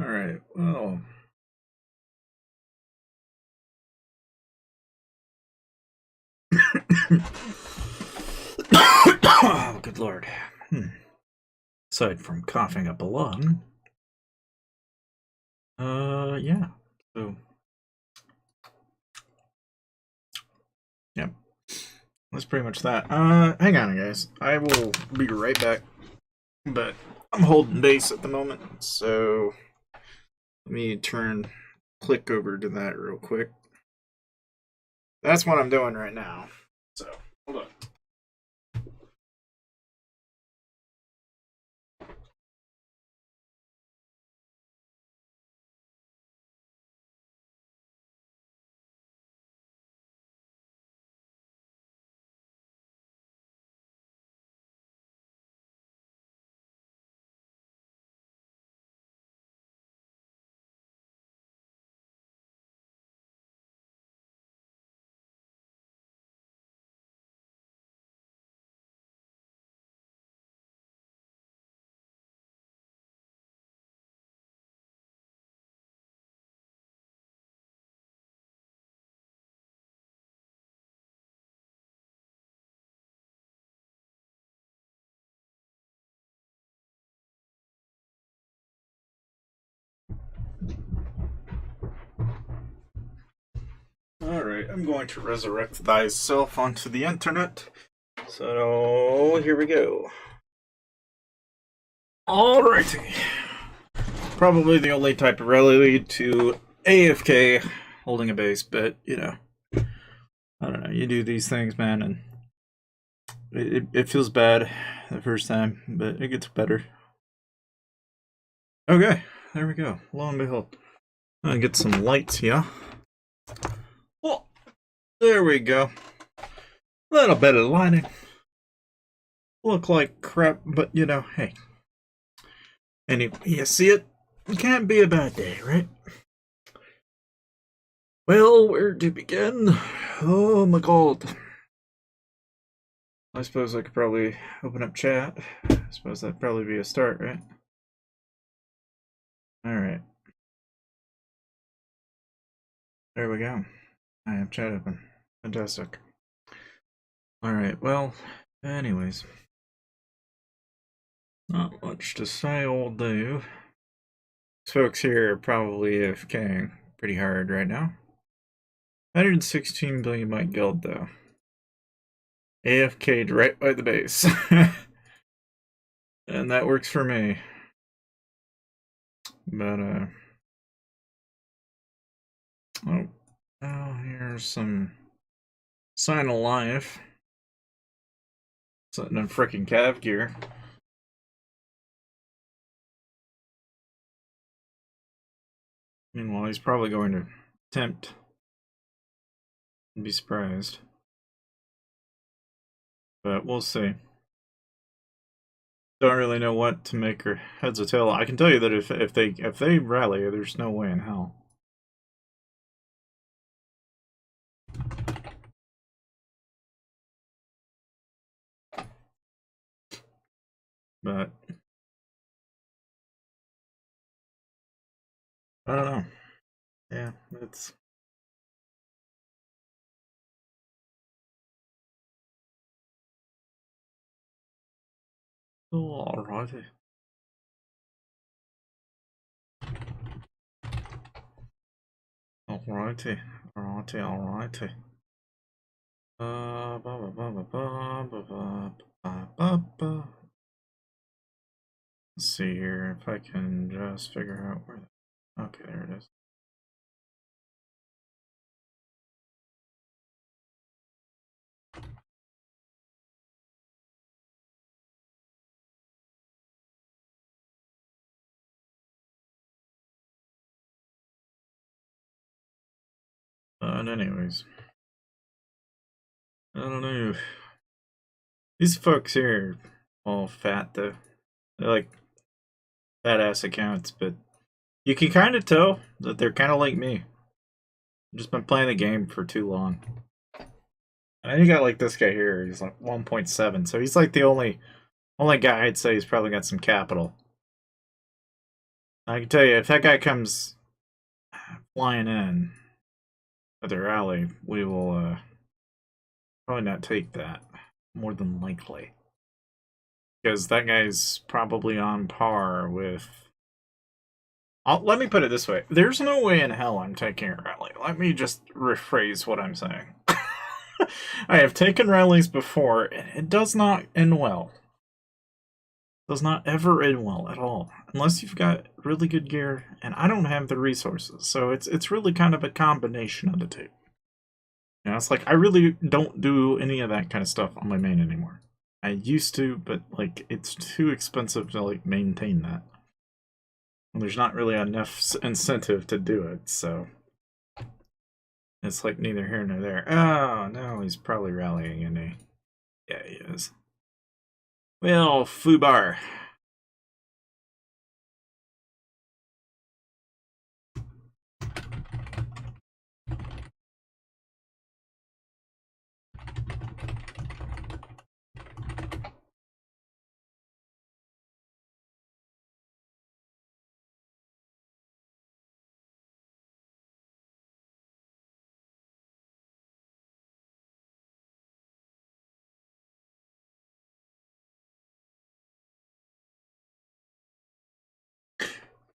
Alright, well. Oh, good lord. Aside from coughing up a lung. Yeah. So. Yep. That's pretty much that. Hang on, guys. I will be right back. But I'm holding base at the moment, so let me click over to that real quick. That's what I'm doing right now. So, hold on. Alright, I'm going to resurrect thyself onto the internet. So, here we go. Alrighty. Probably the only type of rally to AFK holding a base, but, you know. I don't know, you do these things, man, and it feels bad the first time, but it gets better. Okay, there we go. Lo and behold. I'll get some lights here. Oh, there we go. A little bit of lighting. Look like crap, but you know, hey. Anyway, you see it? It can't be a bad day, right? Well, where to begin? Oh my god. I suppose I could probably open up chat. I suppose that'd probably be a start, right? Alright. There we go. I have chat open. Fantastic. Alright, well, anyways. Not much to say, old Dave. These folks here are probably AFKing pretty hard right now. 116 billion byte guild, though. AFK'd right by the base. And that works for me. But, oh, here's some sign of life. Something in frickin' cav gear. Meanwhile, he's probably going to attempt. I'd be surprised. But we'll see. Don't really know what to make her heads or tail. I can tell you that if they rally, there's no way in hell. But I don't know. Yeah, it's alrighty. Alrighty. Alrighty. Let's see here if I can just figure out where. Okay, there it is. And anyways, I don't know. These folks here, all fat though. They're like fat ass accounts, but you can kind of tell that they're kind of like me. I've just been playing the game for too long. And then you got like this guy here. He's like 1.7, so he's like the only guy I'd say he's probably got some capital. I can tell you, if that guy comes flying in at the rally, we will probably not take that. More than likely. Because that guy's probably on par with... let me put it this way. There's no way in hell I'm taking a rally. Let me just rephrase what I'm saying. I have taken rallies before, and it does not end well. Does not ever end well at all. Unless you've got really good gear, and I don't have the resources. So it's really kind of a combination of the two. You know, it's like, I really don't do any of that kind of stuff on my main anymore. I used to, but like it's too expensive to like maintain that. And there's not really enough incentive to do it, so it's like neither here nor there. Oh no, he's probably rallying, isn't he? Yeah, he is. Well, Fubar.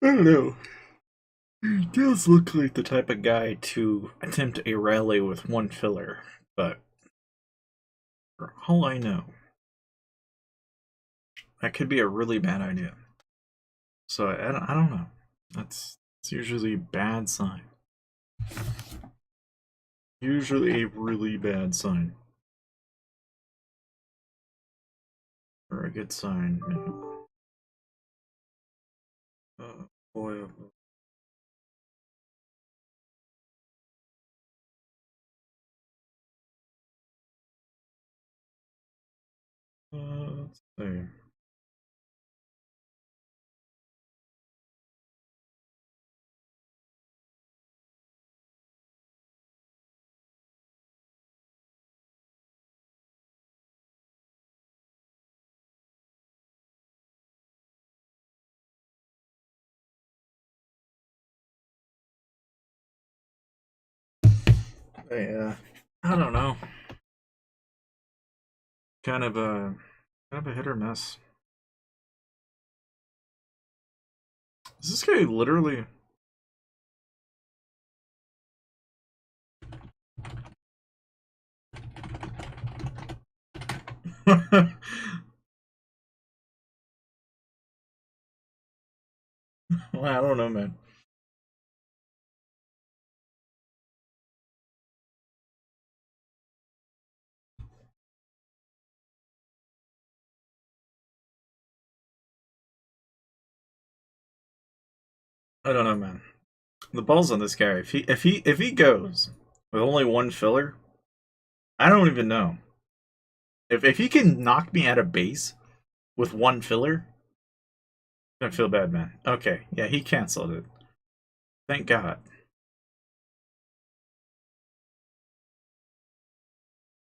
I don't know. He does look like the type of guy to attempt a rally with one filler, but for all I know, that could be a really bad idea. So I don't know. It's usually a bad sign. Usually a really bad sign. Or a good sign. Boy. Let's see. Yeah, I don't know. Kind of a hit or miss. Is this guy literally? Well, I don't know, man. I don't know, man. The ball's on this guy. If he goes with only one filler, I don't even know. If he can knock me out of base with one filler, I feel bad, man. Okay, yeah, he canceled it. Thank God.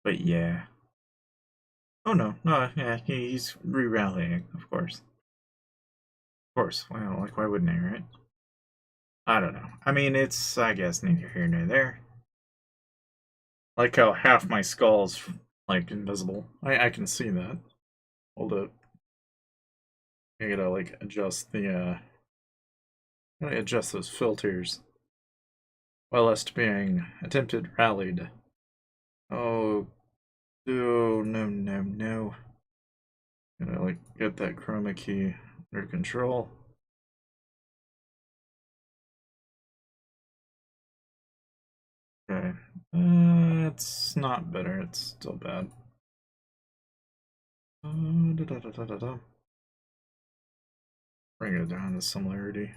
But yeah. Oh no, no, yeah, he's re-rallying, of course. Of course. Well, like why wouldn't he, right? I don't know. I mean, it's I guess neither here nor there. Like how half my skull's like invisible. I can see that. Hold up. I gotta like adjust the I gotta adjust those filters. While us being attempted rallied. Oh, oh no no no. Gotta like get that chroma key under control. Okay. It's not better, it's still bad. Da, da, da, da, da, da. Bring it down to similarity.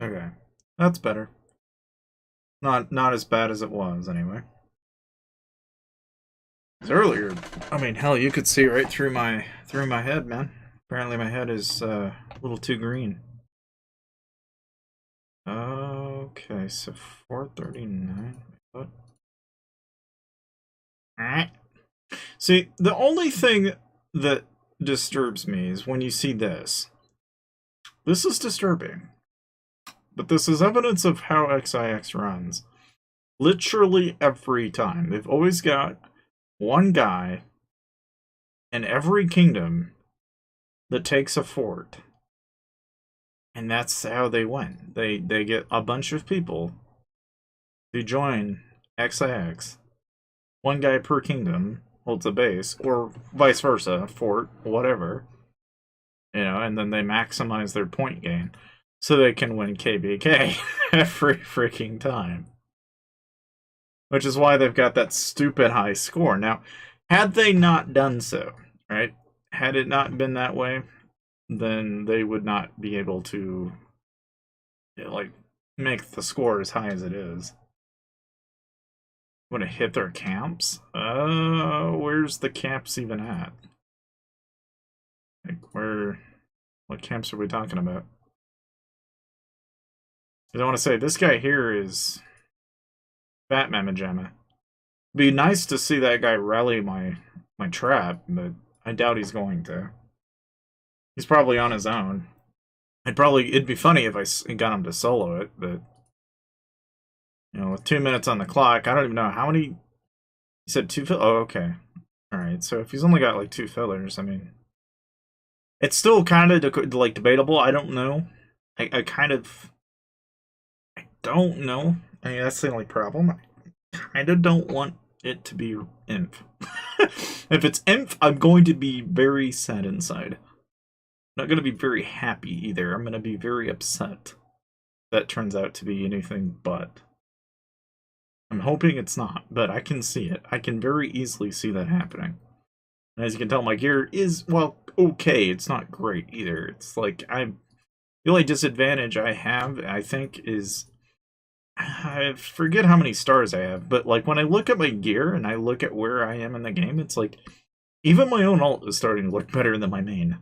Okay. That's better. Not as bad as it was anyway. 'Cause earlier, I mean, hell, you could see right through my head, man. Apparently, my head is a little too green. Okay, so 439. What? Alright. See, the only thing that disturbs me is when you see this. This is disturbing. But this is evidence of how XIX runs. Literally every time. They've always got one guy in every kingdom that takes a fort. And that's how they win. They get a bunch of people to join XIX. One guy per kingdom holds a base, or vice versa, fort, whatever. You know, and then they maximize their point gain so they can win KvK every freaking time. Which is why they've got that stupid high score. Now, had they not done so, right? Had it not been that way, then they would not be able to, you know, like, make the score as high as it is. Want to hit their camps? Where's the camps even at? Like, what camps are we talking about? I want to say, this guy here is Fat Mamma Jamma. Be nice to see that guy rally my trap, but I doubt he's going to. He's probably on his own. It'd be funny if I got him to solo it, but you know, with 2 minutes on the clock, I don't even know how many. He said 2 fill. Oh, okay. All right. So if he's only got like 2 fillers, I mean, it's still kind of like debatable. I don't know. I don't know. I mean, that's the only problem. I kind of don't want it to be Inf. If it's Inf, I'm going to be very sad inside. I'm not going to be very happy either. I'm going to be very upset. That turns out to be anything but. I'm hoping it's not, but I can see it. I can very easily see that happening. And as you can tell, my gear is, well, okay. It's not great either. It's like, the only disadvantage I have, I think, is I forget how many stars I have, but like when I look at my gear and I look at where I am in the game, it's like even my own ult is starting to look better than my main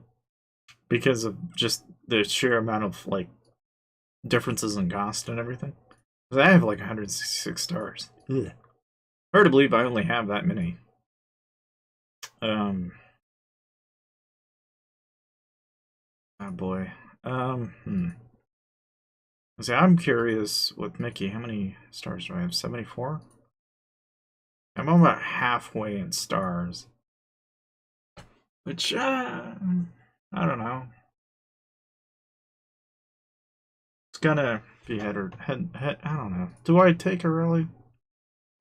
because of just the sheer amount of like differences in cost and everything. I have like 166 stars. Ugh. Hard to believe I only have that many. Oh boy. See, I'm curious with Mickey, how many stars do I have? 74? I'm about halfway in stars. Which, I don't know. It's gonna be head, I don't know. Do I take a rally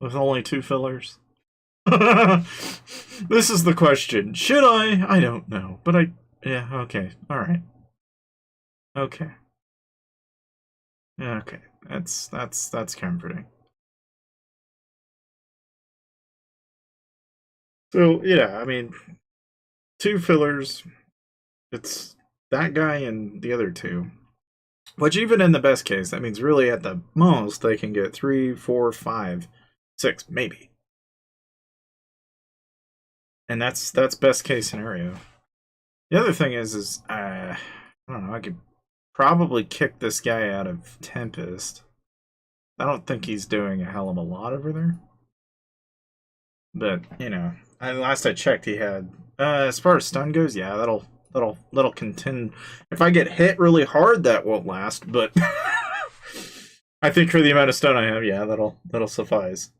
with only 2 fillers? This is the question. Should I? I don't know. But yeah, okay. Alright. Okay. Yeah, okay. That's comforting. So, yeah, I mean, 2 fillers. It's that guy and the other 2. Which even in the best case, that means really at the most they can get 3, 4, 5, 6, maybe. And that's best case scenario. The other thing is I don't know, I could probably kick this guy out of Tempest. I don't think he's doing a hell of a lot over there. But, you know, last I checked he had as far as stun goes, yeah, that'll contend. If I get hit really hard, that won't last, but I think for the amount of stun I have, yeah, that'll suffice.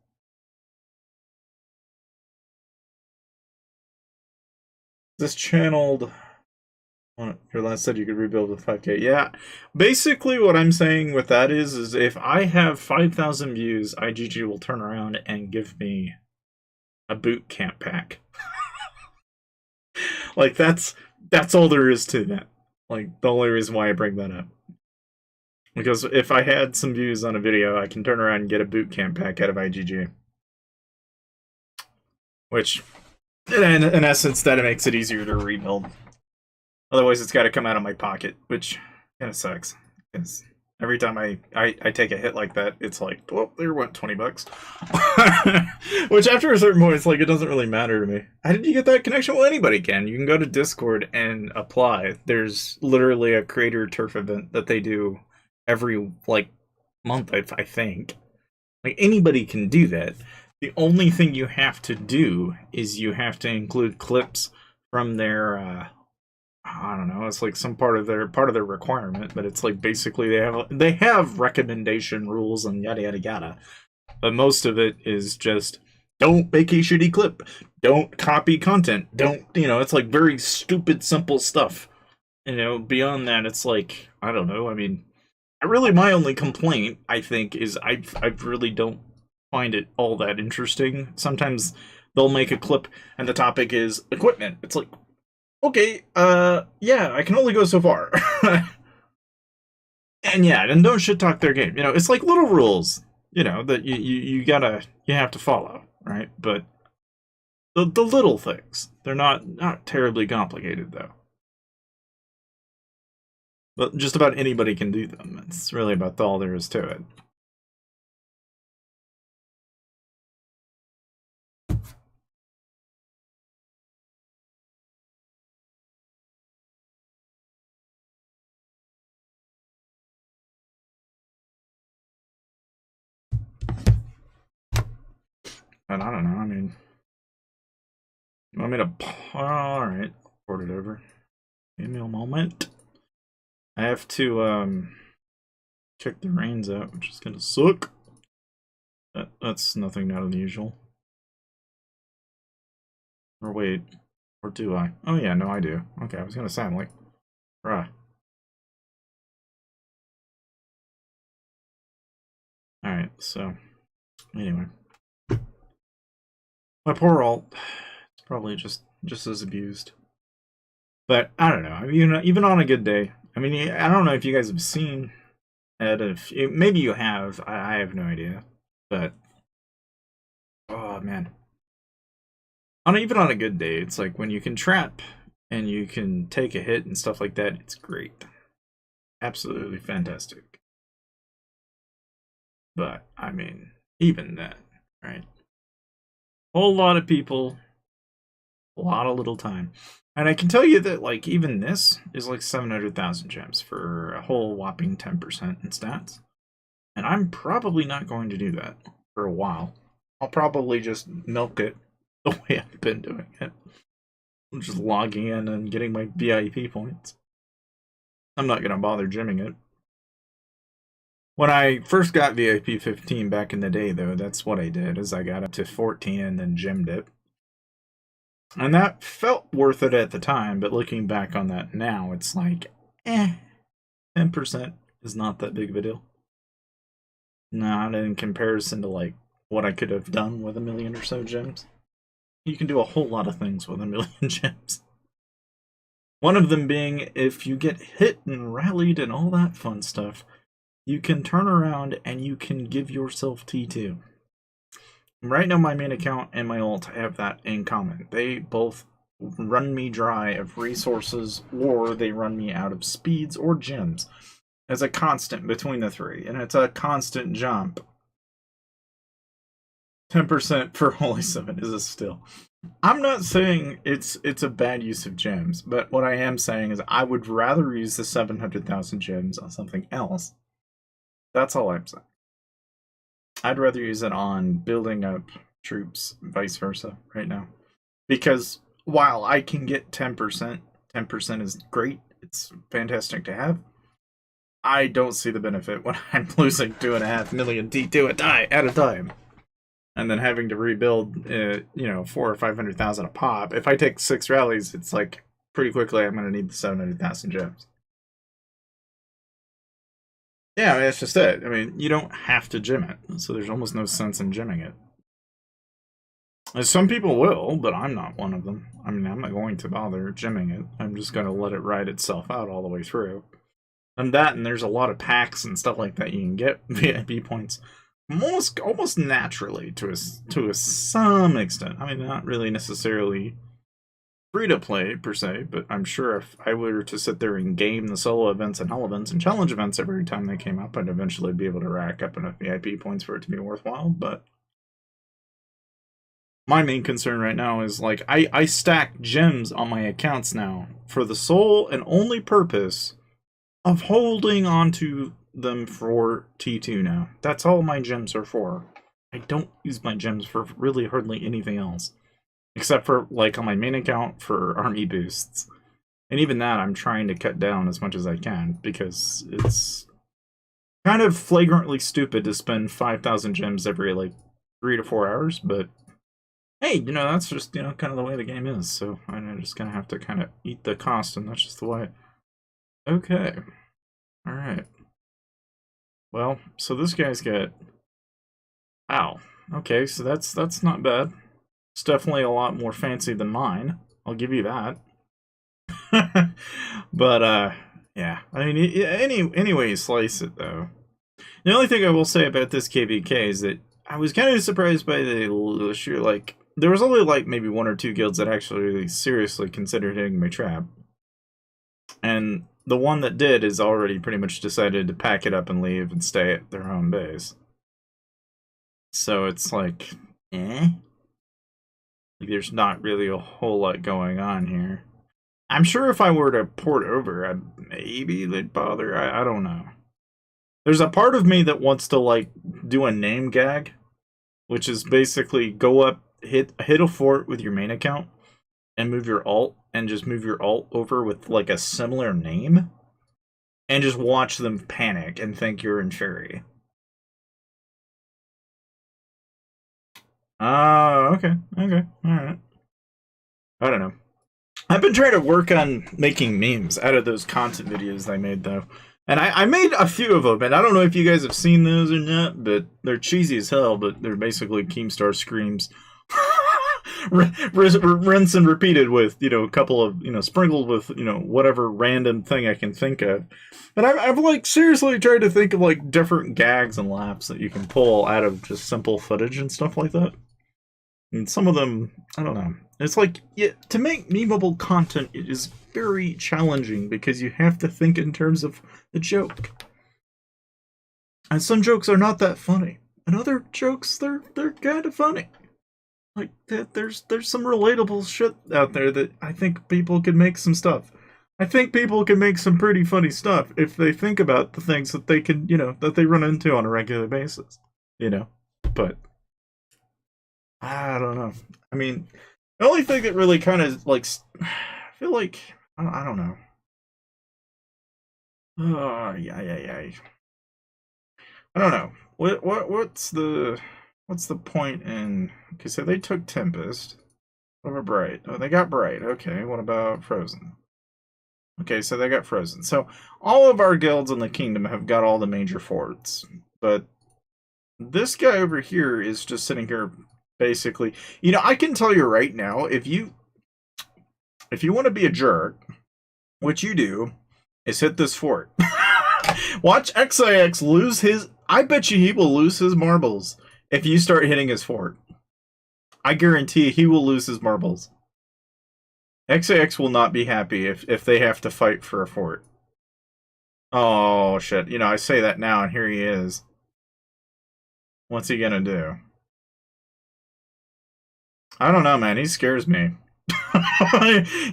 This channeled. Your last said you could rebuild with 5K. Yeah, basically what I'm saying with that is if I have 5,000 views, IGG will turn around and give me a boot camp pack. Like that's all there is to that. Like the only reason why I bring that up. Because if I had some views on a video, I can turn around and get a boot camp pack out of IGG. Which, in essence, that makes it easier to rebuild. Otherwise, it's got to come out of my pocket, which kind of sucks. Because every time I take a hit like that, it's like, well, there went $20. Which after a certain point, it's like, it doesn't really matter to me. How did you get that connection? Well, anybody can. You can go to Discord and apply. There's literally a creator turf event that they do every, like, month, I think. Like, anybody can do that. The only thing you have to do is you have to include clips from their I don't know, it's like some part of their requirement, but it's like basically they have recommendation rules and yada yada yada. But most of it is just don't make a shitty clip. Don't copy content. Don't, it's like very stupid simple stuff. Beyond that it's like, I don't know. I mean, my only complaint, I think, is I really don't find it all that interesting. Sometimes they'll make a clip and the topic is equipment. It's like, okay, yeah, I can only go so far. And don't shit talk their game. It's like little rules, that you have to follow, right? But the little things, they're not terribly complicated though. But just about anybody can do them. It's really about all there is to it. And I don't know, I mean, you want me to... Alright, port it over. Give me a moment. I have to, check the rains out, which is gonna suck. That's nothing out of the usual. Or wait, or do I? Oh yeah, no I do. Okay, I was gonna say, I'm like, bruh. Alright, so, anyway. My poor alt is probably just as abused. But, I don't know, I mean, even on a good day, I mean, I don't know if you guys have seen it, maybe you have, I have no idea, but, oh man. Even on a good day, it's like when you can trap and you can take a hit and stuff like that, it's great. Absolutely fantastic. But, I mean, even then, right? Whole lot of people, a lot of little time. And I can tell you that, like, even this is like 700,000 gems for a whole whopping 10% in stats. And I'm probably not going to do that for a while. I'll probably just milk it the way I've been doing it. I'm just logging in and getting my VIP points. I'm not going to bother gymming it. When I first got VIP 15 back in the day, though, that's what I did, is I got up to 14 and then gymmed it. And that felt worth it at the time, but looking back on that now, it's like, 10% is not that big of a deal. Not in comparison to, like, what I could have done with 1,000,000 or so gems. You can do a whole lot of things with 1,000,000 gems. One of them being, if you get hit and rallied and all that fun stuff, you can turn around and you can give yourself T2. Right now, my main account and my ult have that in common. They both run me dry of resources, or they run me out of speeds or gems. There's a constant between the three, and it's a constant jump. 10% for Holy 7 is a still. I'm not saying it's a bad use of gems, but what I am saying is I would rather use the 700,000 gems on something else. That's all I'm saying. I'd rather use it on building up troops, vice versa, right now. Because while I can get 10%, 10% is great, it's fantastic to have, I don't see the benefit when I'm losing 2.5 million T2 at a time. And then having to rebuild, 400,000 or 500,000 a pop. If I take 6 rallies, it's like, pretty quickly I'm going to need the 700,000 gems. Yeah, I mean, that's just it. I mean, you don't have to gym it, so there's almost no sense in gymming it. Some people will, but I'm not one of them. I mean, I'm not going to bother gymming it. I'm just going to let it ride itself out all the way through. And there's a lot of packs and stuff like that you can get VIP points almost naturally to some extent. I mean, not really necessarily free to play per se, but I'm sure if I were to sit there and game the solo events and hell events and challenge events every time they came up, I'd eventually be able to rack up enough VIP points for it to be worthwhile. But my main concern right now is, like, I stack gems on my accounts now for the sole and only purpose of holding onto them for T2 now. That's all my gems are for. I don't use my gems for really hardly anything else. Except for, like, on my main account for army boosts. And even that I'm trying to cut down as much as I can, because it's kind of flagrantly stupid to spend 5,000 gems every, like, 3 to 4 hours, but hey, you know, that's just, you know, kind of the way the game is, so I'm just gonna have to kind of eat the cost, and that's just the way. Okay. Alright. Well, so this guy's got... Wow. Okay, so that's not bad. It's definitely a lot more fancy than mine. I'll give you that. But, yeah. I mean, any way you slice it, though. The only thing I will say about this KvK is that I was kind of surprised by the sheer, like... There was only, like, maybe 1 or 2 guilds that actually seriously considered hitting my trap. And the one that did is already pretty much decided to pack it up and leave and stay at their home base. So it's like, eh? Like, there's not really a whole lot going on here. I'm sure if I were to port over, maybe they'd bother. I don't know. There's a part of me that wants to, like, do a name gag, which is basically go up, hit a fort with your main account, and move your alt, and just move your alt over with, like, a similar name, and just watch them panic and think you're in fury. Okay, alright. I don't know. I've been trying to work on making memes out of those content videos I made, though. And I made a few of them, and I don't know if you guys have seen those or not, but they're cheesy as hell, but they're basically Keemstar screams. Rinse and repeated with, you know, a couple of, you know, sprinkled with, you know, whatever random thing I can think of. And I've like, seriously tried to think of, like, different gags and laughs that you can pull out of just simple footage and stuff like that. And some of them, I don't know. It's like, yeah, to make memeable content, it is very challenging because you have to think in terms of the joke. And some jokes are not that funny. And other jokes, they're kind of funny. Like, there's some relatable shit out there that I think people could make some stuff. I think people can make some pretty funny stuff if they think about the things that they can, you know, that they run into on a regular basis. You know? But I don't know. I mean, the only thing that really kind of, like, I feel like, I don't know. Oh, yeah. I don't know. What's the point in... Okay, so they took Tempest. What about Bright? Oh, they got Bright. Okay, what about Frozen? Okay, so they got Frozen. So all of our guilds in the kingdom have got all the major forts. But this guy over here is just sitting here basically... You know, I can tell you right now, if you want to be a jerk, what you do is hit this fort. Watch XIX lose his... I bet you he will lose his marbles if you start hitting his fort. I guarantee he will lose his marbles. XIX will not be happy if they have to fight for a fort. Oh, shit. You know, I say that now, and here he is. What's he gonna do? I don't know, man. He scares me.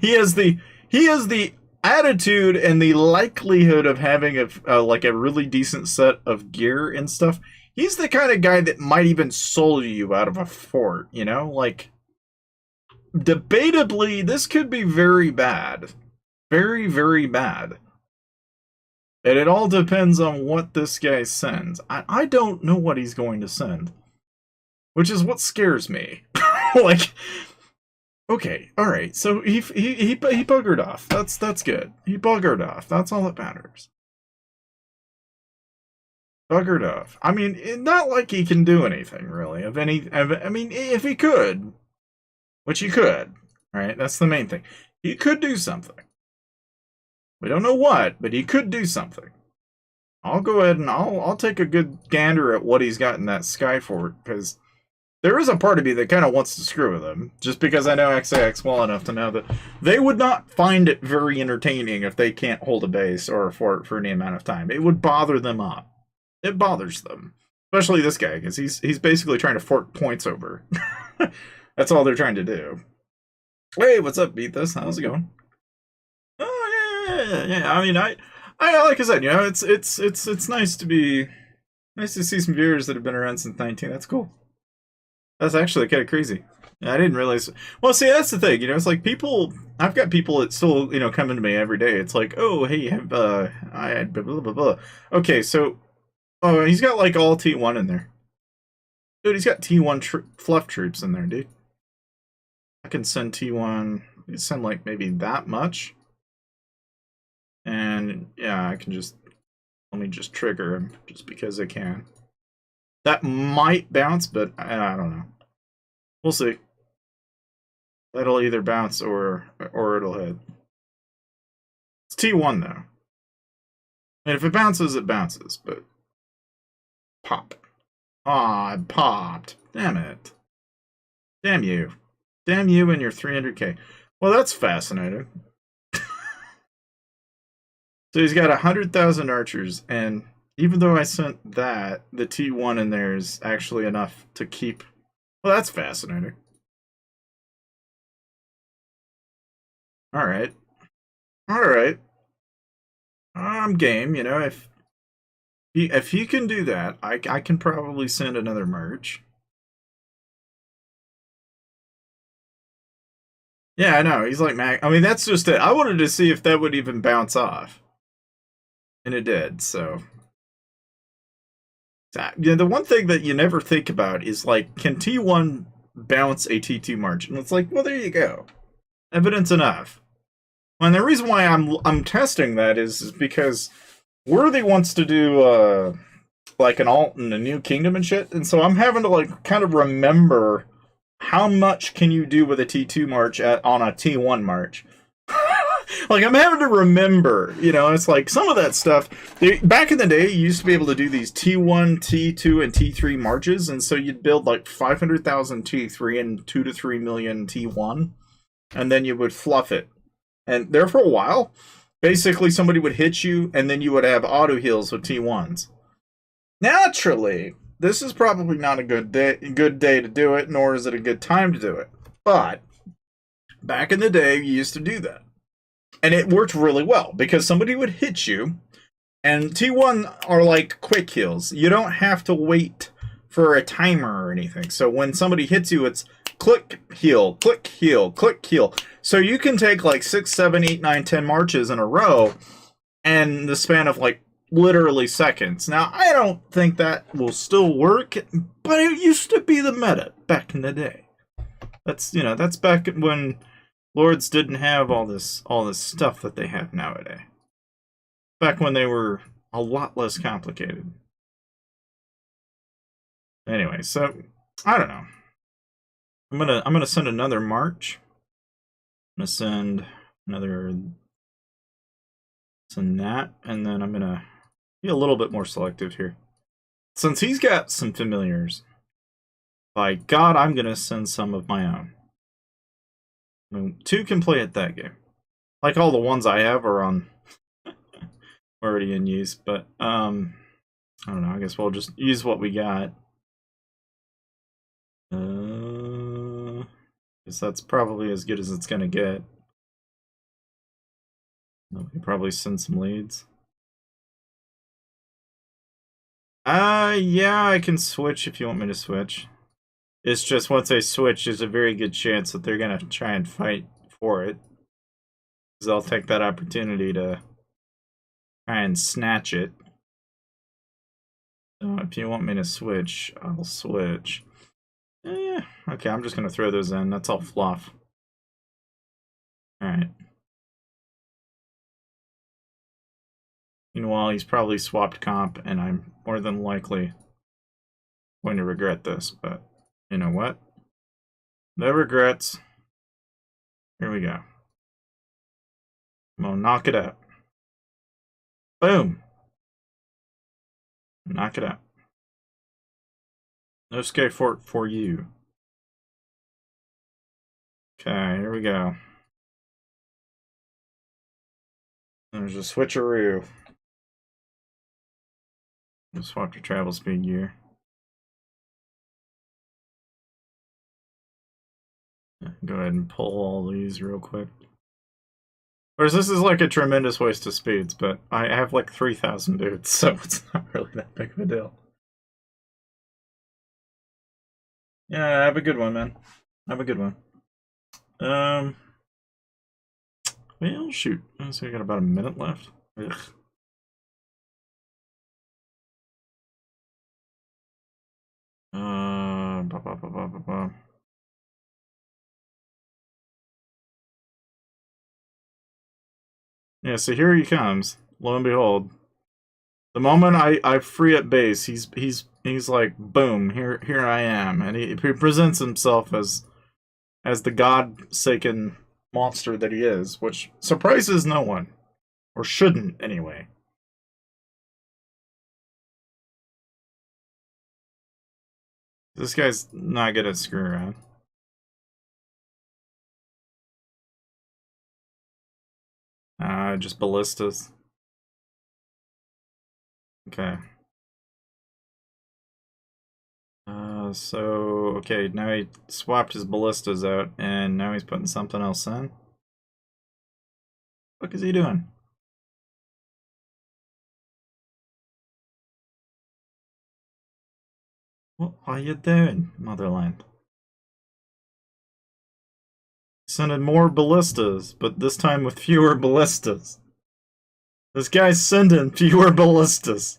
He has the attitude and the likelihood of having like a really decent set of gear and stuff. He's the kind of guy that might even solo you out of a fort, you know? Like, debatably, this could be very bad. Very, very bad. And it all depends on what this guy sends. I don't know what he's going to send. Which is what scares me. Like... Okay, alright, so he buggered off. That's good. He buggered off. That's all that matters. Buggered off. I mean, not like he can do anything, really. I mean, if he could, which he could, right? That's the main thing. He could do something. We don't know what, but he could do something. I'll go ahead and I'll take a good gander at what he's got in that Skyfort, because there is a part of me that kind of wants to screw with him, just because I know XIX well enough to know that they would not find it very entertaining if they can't hold a base or a fort for any amount of time. It would bother them up. It bothers them. Especially this guy, because he's basically trying to fort points over. That's all they're trying to do. Hey, what's up, Beat This? How's it going? Oh, yeah. I mean, I like I said, you know, it's nice to see some viewers that have been around since 19. That's cool. That's actually kind of crazy. I didn't realize. Well, see, that's the thing. You know, it's like people. I've got people that still, coming to me every day. It's like, oh, hey, I had blah blah blah blah. Okay, so, oh, he's got like all T1 in there, dude. He's got T1 fluff troops in there, dude. I can send T1. I can send like maybe that much, and yeah, I can just let me just trigger him just because I can. That might bounce, but I don't know. We'll see. That'll either bounce or it'll hit. It's T1 though. And if it bounces, it bounces, but pop. Aw, it popped. Damn it. Damn you. Damn you and your 300k. Well, that's fascinating. So he's got 100,000 archers, and even though I sent that, the T1 in there is actually enough to keep. Well, that's fascinating. Alright. Alright. I'm game, if he can do that, I can probably send another merge. Yeah, I know. He's like Mac. I mean, that's just it. I wanted to see if that would even bounce off. And it did, so. Yeah, the one thing that you never think about is, like, can T1 bounce a T2 march? And it's like, well, there you go. Evidence enough. And the reason why I'm testing that is because Worthy wants to do, like, an alt in a new kingdom and shit. And so I'm having to, like, kind of remember how much can you do with a T2 march on a T1 march. Like, I'm having to remember, it's like some of that stuff. Back in the day, you used to be able to do these T1, T2, and T3 marches, and so you'd build like 500,000 T3 and 2 to 3 million T1, and then you would fluff it. And there for a while, basically somebody would hit you, and then you would have auto heals with T1s. Naturally, this is probably not a good day to do it, nor is it a good time to do it. But back in the day, you used to do that. And it worked really well, because somebody would hit you, and T1 are like quick heals. You don't have to wait for a timer or anything. So when somebody hits you, it's click, heal, click, heal, click, heal. So you can take like 6, 7, 8, 9, 10 marches in a row, and the span of like literally seconds. Now, I don't think that will still work, but it used to be the meta back in the day. That's back when Lords didn't have all this stuff that they have nowadays. Back when they were a lot less complicated. Anyway, so I don't know. I'm gonna send another march. I'm gonna send that, and then I'm gonna be a little bit more selective here. Since he's got some familiars, by God, I'm gonna send some of my own. I mean, 2 can play at that game. Like all the ones I have are on already in use, but I don't know, I guess we'll just use what we got. Guess that's probably as good as it's gonna get. We can probably send some leads. Yeah, I can switch if you want me to switch. It's just once I switch, there's a very good chance that they're gonna try and fight for it. Because I'll take that opportunity to try and snatch it. So if you want me to switch, I'll switch. Okay, I'm just gonna throw those in. That's all fluff. Alright. Meanwhile, he's probably swapped comp, and I'm more than likely going to regret this, but you know what? No regrets. Here we go. I'm gonna knock it out. Boom! Knock it out. No escape fort for you. Okay, here we go. There's a switcheroo. Just swap your travel speed gear. Go ahead and pull all these real quick. Whereas this is like a tremendous waste of speeds, but I have like 3,000 dudes, so it's not really that big of a deal. Yeah, have a good one, man. Have a good one. Um, well, shoot. So we got about a minute left. Ugh. Ba, ba, ba, ba, ba, ba. Yeah, so here he comes. Lo and behold, the moment I free up base, he's like, boom, here I am, and he presents himself as the god-saken monster that he is, which surprises no one, or shouldn't anyway. This guy's not good at screwing around. Just ballistas. Okay. Okay, now he swapped his ballistas out, and now he's putting something else in. What is he doing? What are you doing, Motherland? Sending more ballistas, but this time with fewer ballistas. This guy's sending fewer ballistas.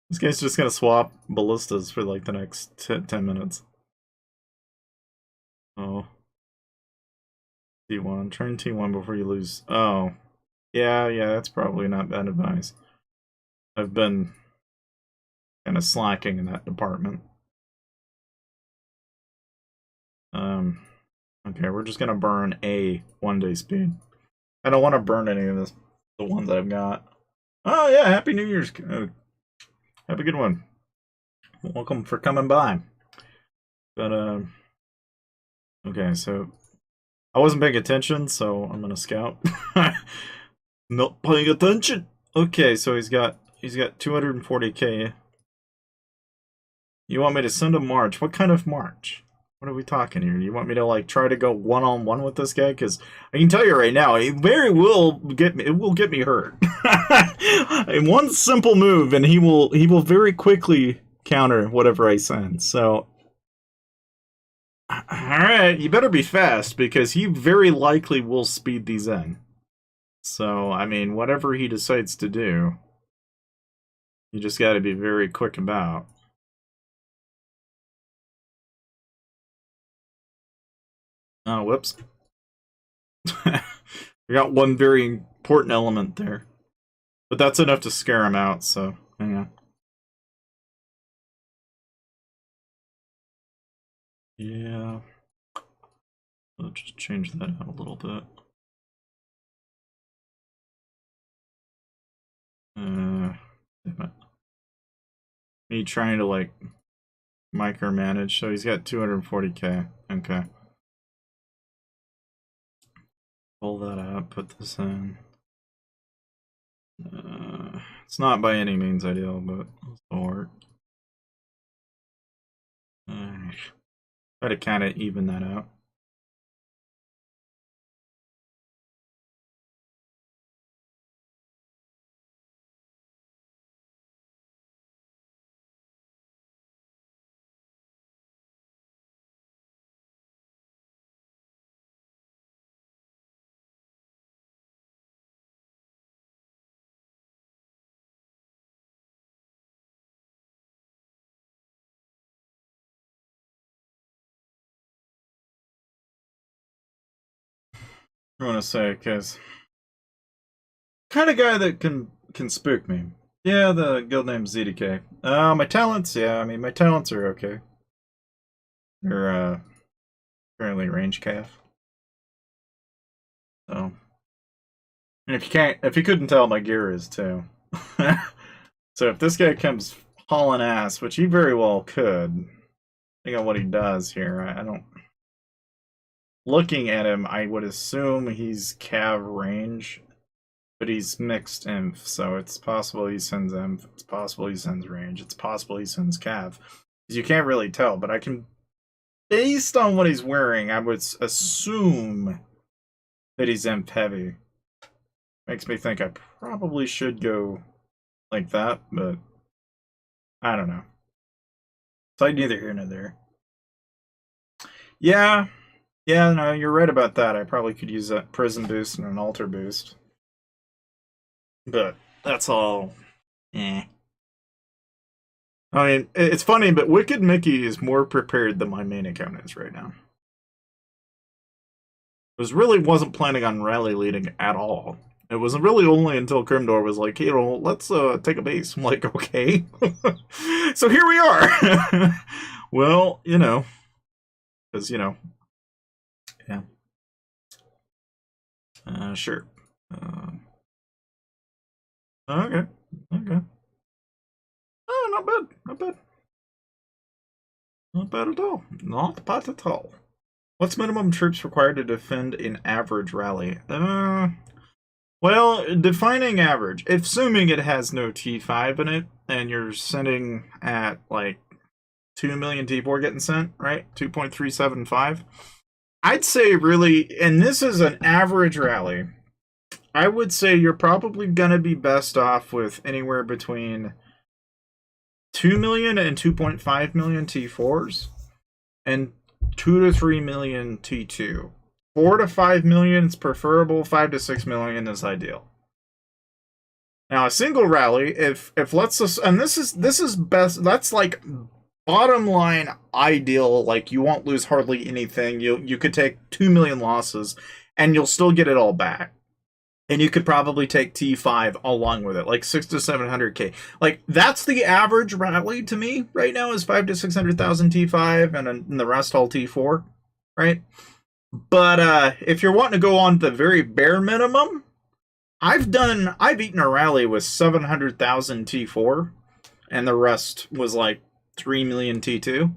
This guy's just gonna swap ballistas for like the next 10 minutes. Oh. T1. Turn T1 before you lose. Oh. Yeah, that's probably not bad advice. I've been kind of slacking in that department. Okay, we're just gonna burn a 1-day speed. I don't want to burn any of the ones I've got. Oh yeah, Happy New Year's. Have a good one. Welcome for coming by. But okay, so I wasn't paying attention, so I'm gonna scout. Not paying attention. Okay, so he's got 240k. You want me to send a march? What kind of march? What are we talking here? You want me to like try to go one-on-one with this guy? Because I can tell you right now, it very will get me. It will get me hurt. In one simple move, and he will very quickly counter whatever I send. So, all right, you better be fast because he very likely will speed these in. So, I mean, whatever he decides to do, you just got to be very quick about. Oh, whoops. We got one very important element there. But that's enough to scare him out, so hang on. Yeah. I'll just change that out a little bit. Damn it. Me trying to like micromanage, so he's got 240k. Okay. Pull that out, put this in. It's not by any means ideal, but it'll work. Try to kind of even that out. I want to say, because kind of guy that can spook me. Yeah, the guild name's ZDK. My talents, yeah, I mean my talents are okay. They're currently range calf. So, and if you couldn't tell, my gear is too. So if this guy comes hauling ass, which he very well could, think of what he does here. I don't. Looking at him, I would assume he's cav range, but he's mixed inf, so it's possible he sends inf. It's possible he sends range. It's possible he sends cav. You can't really tell, but I can, based on what he's wearing, I would assume that he's imp heavy. Makes me think I probably should go like that, but I don't know. So I neither here nor there. Yeah, yeah, no, you're right about that. I probably could use a prison boost and an altar boost. But that's all. Eh. I mean, it's funny, but Wicked Mickey is more prepared than my main account is right now. Really wasn't planning on rally leading at all. It was really only until Crimdor was like, let's take a base. I'm like, okay. So here we are. Well, because, yeah. Sure. Okay. Okay. Oh, not bad. Not bad. Not bad at all. Not bad at all. What's minimum troops required to defend an average rally? Well, defining average, assuming it has no T5 in it, and you're sending at like 2 million T4 getting sent, right? 2.375. I'd say really, and this is an average rally, I would say you're probably going to be best off with anywhere between 2 million and 2.5 million T4s and 2 to 3 million T2. 4 to 5 million is preferable, 5 to 6 million is ideal. Now a single rally, if let's just, and this is best, that's like bottom line ideal, like you won't lose hardly anything. You could take 2 million losses and you'll still get it all back. And you could probably take T5 along with it, like 6 to 700k. Like that's the average rally to me right now is 5 to 600,000 T5 and the rest all T4, right? But if you're wanting to go on the very bare minimum, I've eaten a rally with 700,000 T4 and the rest was like 3 million T2.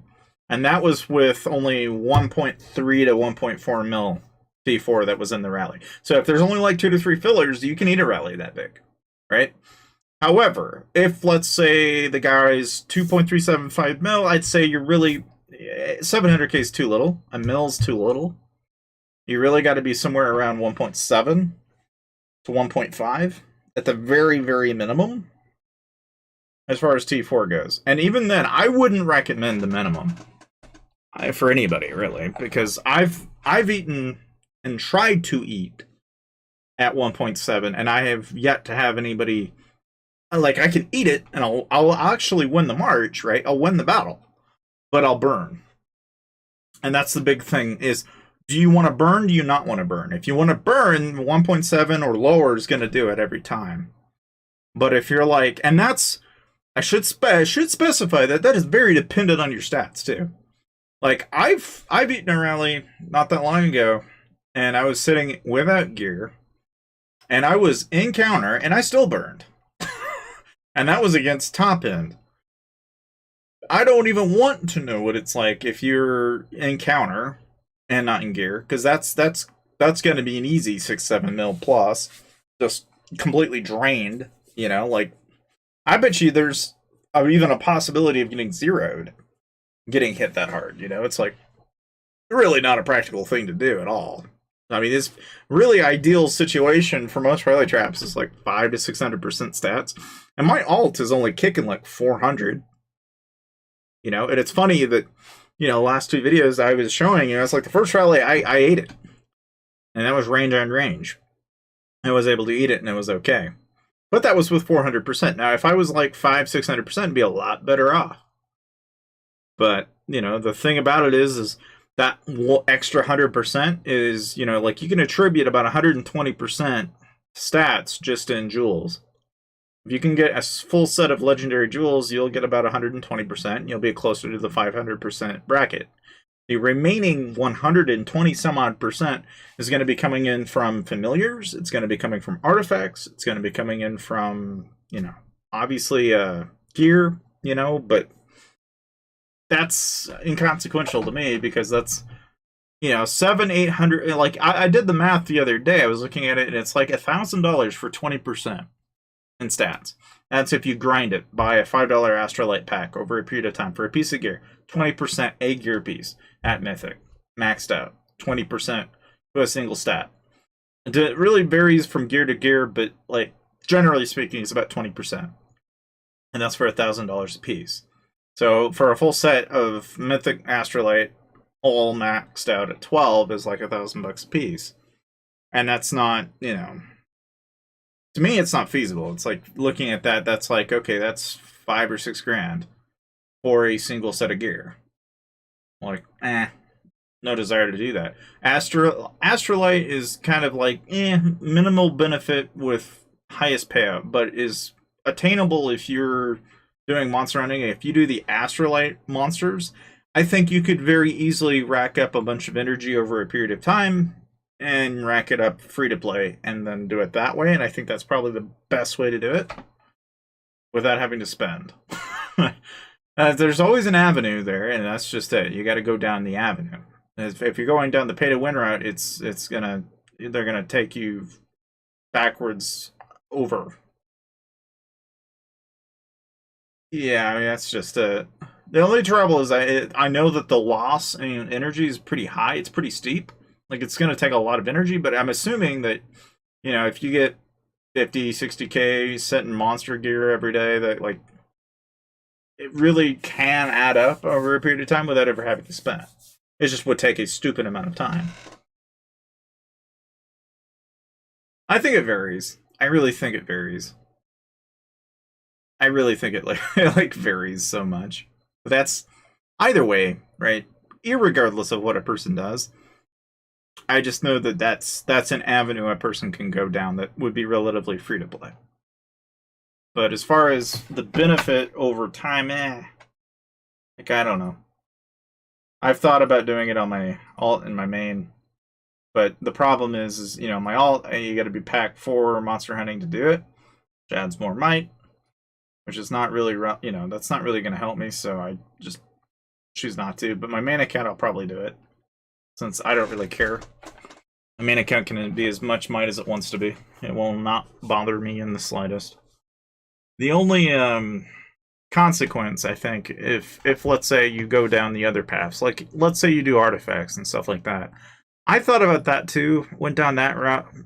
And that was with only 1.3 to 1.4 mil T4 that was in the rally. So if there's only like 2 to 3 fillers, you can eat a rally that big, right? However, if let's say the guy's 2.375 mil, I'd say you're really 700k is too little. A mil's too little. You really got to be somewhere around 1.7 to 1.5 at the very, very minimum as far as T4 goes. And even then, I wouldn't recommend the minimum for anybody, really, because I've eaten and tried to eat at 1.7, and I have yet to have anybody, like, I can eat it, and I'll actually win the march, right? I'll win the battle, but I'll burn. And that's the big thing is, do you want to burn? Do you not want to burn? If you want to burn, 1.7 or lower is going to do it every time. But if you're like, and that's, I should specify that is very dependent on your stats too. Like I've eaten a rally not that long ago, and I was sitting without gear, and I was in counter, and I still burned, and that was against top end. I don't even want to know what it's like if you're in counter and not in gear, because that's going to be an easy 6-7 mil plus, just completely drained. Like I bet you there's even a possibility of getting zeroed, getting hit that hard. It's like really not a practical thing to do at all. I mean, this really ideal situation for most rally traps is like 5 to 600% stats, and my alt is only kicking like 400. And it's funny that last 2 videos I was showing, it's like the first rally I ate it, and that was range on range. I was able to eat it, and it was okay. But that was with 400%. Now, if I was like 500-600%, it'd be a lot better off. But the thing about it is that extra 100% is like you can attribute about 120% stats just in jewels. If you can get a full set of legendary jewels, you'll get about 120%, and you'll be closer to the 500% bracket. The remaining 120 some odd percent is going to be coming in from familiars. It's going to be coming from artifacts. It's going to be coming in from, obviously gear, but that's inconsequential to me because that's, 700-800. Like I did the math the other day. I was looking at it, and it's like $1,000 for 20% in stats. That's if you grind it, buy a $5 Astrolite pack over a period of time for a piece of gear. 20% a gear piece at Mythic, maxed out. 20% to a single stat. It really varies from gear to gear, but like generally speaking, it's about 20%, and that's for $1,000 a piece. So for a full set of Mythic Astrolite all maxed out at 12 is like $1,000 a piece. And that's not, you know, to me, it's not feasible. It's like looking at that, that's like, okay, that's 5 or 6 grand for a single set of gear. Like, no desire to do that. Astrolite is kind of like, minimal benefit with highest payout, but is attainable if you're doing monster hunting. If you do the Astrolite monsters, I think you could very easily rack up a bunch of energy over a period of time and rack it up free to play and then do it that way. And I think that's probably the best way to do it without having to spend. There's always an avenue there, and that's just it. You got to go down the avenue. If you're going down the pay to win route, they're gonna take you backwards over. Yeah, I mean that's just the only trouble is I know that the loss in energy is pretty high. It's pretty steep. Like it's gonna take a lot of energy, but I'm assuming that if you get 50, 60k setting monster gear every day, that like it really can add up over a period of time without ever having to spend. It just would take a stupid amount of time. I think it varies. I really think it varies. I really think it like varies so much. But that's either way, right? Irregardless of what a person does, I just know that that's an avenue a person can go down that would be relatively free to play. But as far as the benefit over time, like I don't know. I've thought about doing it on my alt and my main, but the problem is my alt, you got to be pack 4 monster hunting to do it, which adds more might, which is not really that's not really going to help me, so I just choose not to. But my main account, I'll probably do it since I don't really care. My main account can be as much might as it wants to be. It will not bother me in the slightest. The only consequence, I think, if let's say you go down the other paths, like let's say you do artifacts and stuff like that. I thought about that too, went down that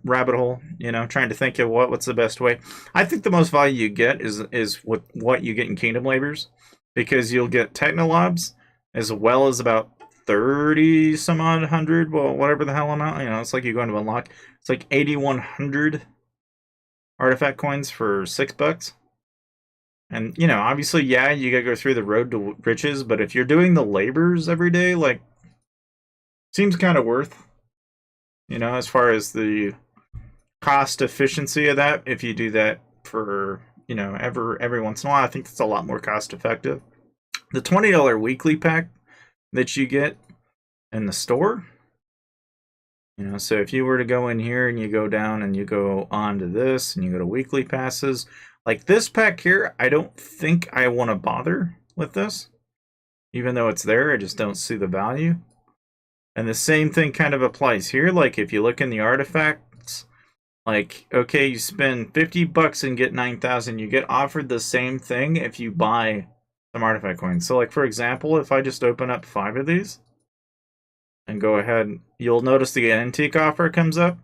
rabbit hole, trying to think of what's the best way. I think the most value you get is with what you get in Kingdom Labors, because you'll get Technolobs as well as about 30 some odd hundred, well, whatever the hell amount, it's like you're going to unlock, it's like 8,100 artifact coins for $6. And, obviously, yeah, you gotta go through the road to riches, but if you're doing the labors every day, like, seems kind of worth, as far as the cost efficiency of that. If you do that for, every once in a while, I think that's a lot more cost effective. The $20 weekly pack that you get in the store, so if you were to go in here and you go down and you go on to this and you go to weekly passes, like this pack here, I don't think I want to bother with this. Even though it's there, I just don't see the value. And the same thing kind of applies here. Like if you look in the artifacts, like, okay, you spend $50 and get 9,000, you get offered the same thing if you buy some artifact coins. So like, for example, if I just open up 5 of these and go ahead, you'll notice the antique offer comes up.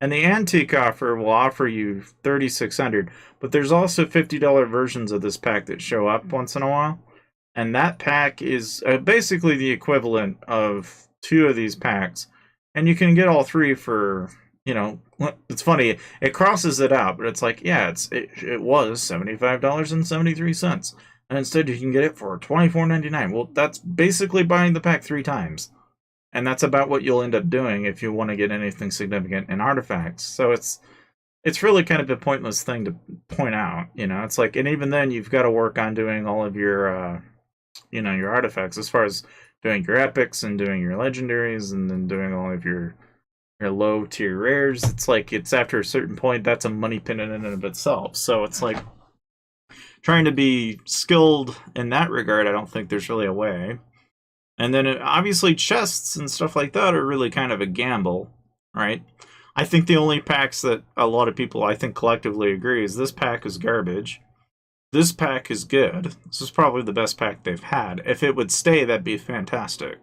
And the antique offer will offer you 3,600, but there's also $50 versions of this pack that show up once in a while. And that pack is basically the equivalent of 2 of these packs. And you can get all 3 for, it's funny, it crosses it out, but it's like, yeah, it was $75.73. And instead you can get it for $24.99. Well, that's basically buying the pack 3 times. And that's about what you'll end up doing if you want to get anything significant in artifacts. So it's really kind of a pointless thing to point out. It's like, and even then you've got to work on doing all of your, your artifacts, as far as doing your epics and doing your legendaries and then doing all of your low tier rares. It's like, it's after a certain point, that's a money pin in and of itself. So it's like trying to be skilled in that regard. I don't think there's really a way. And then obviously chests and stuff like that are really kind of a gamble, right? I think the only packs that a lot of people, I think, collectively agree is this pack is garbage. This pack is good. This is probably the best pack they've had. If it would stay, that'd be fantastic.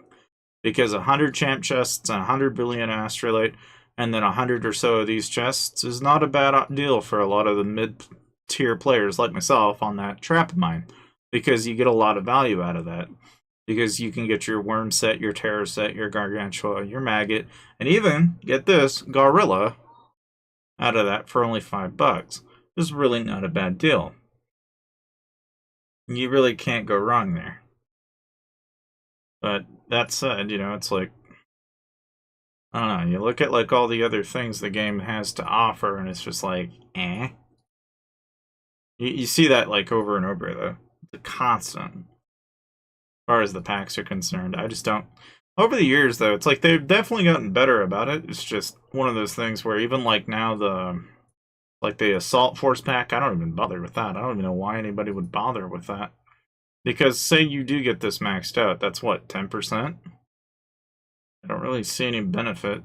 Because 100 champ chests, 100 billion astrolite, and then 100 or so of these chests is not a bad deal for a lot of the mid-tier players like myself on that trap mine. Because you get a lot of value out of that. because you can get your worm set, your terror set, your gargantua, your maggot, and even, get this, gorilla out of that for only $5. This is really not a bad deal. You really can't go wrong there. But that said, you know, it's like, I don't know, you look at like all the other things the game has to offer, and it's just like, eh. You see that like over and over, though. The constant, as far as the packs are concerned. I just don't. Over the years, though, it's like they've definitely gotten better about it. It's just one of those things where even like now the Assault Force pack, I don't even bother with that. I don't even know why anybody would bother with that. Because say you do get this maxed out, that's what, 10%? I don't really see any benefit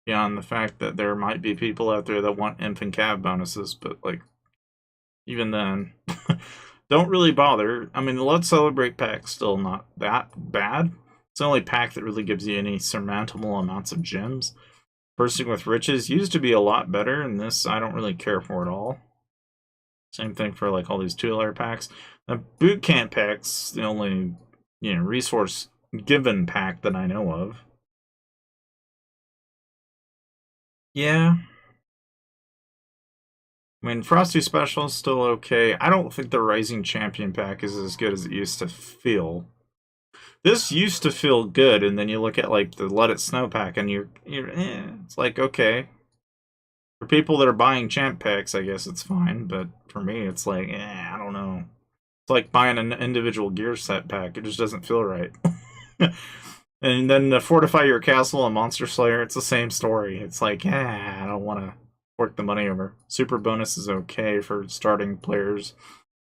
beyond the fact that there might be people out there that want imp and cav bonuses, but like, even then, don't really bother. I mean, the Let's Celebrate pack's still not that bad. It's the only pack that really gives you any surmountable amounts of gems. Bursting with Riches used to be a lot better, and this I don't really care for at all. Same thing for like all these 2-layer packs. The Boot Camp pack's the only, you know, resource given pack that I know of. Yeah. I mean, Frosty Special is still okay. I don't think the Rising Champion pack is as good as it used to feel. This used to feel good, and then you look at like the Let It Snow pack, and it's like, okay. For people that are buying champ packs, I guess it's fine, but for me, it's like, I don't know. It's like buying an individual gear set pack. It just doesn't feel right. And then the Fortify Your Castle and Monster Slayer, it's the same story. It's like, I don't want to fork the money over. Super bonus is okay for starting players.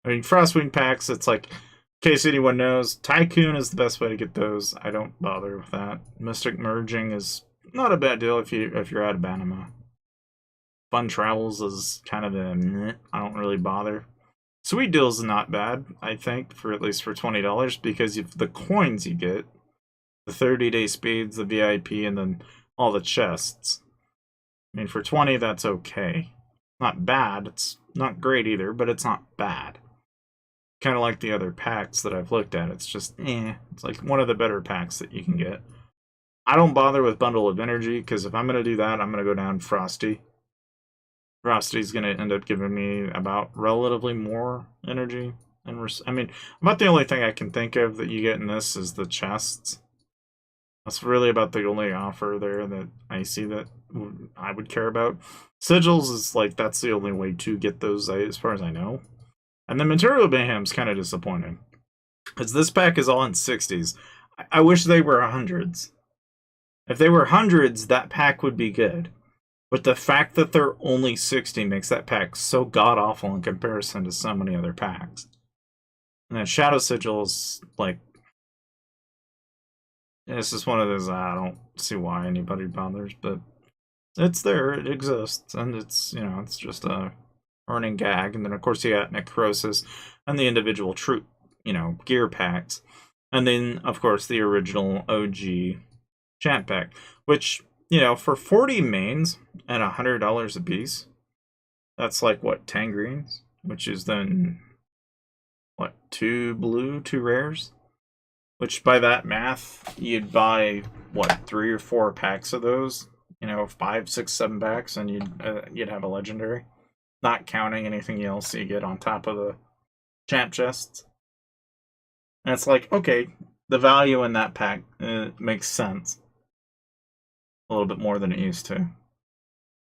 I mean, Frostwing packs, it's like, in case anyone knows, Tycoon is the best way to get those. I don't bother with that. Mystic Merging is not a bad deal if you're out of Banama. Fun Travels is kind of I don't really bother. Sweet Deals is not bad, I think, for at least for $20, because if the coins you get, the 30-day speeds, the VIP, and then all the chests. I mean, for 20, that's okay. Not bad. It's not great either, but it's not bad. Kind of like the other packs that I've looked at. It's just, It's like one of the better packs that you can get. I don't bother with Bundle of Energy, because if I'm going to do that, I'm going to go down Frosty. Frosty's going to end up giving me about relatively more energy. And I mean, about the only thing I can think of that you get in this is the chests. That's really about the only offer there that I see that I would care about. Sigils is like, that's the only way to get those, as far as I know. And the Material Mayhem's kind of disappointing, because this pack is all in 60s. I wish they were 100s. If they were 100s, that pack would be good. But the fact that they're only 60 makes that pack so god-awful in comparison to so many other packs. And then Shadow Sigils, like, it's just one of those, I don't see why anybody bothers, but it's there, it exists, and it's, you know, it's just a running gag. And then, of course, you got Necrosis and the individual troop, you know, gear packs. And then, of course, the original OG champ pack, which, you know, for 40 mains at $100 a piece, that's like, what, 10 greens? Which is then, what, 2 blue, 2 rares? Which, by that math, you'd buy, what, 3 or 4 packs of those? You know, 5, 6, 7 packs, and you'd have a legendary. Not counting anything else you get on top of the champ chests. And it's like, okay, the value in that pack makes sense. A little bit more than it used to.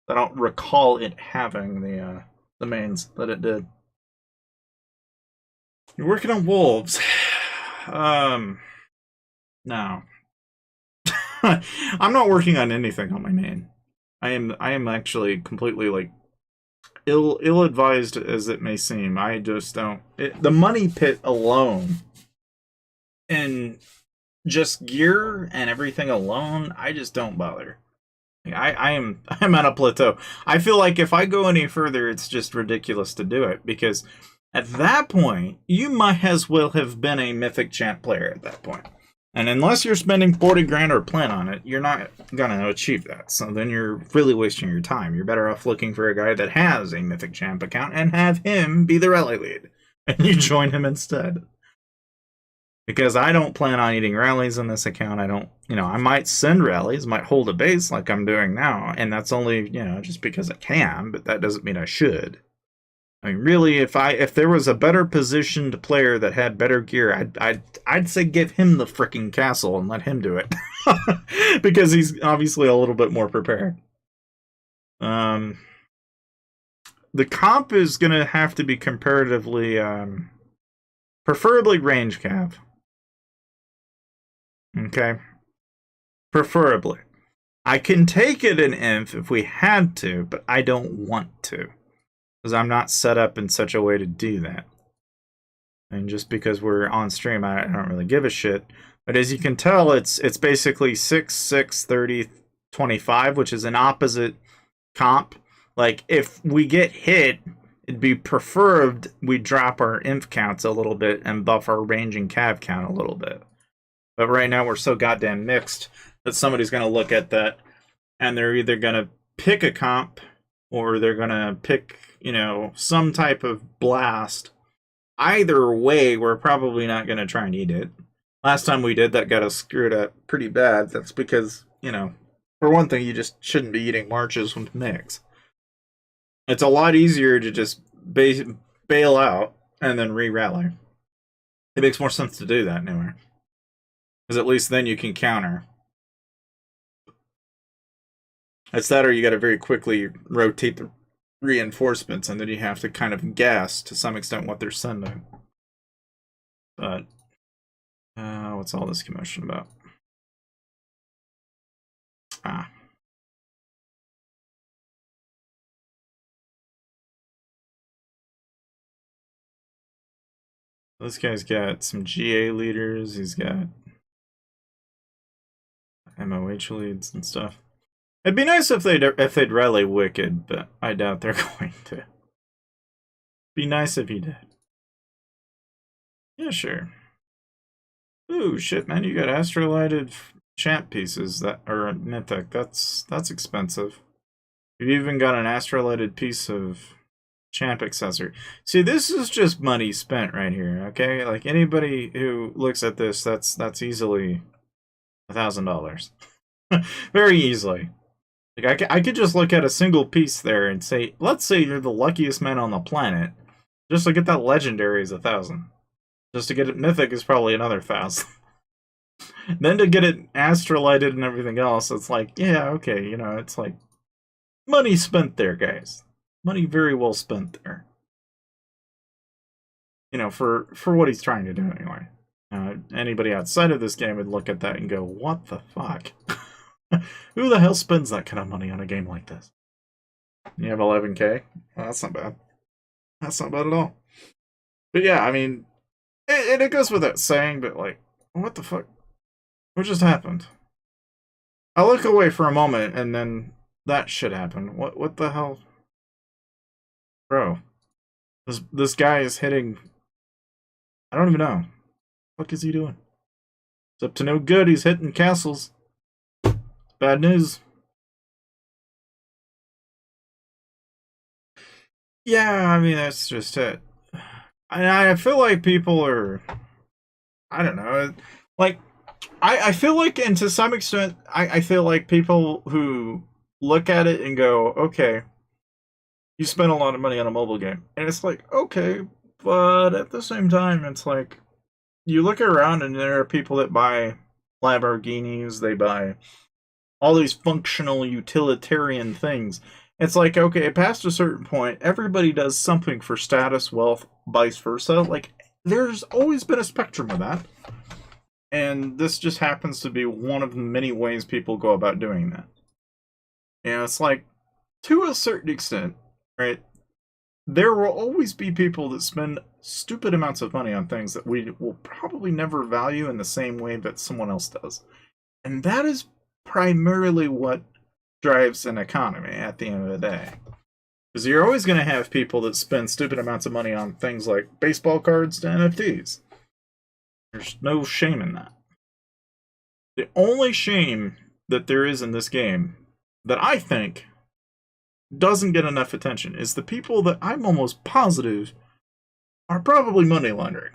I don't recall it having the mains that it did. You're working on wolves. No. I'm not working on anything on my main. I am actually completely like ill-advised as it may seem. I just don't. The money pit alone and just gear and everything alone, I just don't bother. I'm at a plateau. I feel like if I go any further, it's just ridiculous to do it, because at that point, you might as well have been a Mythic Champ player at that point. And unless you're spending 40 grand or plan on it, you're not going to achieve that. So then you're really wasting your time. You're better off looking for a guy that has a Mythic Champ account and have him be the rally lead. And you join him instead. Because I don't plan on eating rallies in this account. I don't, I might send rallies, might hold a base like I'm doing now, and that's only, just because I can, but that doesn't mean I should. I mean, really, if there was a better positioned player that had better gear, I'd say give him the freaking castle and let him do it, because he's obviously a little bit more prepared. The comp is gonna have to be comparatively, preferably range cav. Okay, preferably. I can take it in inf if we had to, but I don't want to. Because I'm not set up in such a way to do that. And just because we're on stream, I don't really give a shit. But as you can tell, it's basically 6, 6, 30, 25, which is an opposite comp. Like, if we get hit, it'd be preferred we drop our inf counts a little bit and buff our range and cav count a little bit. But right now, we're so goddamn mixed that somebody's going to look at that and they're either going to pick a comp or they're going to pick, some type of blast. Either way, we're probably not going to try and eat it. Last time we did, that got us screwed up pretty bad. That's because, for one thing, you just shouldn't be eating marches with mix. It's a lot easier to just bail out and then re-rally. It makes more sense to do that anyway. Because at least then you can counter. It's that, or you got to very quickly rotate the reinforcements, and then you have to kind of guess to some extent what they're sending. But what's all this commotion about? This guy's got some GA leaders. He's got MOH leads and stuff. It'd be nice if they'd rally Wicked, but I doubt they're going to. Be nice if he did. Yeah, sure. Ooh, shit, man! You got astrolighted champ pieces that are mythic. That's expensive. You've even got an astrolighted piece of champ accessory. See, this is just money spent right here. Okay, like anybody who looks at this, that's easily $1,000. Very easily. Like I could just look at a single piece there and say, let's say you're the luckiest man on the planet. Just to get that legendary is 1,000. Just to get it mythic is probably another 1,000. Then to get it astrolighted and everything else, it's like, yeah, okay, it's like money spent there, guys. Money very well spent there. For what he's trying to do anyway. Anybody outside of this game would look at that and go, what the fuck? Who the hell spends that kind of money on a game like this? You have 11K? Well, that's not bad. That's not bad at all. But yeah, I mean, it goes without saying, but like, what the fuck? What just happened? I look away for a moment, and then that shit happened. What the hell? Bro. This guy is hitting... I don't even know. What is he doing? It's up to no good, he's hitting castles. Bad news. Yeah, I mean, that's just it. I feel like people are... I don't know. Like, I feel like, and to some extent, I feel like people who look at it and go, okay, you spent a lot of money on a mobile game. And it's like, okay, but at the same time, it's like, you look around and there are people that buy Lamborghinis, they buy all these functional utilitarian things. It's like, okay, past a certain point, everybody does something for status, wealth, vice versa. Like, there's always been a spectrum of that. And this just happens to be one of the many ways people go about doing that. It's like, to a certain extent, right, there will always be people that spend stupid amounts of money on things that we will probably never value in the same way that someone else does. And that is primarily what drives an economy at the end of the day. Because you're always going to have people that spend stupid amounts of money on things like baseball cards to NFTs. There's no shame in that. The only shame that there is in this game that I think doesn't get enough attention is the people that I'm almost positive are probably money laundering.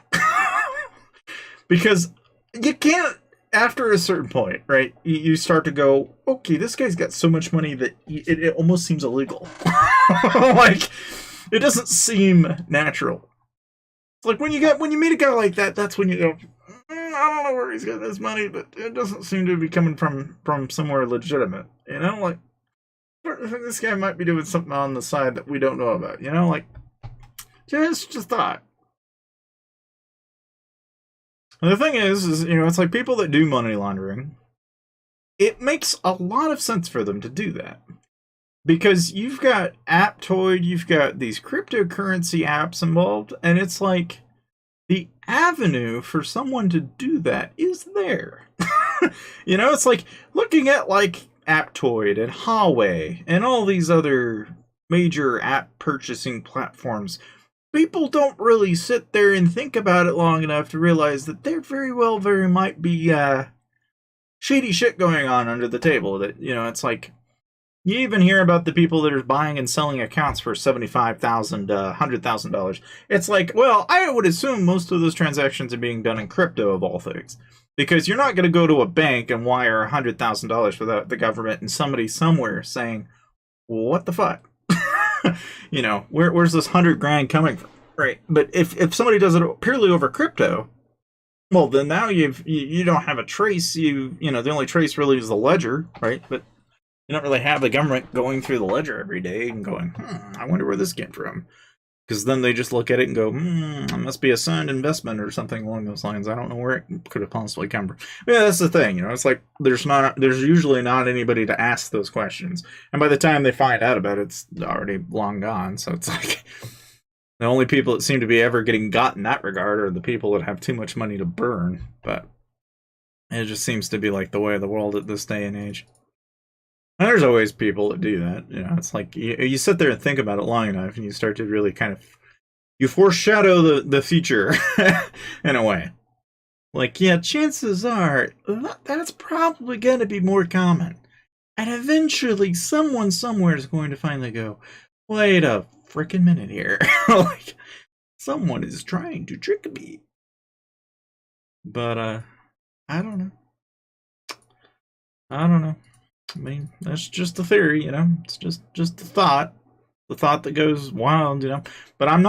Because you can't, after a certain point, right, you start to go, okay, this guy's got so much money that it almost seems illegal. Like, it doesn't seem natural. It's like when you meet a guy like that, that's when you go, I don't know where he's getting his money, but it doesn't seem to be coming from somewhere legitimate. You know, like, this guy might be doing something on the side that we don't know about. You know, like, just thought. And the thing is, you know, it's like people that do money laundering, it makes a lot of sense for them to do that. Because you've got Aptoid, you've got these cryptocurrency apps involved, and it's like the avenue for someone to do that is there. You know, it's like looking at like Aptoid and Huawei and all these other major app purchasing platforms. People don't really sit there and think about it long enough to realize that there very might be shady shit going on under the table. That, you know, it's like, you even hear about the people that are buying and selling accounts for $75,000, $100,000. It's like, well, I would assume most of those transactions are being done in crypto, of all things. Because you're not going to go to a bank and wire $100,000 without the government and somebody somewhere saying, well, what the fuck? You know, where's this 100 grand coming from? Right. But if somebody does it purely over crypto, well, then now you don't have a trace. You know, the only trace really is the ledger, right? But you don't really have the government going through the ledger every day and going, I wonder where this came from. Because then they just look at it and go, it must be a sound investment or something along those lines. I don't know where it could have possibly come from. But yeah, that's the thing. You know, it's like there's usually not anybody to ask those questions. And by the time they find out about it, it's already long gone. So it's like the only people that seem to be ever getting got in that regard are the people that have too much money to burn. But it just seems to be like the way of the world at this day and age. And there's always people that do that. You know, it's like you sit there and think about it long enough and you start to really kind of, you foreshadow the future in a way. Like, yeah, chances are that's probably going to be more common. And eventually someone somewhere is going to finally go, wait a freaking minute here. Like, someone is trying to trick me. But, I don't know. I mean, that's just a theory, you know. It's just a thought, the thought that goes wild, you know. But I'm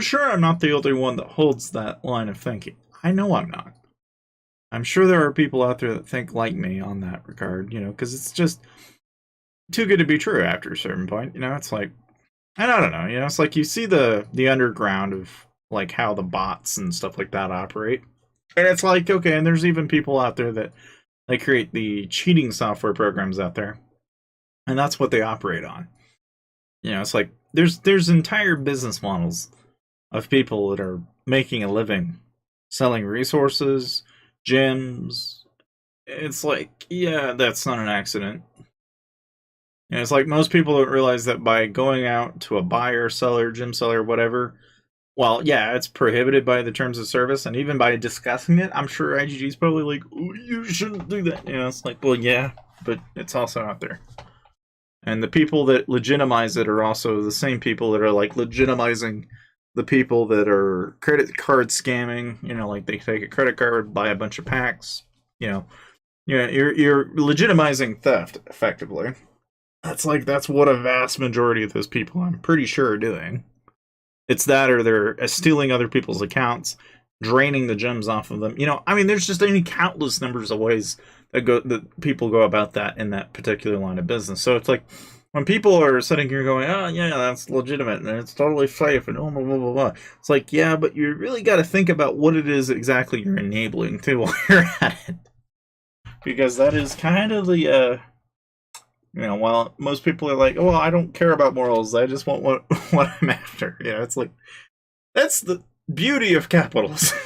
sure I'm not the only one that holds that line of thinking. I know I'm not. I'm sure there are people out there that think like me on that regard, you know, because it's just too good to be true after a certain point, you know. It's like, and I don't know, you know, it's like you see the underground of like how the bots and stuff like that operate, and it's like, okay, and there's even people out there that they create the cheating software programs out there, and that's what they operate on. You know, it's like there's entire business models of people that are making a living selling resources, gems. It's like, yeah, that's not an accident. And it's like most people don't realize that by going out to a buyer, seller, gem seller, whatever, well, yeah, it's prohibited by the terms of service, and even by discussing it, I'm sure IGG's probably like, oh, you shouldn't do that. You know, it's like, well, yeah, but it's also out there. And the people that legitimize it are also the same people that are like legitimizing the people that are credit card scamming. You know, like they take a credit card, buy a bunch of packs. You know, you're legitimizing theft effectively. That's what a vast majority of those people, I'm pretty sure, are doing. It's that, or they're stealing other people's accounts, draining the gems off of them. You know, I mean, there's just any countless numbers of ways that people go about that in that particular line of business. So it's like when people are sitting here going, "Oh, yeah, that's legitimate and it's totally safe," and blah blah blah blah. It's like, yeah, but you really got to think about what it is exactly you're enabling too while you're at it, because that is kind of the you know, while most people are like, oh, well, I don't care about morals, I just want what I'm after. You know, it's like, that's the beauty of capitalism.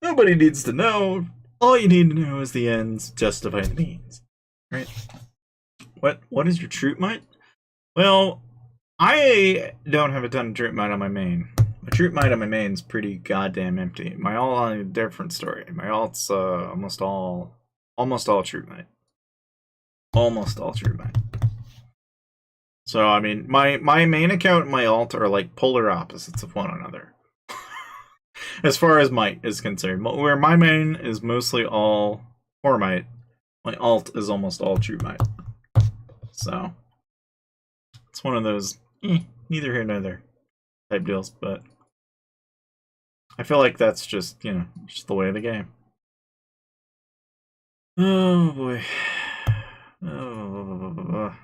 Nobody needs to know. All you need to know is the ends justify the means. Right? What is your troop might? Well, I don't have a ton of troop might on my main. My troop might on my main is pretty goddamn empty. My alt on a different story. My alt's almost all troop might. Almost all troop might. So I mean, my main account and my alt are like polar opposites of one another. As far as might is concerned, where my main is mostly all core might, my alt is almost all true might. So it's one of those neither here nor there type deals, but I feel like that's just, you know, just the way of the game. Oh boy. Oh.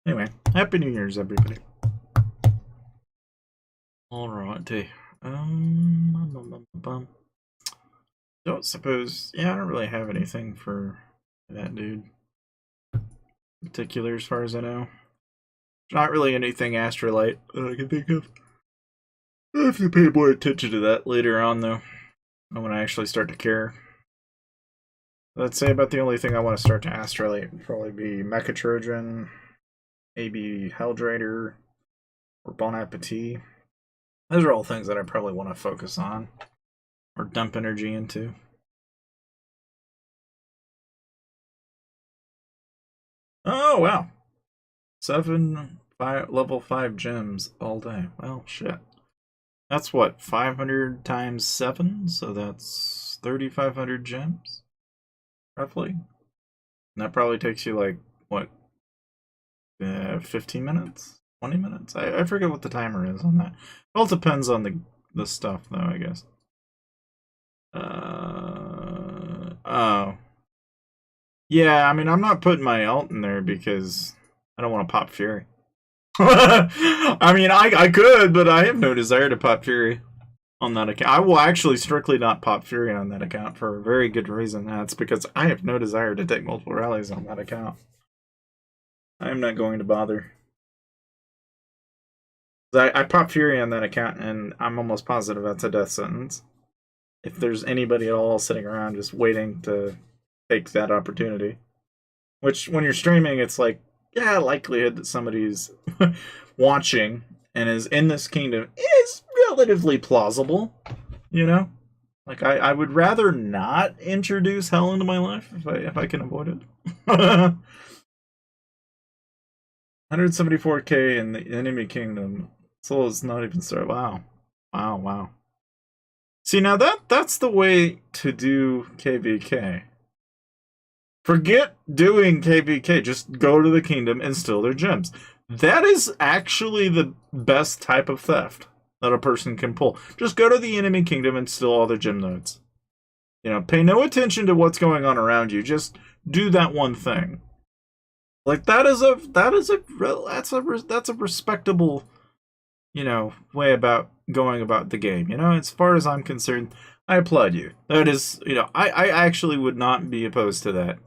Anyway, Happy New Year's, everybody. Alrighty. Don't suppose. Yeah, I don't really have anything for that dude. Particular, as far as I know. Not really anything Astrolite that I can think of. I have to pay more attention to that later on, though. When I actually start to care. Let's say about the only thing I want to start to Astrolite would probably be Mecha Trojan, maybe Helldrader, or Bon Appetit. Those are all things that I probably want to focus on or dump energy into. Oh, wow. level 5 gems all day. Well, shit. That's what, 500 times 7? So that's 3,500 gems? Roughly. And that probably takes you like, what, 15 minutes? 20 minutes? I forget what the timer is on that. It all depends on the stuff, though, I guess. Oh. Yeah, I mean, I'm not putting my alt in there because I don't want to pop Fury. I mean, I could, but I have no desire to pop Fury on that account. I will actually strictly not pop Fury on that account for a very good reason. That's because I have no desire to take multiple rallies on that account. I am not going to bother. I pop Fury on that account, and I'm almost positive that's a death sentence. If there's anybody at all sitting around just waiting to take that opportunity. Which, when you're streaming, it's like, yeah, likelihood that somebody's watching and is in this kingdom is relatively plausible, you know? Like, I would rather not introduce hell into my life if I can avoid it. 174k in the enemy kingdom. So it's not even started. Wow. Wow. See, now that's the way to do KvK. Forget doing KvK. Just go to the kingdom and steal their gems. That is actually the best type of theft that a person can pull. Just go to the enemy kingdom and steal all their gem nodes. You know, pay no attention to what's going on around you. Just do that one thing. Like that's a respectable, you know, way about going about the game. You know, as far as I'm concerned, I applaud you. That is, you know, I actually would not be opposed to that.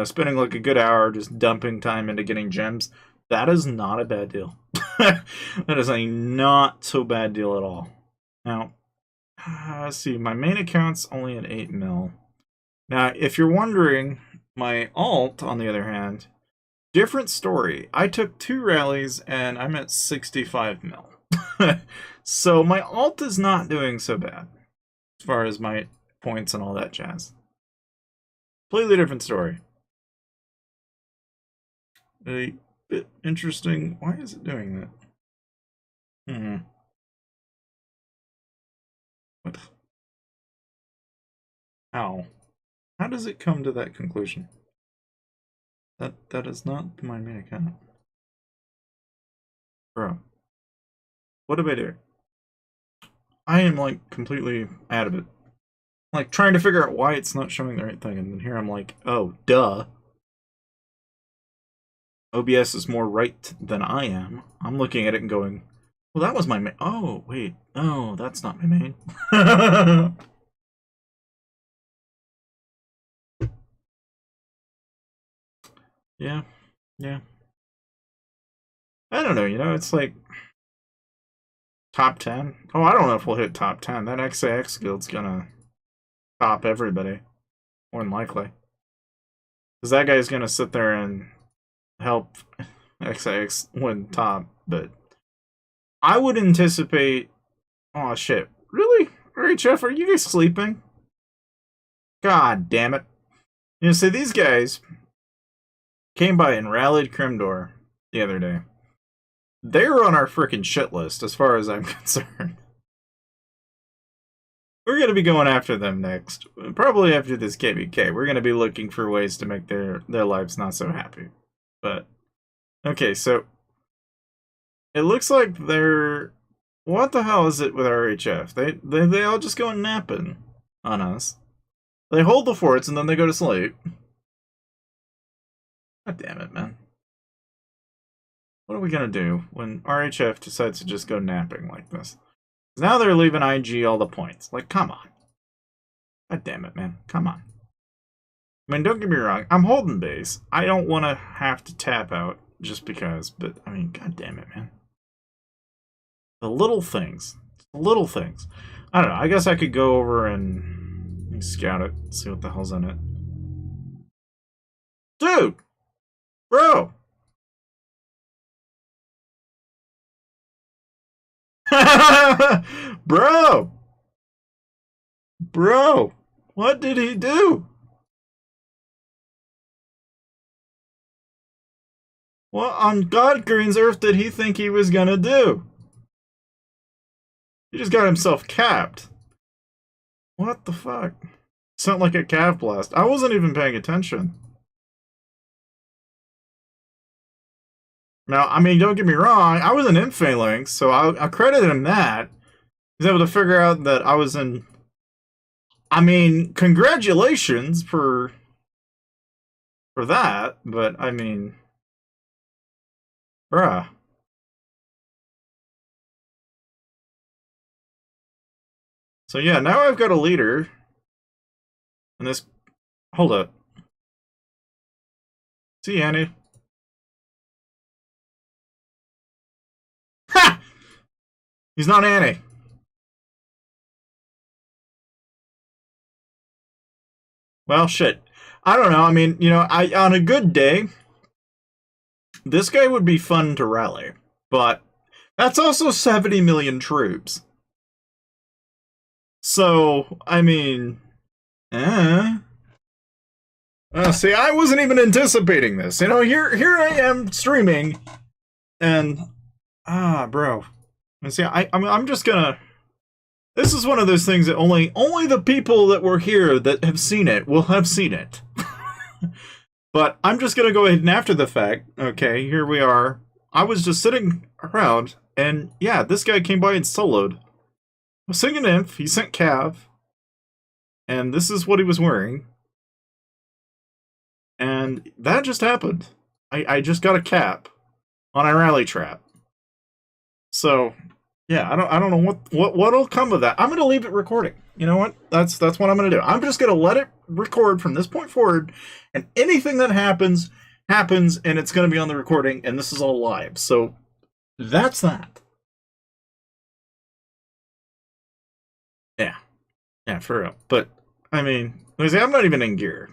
Spending like a good hour just dumping time into getting gems, that is not a bad deal. That is a not so bad deal at all. Now, let's see, my main account's only at 8 mil. Now, if you're wondering, my alt, on the other hand, different story. I took 2 rallies and I'm at 65 mil. So my alt is not doing so bad as far as my points and all that jazz. Completely different story. A bit interesting. Why is it doing that? What? How? How does it come to that conclusion? That is not my main account. Bro. What did I do? I am like completely out of it. Like trying to figure out why it's not showing the right thing, and then here I'm like, oh, duh. OBS is more right than I am. I'm looking at it and going, well, that was my main. Oh, wait. No, that's not my main. Yeah. I don't know, you know, it's like top 10. Oh, I don't know if we'll hit top 10. That XAX guild's gonna top everybody. More than likely. Because that guy's gonna sit there and help XX win top, but I would anticipate. Oh shit! Really? Alright, Jeff, are you guys sleeping? God damn it! You know, so these guys came by and rallied Crimdor the other day. They were on our freaking shit list, as far as I'm concerned. We're going to be going after them next. Probably after this KvK. We're going to be looking for ways to make their lives not so happy. But, okay, so it looks like they're... What the hell is it with RHF? They all just go napping on us. They hold the forts and then they go to sleep. God damn it, man. What are we gonna do when RHF decides to just go napping like this? Now they're leaving IG all the points. Like, come on. God damn it, man. Come on. I mean, don't get me wrong. I'm holding base. I don't want to have to tap out just because. But, I mean, god damn it, man. The little things. The little things. I don't know. I guess I could go over and scout it. See what the hell's in it. Dude! Bro! Bro! Bro! What did he do? What on God Green's earth did he think he was gonna do? He just got himself capped. What the fuck? Sound like a cav blast. I wasn't even paying attention. Now, I mean, don't get me wrong. I was in Phalanx, so I'll credit him that. He's able to figure out that I was in... I mean, congratulations for that, but I mean... Bruh. So yeah, now I've got a leader. And this... Hold up. See, Annie? Ha! He's not Annie. Well, shit. I don't know. I mean, you know, on a good day, this guy would be fun to rally. But that's also 70 million troops. So, I mean... see, I wasn't even anticipating this. You know, here I am streaming, and... bro. And see, I'm just gonna... This is one of those things that only the people that were here that have seen it will have seen it. But I'm just gonna go ahead and after the fact, okay, here we are. I was just sitting around, and yeah, this guy came by and soloed. I was singing Inf, he sent Cav, and this is what he was wearing. And that just happened. I just got a cap on a rally trap. So... Yeah, I don't know what'll come of that. I'm gonna leave it recording. You know what? That's what I'm gonna do. I'm just gonna let it record from this point forward, and anything that happens, and it's gonna be on the recording, and this is all live. So that's that. Yeah, for real. But I mean, I'm not even in gear.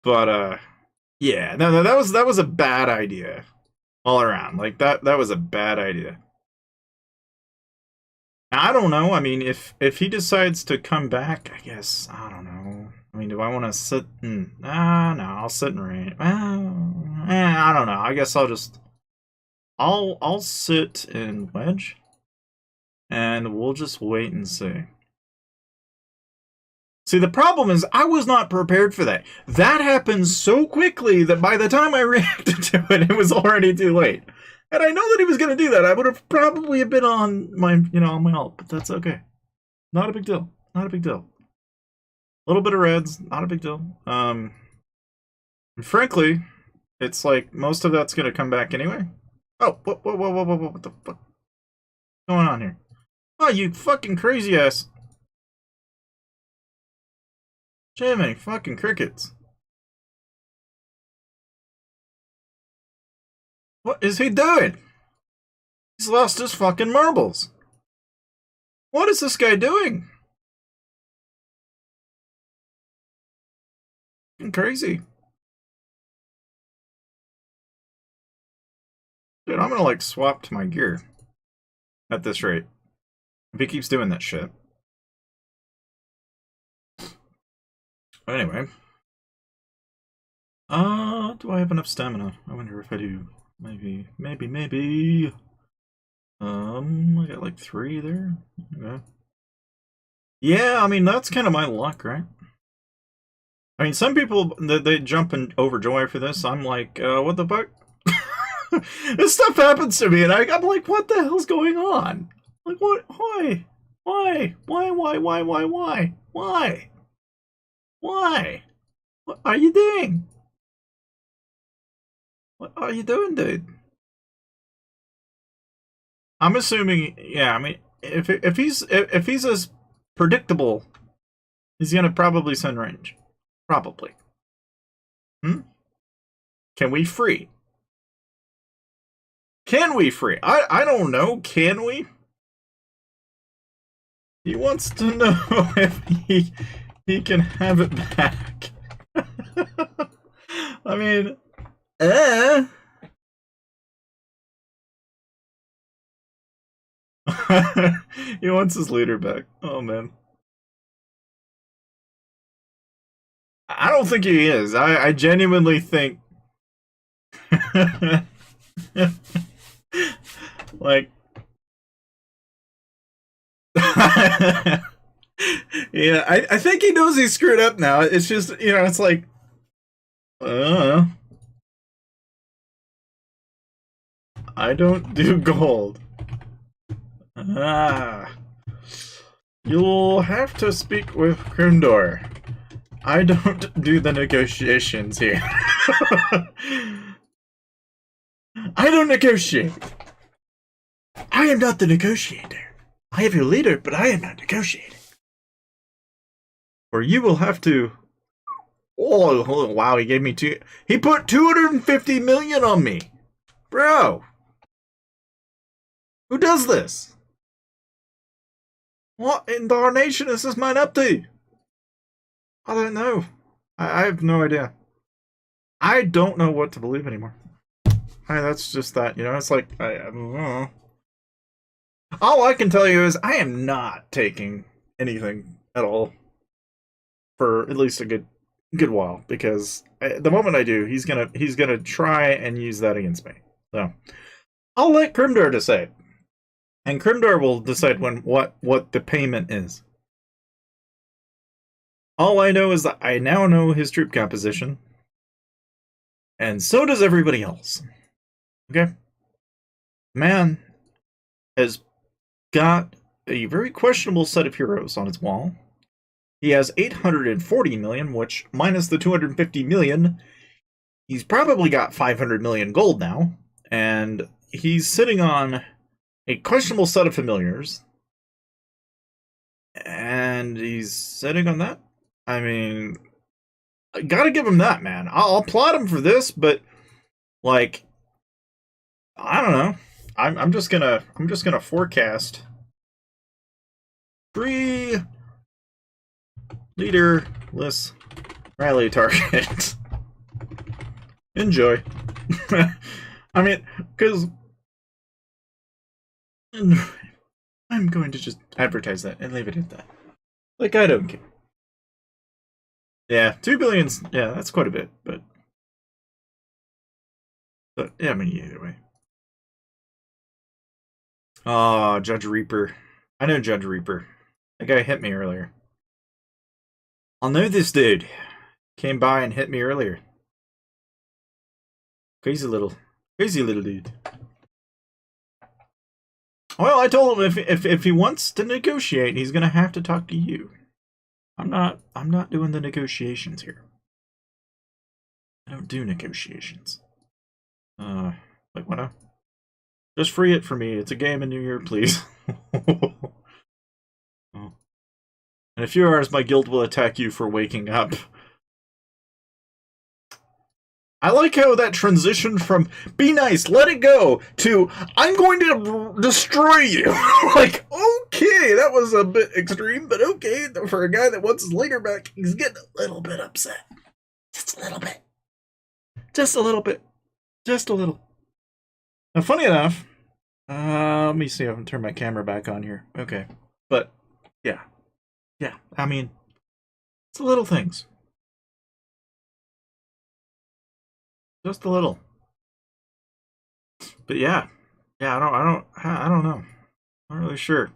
But yeah, no, that was a bad idea all around. Like that was a bad idea. I don't know. I mean, if he decides to come back, I guess, I don't know. I mean, do I want to sit in... no, I'll sit in rain. I don't know. I guess I'll sit in wedge. And we'll just wait and see. See, the problem is I was not prepared for that. That happened so quickly that by the time I reacted to it, it was already too late. And I know that he was going to do that. I would have probably been on my, on my ult, but that's okay. Not a big deal. Not a big deal. A little bit of reds, not a big deal. And frankly, it's like most of that's going to come back anyway. Oh, whoa, what the fuck? What's going on here? Oh, you fucking crazy ass. Jimmy, fucking crickets. What is he doing? He's lost his fucking marbles. What is this guy doing? Fucking crazy. Dude, I'm gonna like swap to my gear. At this rate. If he keeps doing that shit. Anyway. Do I have enough stamina? I wonder if I do. Maybe. I got like 3 there. Okay. Yeah, I mean, that's kind of my luck, right? I mean, some people, they jump in overjoy for this. I'm like, what the fuck? This stuff happens to me, and I'm like, what the hell's going on? Like, what? Why? Why? Why? What are you doing? What are you doing, dude? I'm assuming, yeah. I mean, if he's as predictable, he's gonna probably send range, probably. Hmm. Can we free? Can we free? I don't know. Can we? He wants to know if he can have it back. I mean, he wants his leader back. Oh man. I don't think he is. I genuinely think like yeah, I think he knows he's screwed up now. It's just, it's like I don't do gold. You'll have to speak with Grimdor. I don't do the negotiations here. I don't negotiate. I am not the negotiator. I am your leader, but I am not negotiating. Or you will have to... Oh, wow, he gave me He put 250 million on me. Bro. Who does this? What in darnation is this man up to? I don't know. I have no idea. I don't know what to believe anymore. That's just that, it's like, I don't know. All I can tell you is I am not taking anything at all for at least a good while, because the moment I do, he's gonna try and use that against me. So I'll let Grimdor decide, and Grimdor will decide what the payment is. All I know is that I now know his troop composition, and so does everybody else. Okay, man has got a very questionable set of heroes on his wall. He has 840 million, which minus the 250 million, he's probably got 500 million gold now, and he's sitting on a questionable set of familiars, and he's sitting on that. I mean, I gotta give him that, man. I'll applaud him for this, but like, I don't know. I'm just gonna forecast 3 leaderless rally targets. Enjoy. I mean, because I'm going to just advertise that and leave it at that. Like, I don't care. Yeah, 2 billions. Yeah, that's quite a bit, but yeah, I mean, either way. Oh, Judge Reaper. I know Judge Reaper. That guy hit me earlier. I'll know this dude. Came by and hit me earlier. Crazy little dude. Well, I told him if he wants to negotiate, he's gonna have to talk to you. I'm not doing the negotiations here. I don't do negotiations. Like what? Just free it for me. It's a game in New Year, please. Oh. In a few hours, my guild will attack you for waking up. I like how that transitioned from be nice, let it go, to I'm going to destroy you. Like, okay, that was a bit extreme, but okay, for a guy that wants his leader back, he's getting a little bit upset. Just a little bit. Just a little bit. Just a little. Now, funny enough, let me see if I can turn my camera back on here. Okay, but yeah, I mean, it's the little things. Just a little. But yeah, I don't know. Not really sure.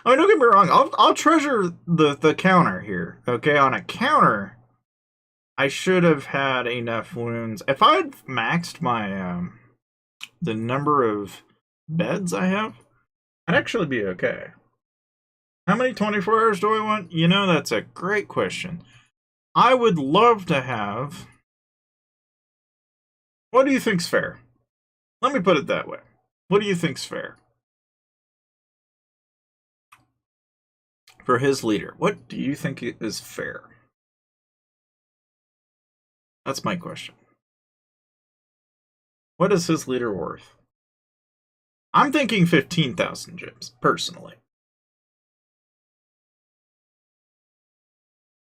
I mean, don't get me wrong. I'll treasure the counter here. Okay, on a counter, I should have had enough wounds. If I had maxed my the number of beds I have, I'd actually be okay. How many 24 hours do I want? You know, that's a great question. I would love to have. What do you think's fair? Let me put it that way. What do you think's fair? For his leader, what do you think is fair? That's my question. What is his leader worth? I'm thinking 15,000 gems, personally.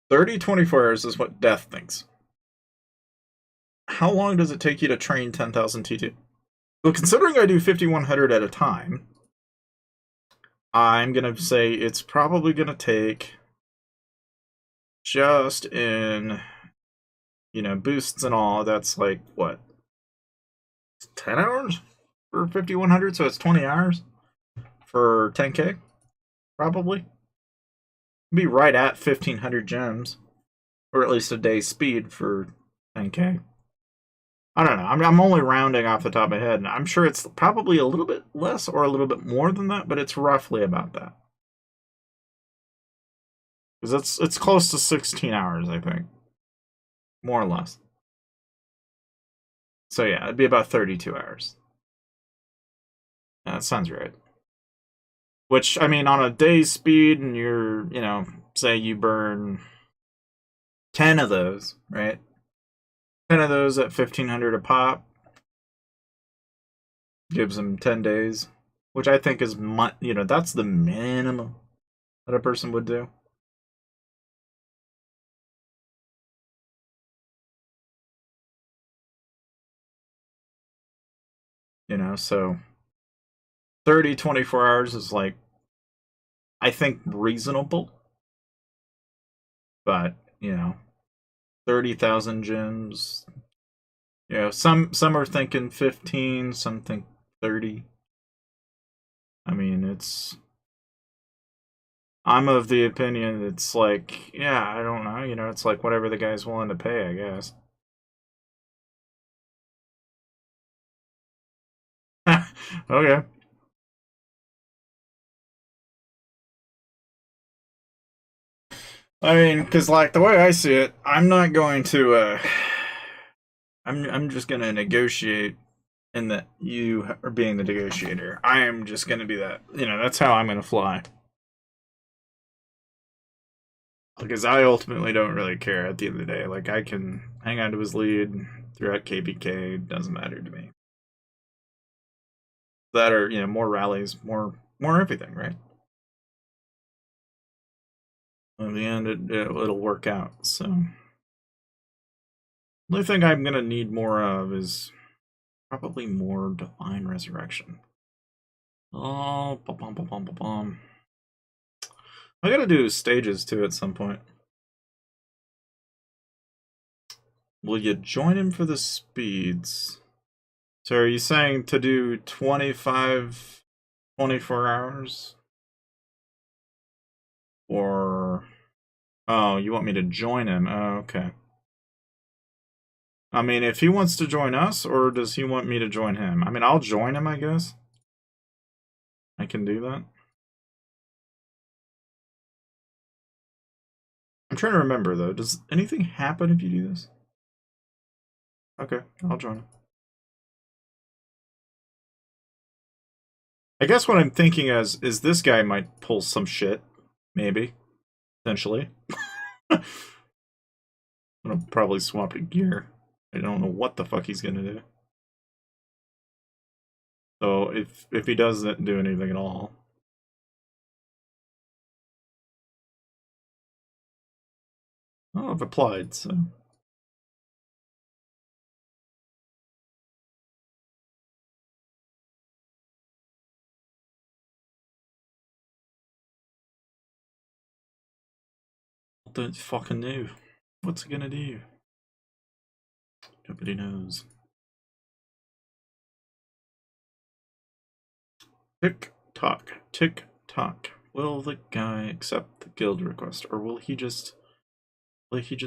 30 24 hours is what Death thinks. How long does it take you to train 10,000 T2? Well, considering I do 5,100 at a time, I'm going to say it's probably going to take, just in, you know, boosts and all, that's like, what, 10 hours for 5,100? So it's 20 hours for 10k, probably. Be right at 1,500 gems, or at least a day's speed for 10k. I don't know. I'm only rounding off the top of my head. I'm sure it's probably a little bit less or a little bit more than that, but it's roughly about that. Because it's close to 16 hours, I think. More or less. So yeah, it'd be about 32 hours. Yeah, that sounds right. Which, I mean, on a day's speed, and you're, you know, say you burn 10 of those, right? 10 of those at 1,500 a pop gives them 10 days, which I think is, you know, that's the minimum that a person would do. You know, so 30 24 hours is like, I think, reasonable. But, you know, 30,000 gems. You know, some are thinking 15, some think 30. I mean, it's, I'm of the opinion it's like, yeah, I don't know, you know, it's like whatever the guy's willing to pay, I guess. Okay. I mean, because like the way I see it, I'm not going to. I'm just going to negotiate, and that you are being the negotiator. I am just going to be that. You know, that's how I'm going to fly. Because I ultimately don't really care at the end of the day. Like, I can hang on to his lead throughout KvK. Doesn't matter to me. That are, you know, more rallies, more everything, right? In the end, it'll work out. So, the only thing I'm gonna need more of is probably more divine resurrection. Oh, ba-bum, ba-bum, ba-bum. I gotta do stages too at some point. Will you join him for the speeds? So are you saying to do 25, 24 hours? Or, oh, you want me to join him? Oh, okay. I mean, if he wants to join us, or does he want me to join him? I mean, I'll join him, I guess. I can do that. I'm trying to remember, though. Does anything happen if you do this? Okay, I'll join him. I guess what I'm thinking is this guy might pull some shit. Maybe. Potentially. I'm gonna probably swap to gear. I don't know what the fuck he's gonna do. So if he doesn't do anything at all. Oh, I've applied, so. What the fucking do? What's it gonna do? Nobody knows. Tick tock, tick tock. Will the guy accept the guild request, or will he just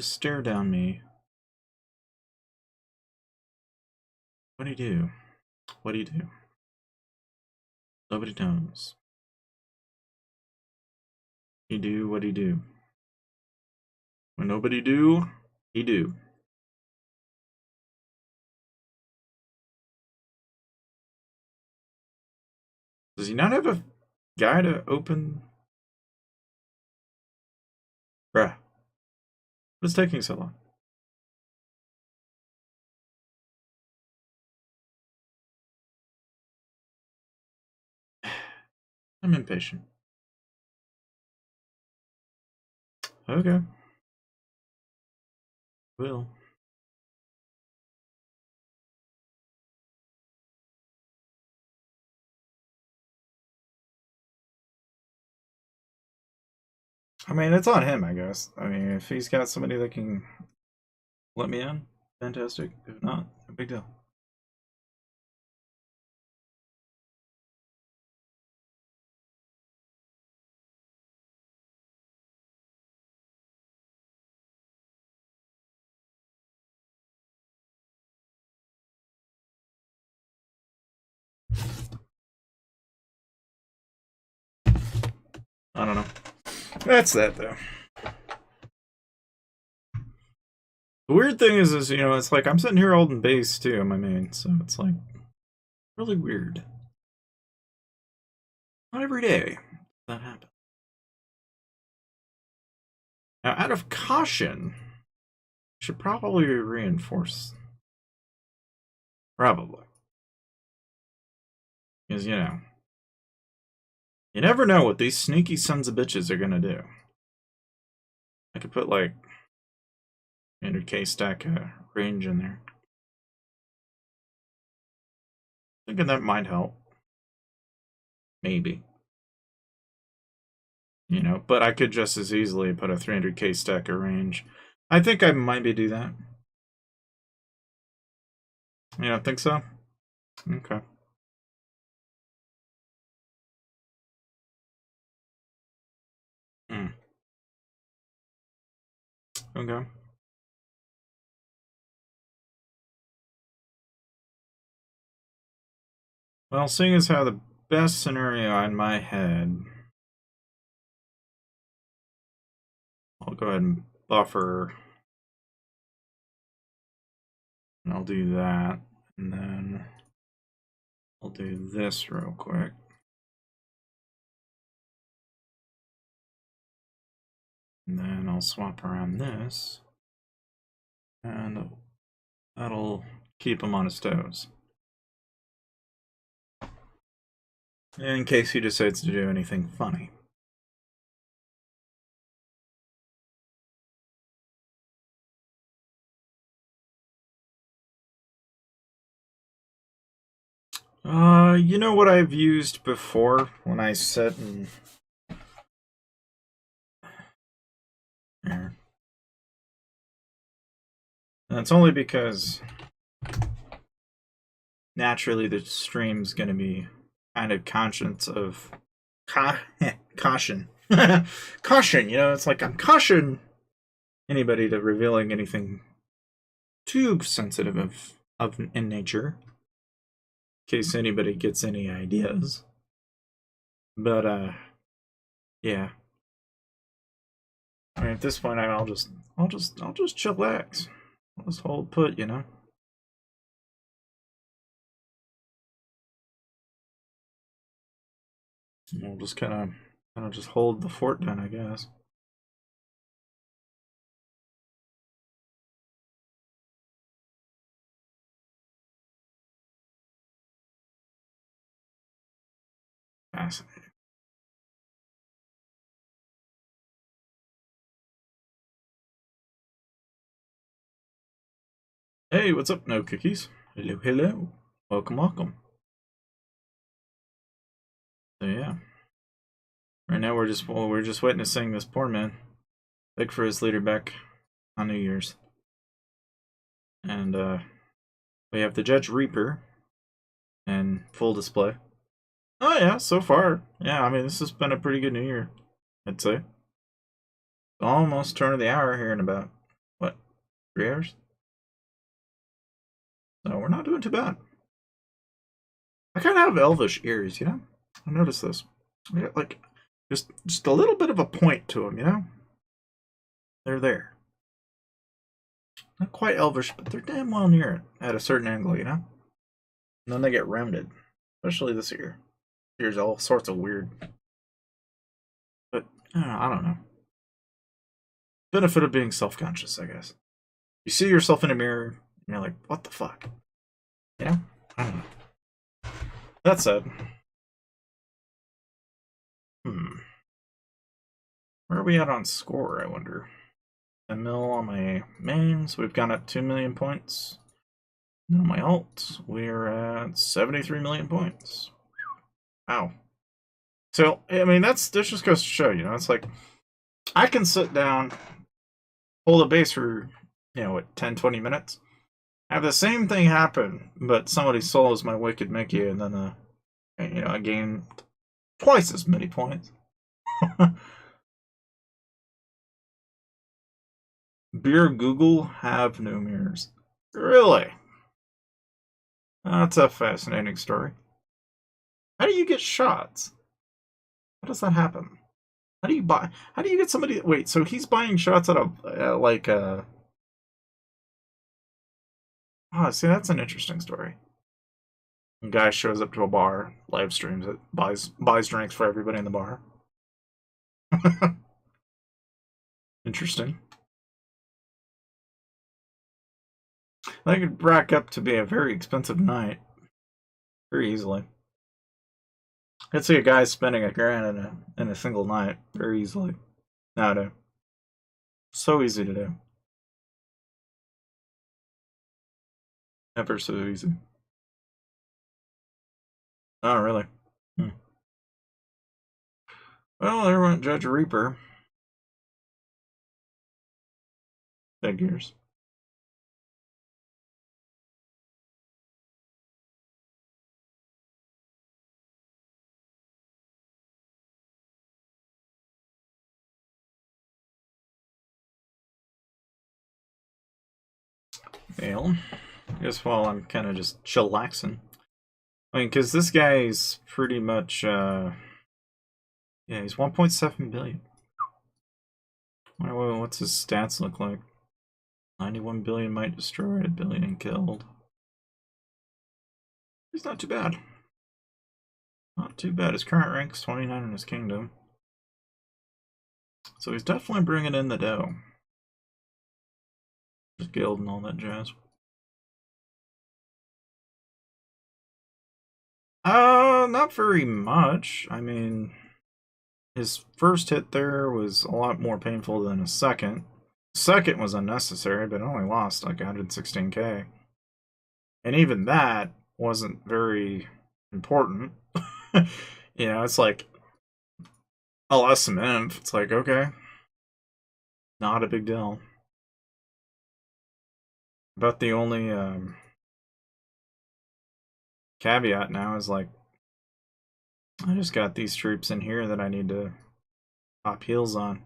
stare down me? What'd he do? What'd he do? Nobody knows. He do what he do. When nobody do, he do. Does he not have a guy to open? Bruh. What's taking so long? I'm impatient. Okay. Will. I mean, it's on him, I guess. I mean, if he's got somebody that can let me in, fantastic. If not, no big deal. I don't know. That's that, though. The weird thing is, you know, it's like I'm sitting here holding base too on my main, so it's like really weird. Not every day that happens. Now, out of caution, should probably reinforce. Probably. Because, you know, you never know what these sneaky sons of bitches are gonna do. I could put like 100k stack range in there. Thinking that might help. Maybe. You know, but I could just as easily put a 300k stack of range. I think I might be do that. You don't think so? Okay. Okay. Well, seeing as how the best scenario in my head, I'll go ahead and buffer. And I'll do that. And then I'll do this real quick. And then I'll swap around this. And that'll keep him on his toes. In case he decides to do anything funny. You know what I've used before when I sit and... Here. And it's only because naturally the stream's gonna be kind of conscious of caution. Caution, you know, it's like I'm caution anybody to revealing anything too sensitive of in nature. In case anybody gets any ideas. But yeah. I mean, at this point I'll just chillax. I'll just hold put, you know. We'll just kind of just hold the fort down, I guess. Fascinating. Hey, what's up, No Cookies? Hello, hello. Welcome, welcome. So yeah. Right now we're just witnessing this poor man beg for his leader back on New Year's. And We have the Judge Reaper and full display. Oh yeah, so far. Yeah, I mean this has been a pretty good new year, I'd say. Almost turn of the hour here in about what, 3 hours? So we're not doing too bad. I kind of have elvish ears, you know. I noticed this. I got like just a little bit of a point to them, you know. They're there. Not quite elvish, but they're damn well near it at a certain angle, you know. And then they get rounded, especially this ear. This ear's all sorts of weird. But I don't know. Benefit of being self-conscious, I guess. You see yourself in a mirror, and you're like, what the fuck? You know? I don't know. That said, where are we at on score, I wonder? 10 mil on my main, so we've gone up 2 million points. And on my alt, we're at 73 million points. Wow. So, I mean, this just goes to show, you know, it's like, I can sit down, hold a base for, you know, what, 10, 20 minutes, have the same thing happen, but somebody solos my Wicked Mickey, and then, you know, I gain twice as many points. Beer Google have no mirrors. Really? That's a fascinating story. How do you get shots? How does that happen? How do you buy? How do you get somebody? Wait, so he's buying shots out of like oh, see, that's an interesting story. A guy shows up to a bar, live streams it, buys drinks for everybody in the bar. Interesting. That could rack up to be a very expensive night, very easily. I'd see a guy spending $1,000 in a single night very easily nowadays. So easy to do. Ever so easy. Oh, really? Well, there went Judge Reaper. Figures. Fail. I guess while I'm kind of just chillaxing. I mean, because this guy's pretty much, yeah, he's 1.7 billion. What's his stats look like? 91 billion might destroy, 1 billion killed. He's not too bad. Not too bad. His current rank's 29 in his kingdom. So he's definitely bringing in the dough. His guild and all that jazz. Not very much. I mean, his first hit there was a lot more painful than his second. Second was unnecessary, but only lost like 116k. And even that wasn't very important. You know, it's like a less imp. It's like, okay, not a big deal. But the only caveat now is like, I just got these troops in here that I need to pop heals on.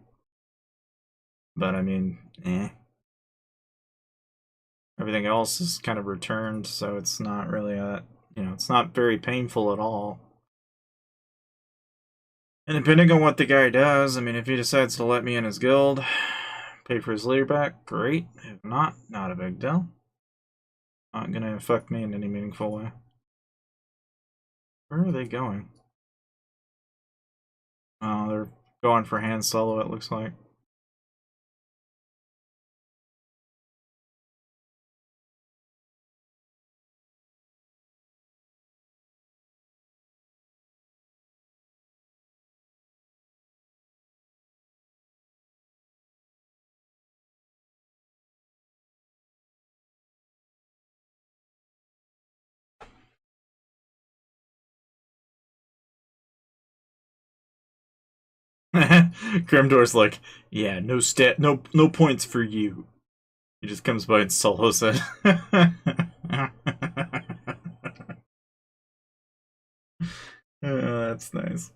But I mean, everything else is kind of returned, so it's not really you know, it's not very painful at all. And depending on what the guy does, I mean, if he decides to let me in his guild, pay for his leader back, great. If not, not a big deal. Not gonna affect me in any meaningful way. Where are they going? Oh, they're going for Han Solo, it looks like. Grimdor's like, yeah, no points for you. He just comes by and solos it. Oh, that's nice.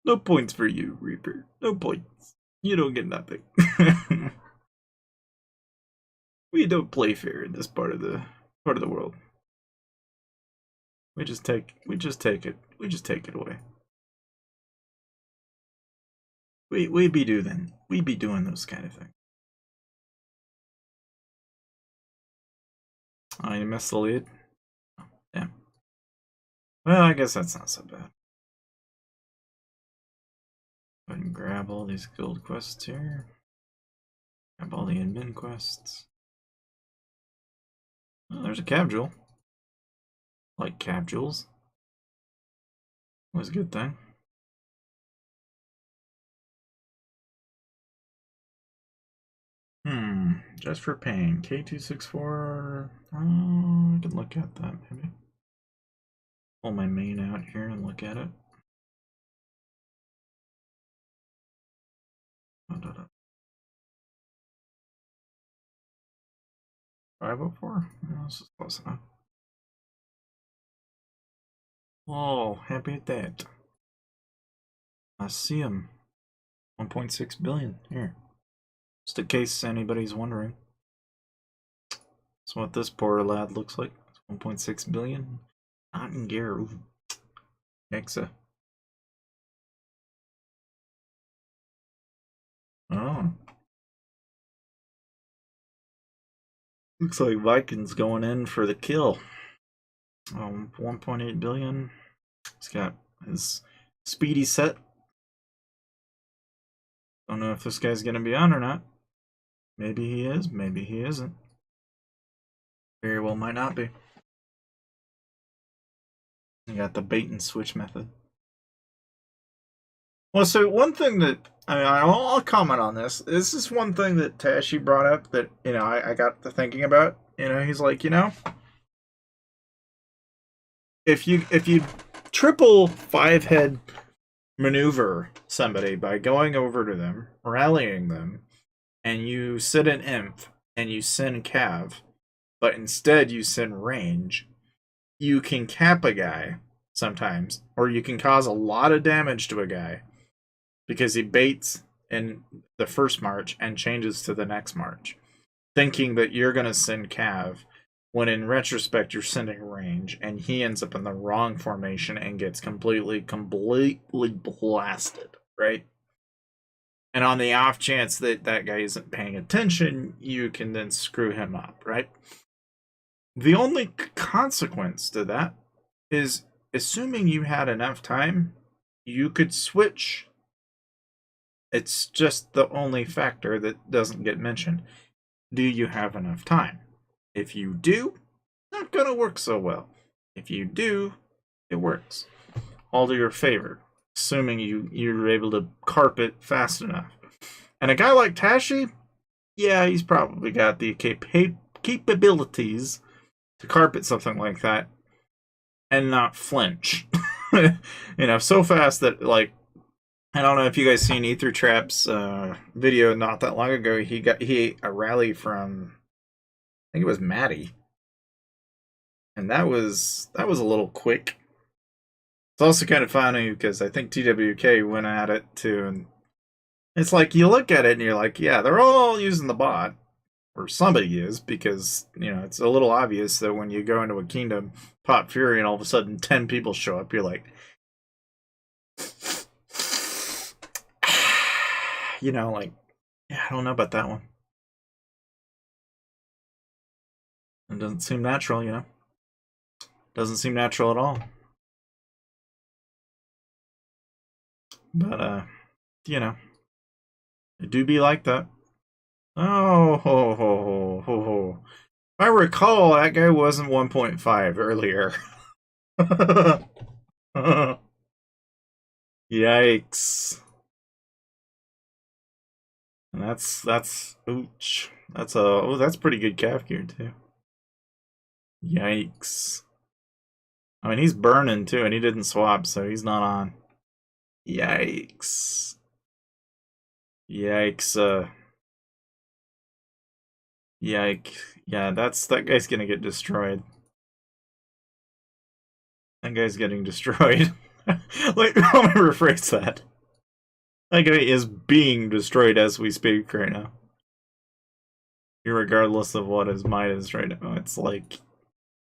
No points for you, Reaper. No points. You don't get nothing. We don't play fair in this part of the world. We just take it. We just take it away. We be doing those kind of things. Oh, you missed the lead? Oh, damn. Well, I guess that's not so bad. Go ahead and grab all these gold quests here. Grab all the admin quests. Oh, there's a cab jewel. Like cab jewels. Was a good thing. Just for pain. K264. I can look at that maybe. Pull my main out here and look at it. 504? No, this is close enough. Oh, happy at that. I see him. 1.6 billion. Here. Just in case anybody's wondering. That's what this poor lad looks like. 1.6 billion. Not in gear. Ooh. Hexa. Oh. Looks like Vikings going in for the kill. 1.8 billion. He's got his speedy set. Don't know if this guy's going to be on or not. Maybe he is, maybe he isn't. Very well might not be. You got the bait and switch method. Well, so one thing that I'll comment on this. This is one thing that Tashi brought up that I got to thinking about. He's like, if you triple 5-head maneuver somebody by going over to them, rallying them, and you sit an imp and you send cav, but instead you send range, you can cap a guy sometimes, or you can cause a lot of damage to a guy because he baits in the first march and changes to the next march, thinking that you're going to send cav, when in retrospect you're sending range, and he ends up in the wrong formation and gets completely blasted, right? And on the off chance that that guy isn't paying attention, you can then screw him up, right? The only consequence to that is, assuming you had enough time, you could switch. It's just the only factor that doesn't get mentioned. Do you have enough time? If you do, not going to work so well. If you do, it works. All to your favor, assuming you're able to carpet fast enough. And a guy like Tashi, yeah, he's probably got the capabilities to carpet something like that and not flinch. So fast that, like, I don't know if you guys seen Ether Trap's video not that long ago. He ate a rally from, I think it was Maddie, and that was a little quick. It's also kind of funny because I think TWK went at it too, and it's like you look at it and you're like, yeah, they're all using the bot, or somebody is, because it's a little obvious that when you go into a kingdom, pop Fury, and all of a sudden 10 people show up, you're like, yeah, I don't know about that one. It doesn't seem natural, Doesn't seem natural at all. But it do be like that. Oh, ho, ho, ho, ho, ho. If I recall, that guy wasn't 1.5 earlier. Yikes. And that's ouch. That's pretty good calf gear too. Yikes. I mean, he's burning too, and he didn't swap, so he's not on. Yikes. Yikes. Yike. Yeah, that guy's gonna get destroyed. That guy's getting destroyed. Like, let me rephrase that. That guy is being destroyed as we speak right now. Regardless of what his might is right now. It's like,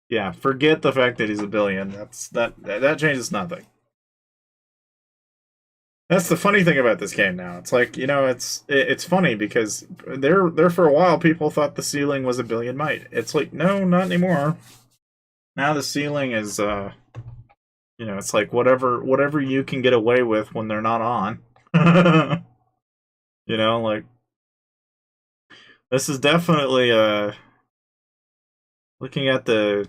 yeah, forget the fact that he's a billion. That changes nothing. That's the funny thing about this game now. It's like, it's funny because there for a while people thought the ceiling was a billion might. It's like, no, not anymore. Now the ceiling is it's like whatever you can get away with when they're not on. Like, this is definitely looking at the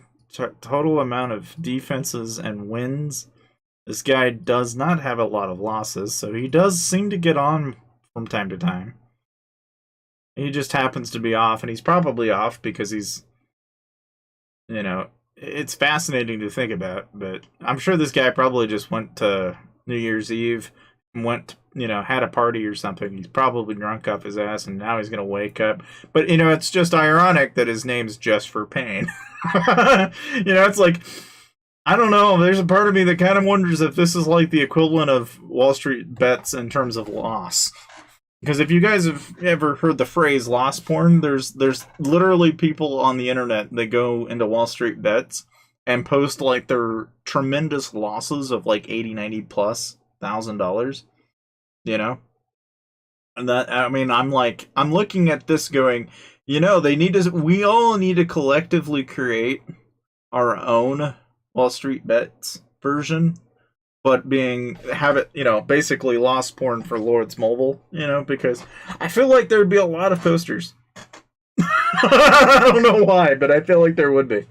total amount of defenses and wins. This guy does not have a lot of losses, so he does seem to get on from time to time. He just happens to be off, and he's probably off because he's, it's fascinating to think about, but I'm sure this guy probably just went to New Year's Eve, had a party or something. He's probably drunk off his ass, and now he's going to wake up. But, it's just ironic that his name's Just for Pain. It's like, I don't know. There's a part of me that kind of wonders if this is like the equivalent of Wall Street bets in terms of loss. Because if you guys have ever heard the phrase loss porn, there's literally people on the internet that go into Wall Street bets and post like their tremendous losses of like 80, 90 plus $1,000, And that, I mean, I'm looking at this going, we all need to collectively create our own Wall Street bets version, but have it, basically lost porn for Lords Mobile, because I feel like there would be a lot of posters. I don't know why, but I feel like there would be.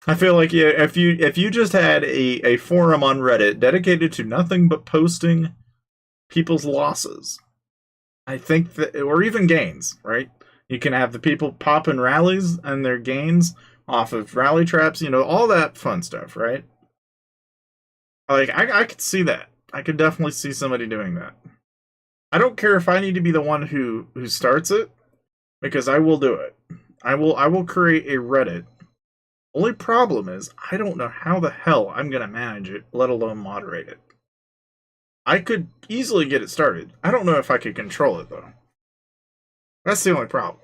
I feel like, yeah, if you just had a forum on Reddit dedicated to nothing but posting people's losses, I think that, or even gains, right? You can have the people popping rallies and their gains off of rally traps, all that fun stuff, right? Like, I could see that. I could definitely see somebody doing that. I don't care if I need to be the one who starts it, because I will do it. I will create a Reddit. Only problem is, I don't know how the hell I'm going to manage it, let alone moderate it. I could easily get it started. I don't know if I could control it, though. That's the only problem.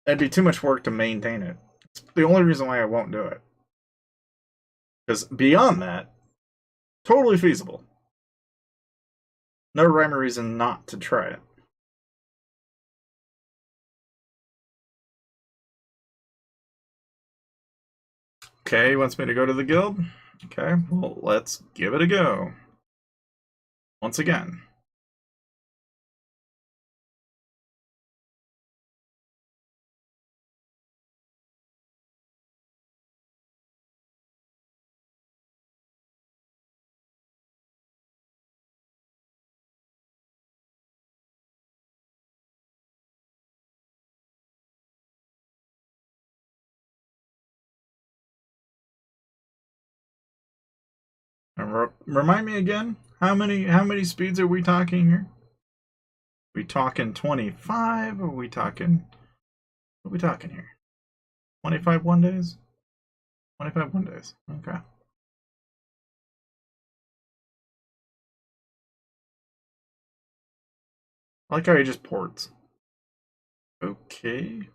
It'd be too much work to maintain it. It's the only reason why I won't do it. Because beyond that, totally feasible. No rhyme or reason not to try it. Okay, he wants me to go to the guild? Okay, well, let's give it a go. Once again. Remind me again, how many speeds are we talking here? We talking 25? Or are we talking? What are we talking here? 25 one days? 25 one days. Okay. I like how he just ports. Okay.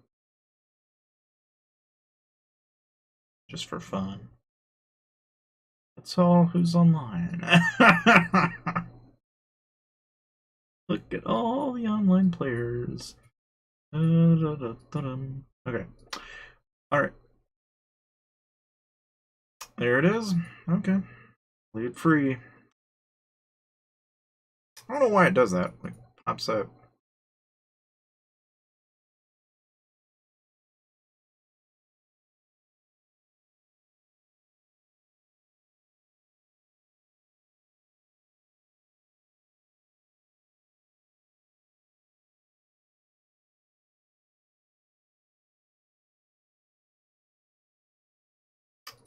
Just for fun. That's all who's online. Look at all the online players. Okay. Alright. There it is. Okay. Lead free. I don't know why it does that. Like, pops up.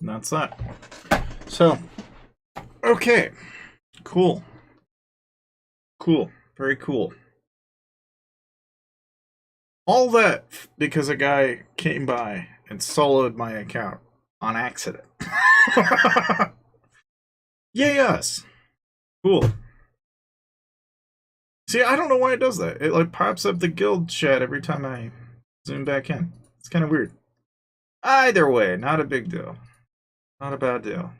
And that's that. So, okay. Cool. Cool. Very cool. All that because a guy came by and soloed my account on accident. Yay us. Cool. See, I don't know why it does that. It like pops up the guild chat every time I zoom back in. It's kind of weird. Either way, not a big deal. Not a bad deal.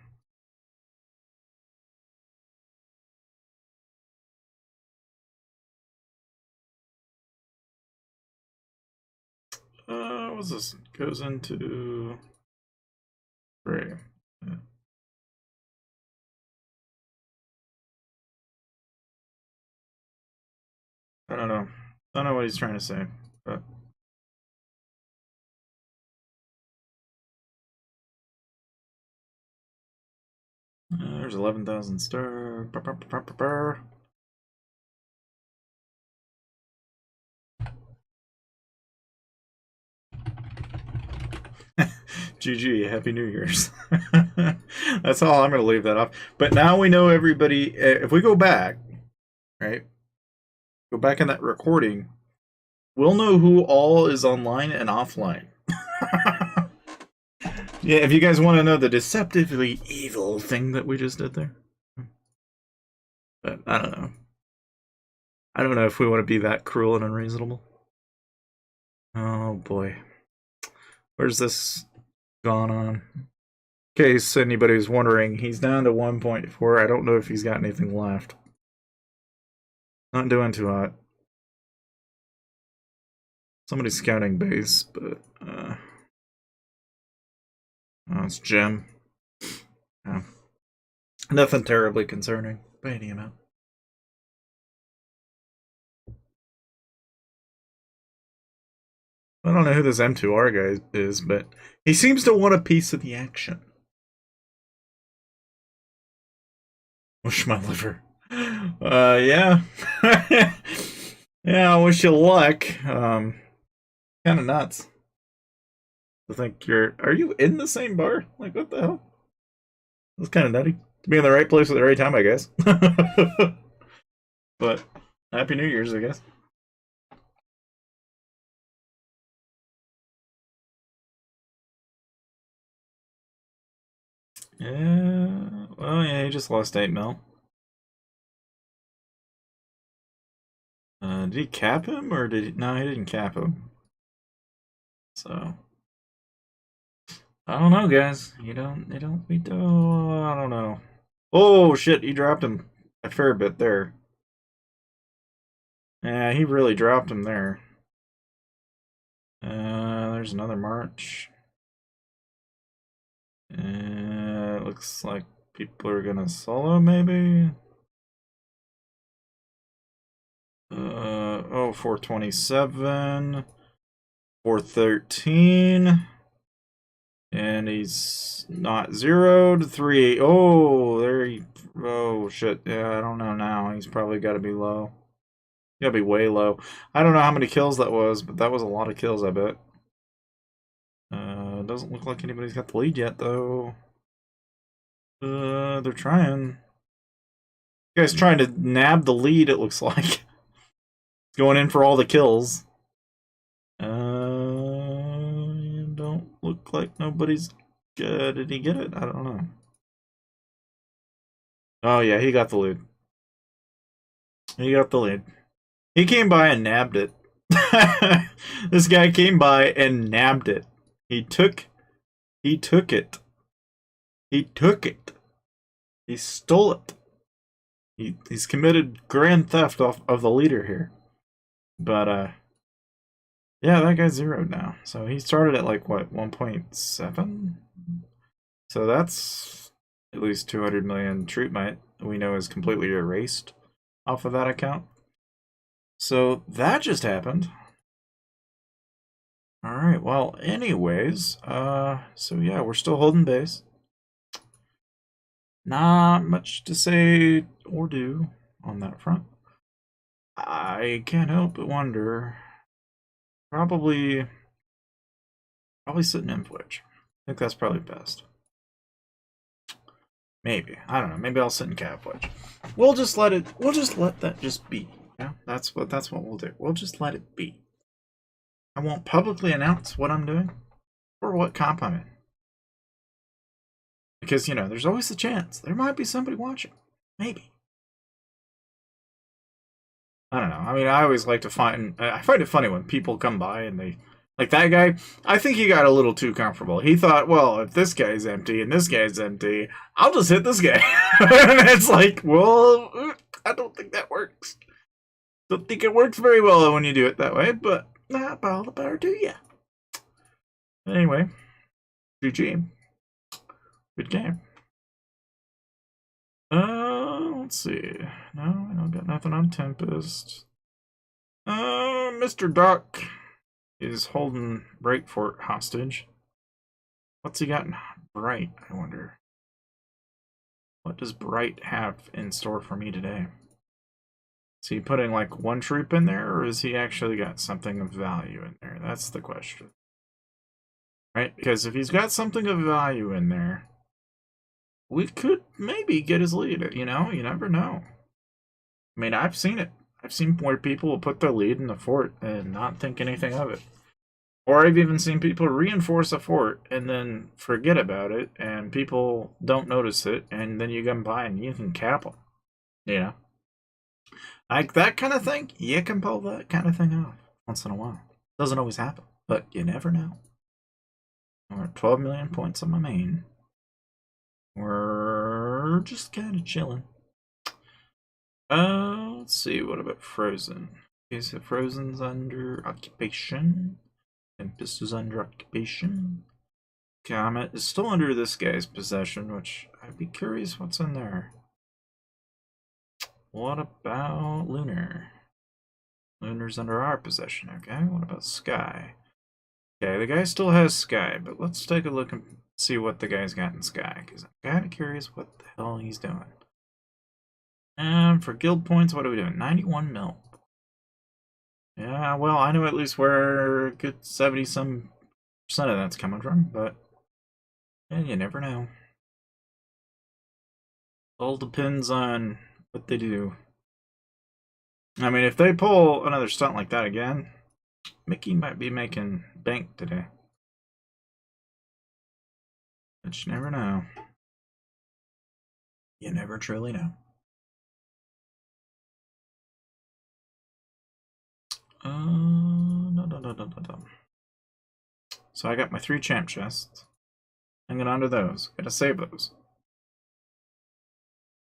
What's this? Goes into gray. Yeah. I don't know. I don't know what he's trying to say, but there's 11,000 star. GG, Happy New Year's. That's all I'm going to leave that off. But now we know everybody. If we go back, right? Go back in that recording, we'll know who all is online and offline. Yeah, if you guys want to know the deceptively evil thing that we just did there. But I don't know. I don't know if we want to be that cruel and unreasonable. Oh boy. Where's this gone on? In case anybody's wondering, he's down to 1.4. I don't know if he's got anything left. Not doing too hot. Somebody's scouting base, but oh, it's Jim. Yeah. Nothing terribly concerning by any amount. I don't know who this M2R guy is, but he seems to want a piece of the action. Wish my liver. Yeah. Yeah, I wish you luck. Kind of nuts. I think are you in the same bar? Like, what the hell? That's kind of nutty. To be in the right place at the right time, I guess. But, Happy New Year's, I guess. Yeah, well, yeah, he just lost 8 mil. Did he cap him, or did he? No, he didn't cap him. So, I don't know, guys. We don't, I don't know. Oh, shit, he dropped him a fair bit there. Yeah, he really dropped him there. There's another march. It looks like people are gonna solo, maybe? Oh, 427. 413. And he's not zeroed. 3. Oh, there he. Oh, shit. Yeah, I don't know now. He's probably got to be low. Gotta be way low. I don't know how many kills that was, but that was a lot of kills, I bet. Doesn't look like anybody's got the lead yet, though. They're trying. You guys trying to nab the lead, it looks like. Going in for all the kills. Don't look like nobody's. Did he get it? I don't know. Oh, yeah, he got the lead. He got the lead. He came by and nabbed it. This guy came by and nabbed it. He took it. He took it. He stole it. He's committed grand theft of the leader here. But yeah, that guy's zeroed now. So he started at like what, 1.7? So that's at least 200 million troop might we know is completely erased off of that account. So that just happened. Alright, well, anyways, so yeah, we're still holding base. Not much to say or do on that front. I can't help but wonder. Probably sit in Twitch. I think that's probably best. Maybe. I don't know. Maybe I'll sit in KvK. We'll just let that just be. Yeah, that's what we'll do. We'll just let it be. I won't publicly announce what I'm doing or what comp I'm in. Because, you know, there's always the chance there might be somebody watching. Maybe. I don't know. I mean, I always like to I find it funny when people come by and they, like that guy, I think he got a little too comfortable. He thought, well, if this guy's empty and this guy's empty, I'll just hit this guy. And it's like, well, I don't think that works. Don't think it works very well when you do it that way, but all the power to you. Anyway, GG. Good game. Let's see. No, I don't got nothing on Tempest. Mr. Duck is holding Brightfort hostage. What's he got in Bright, I wonder? What does Bright have in store for me today? Is he putting like one troop in there, or has he actually got something of value in there? That's the question. Right? Because if he's got something of value in there, we could maybe get his lead. You know, you never know. I mean, I've seen it. I've seen where people will put their lead in the fort and not think anything of it. Or I've even seen people reinforce a fort and then forget about it, and people don't notice it, and then you come by and you can cap them. You know? Like that kind of thing, you can pull that kind of thing off once in a while. Doesn't always happen, but you never know. We're at 12 million points on my main. We're just kind of chilling. Let's see, what about Frozen? Okay, so Frozen's under occupation. Tempest is under occupation. Comet is still under this guy's possession, which I'd be curious what's in there. What about Lunar? Lunar's under our possession, okay? What about Sky? Okay, the guy still has Sky, but let's take a look and see what the guy's got in Sky, because I'm kind of curious what the hell he's doing. And for guild points, what are we doing? 91 mil. Yeah, well, I know at least where a good 70-some% of that's coming from, but you never know. All depends on what they do. I mean, if they pull another stunt like that again, Mickey might be making bank today. But you never know. You never truly know. No. So I got my 3 champ chests. Hanging on to those. Gotta save those.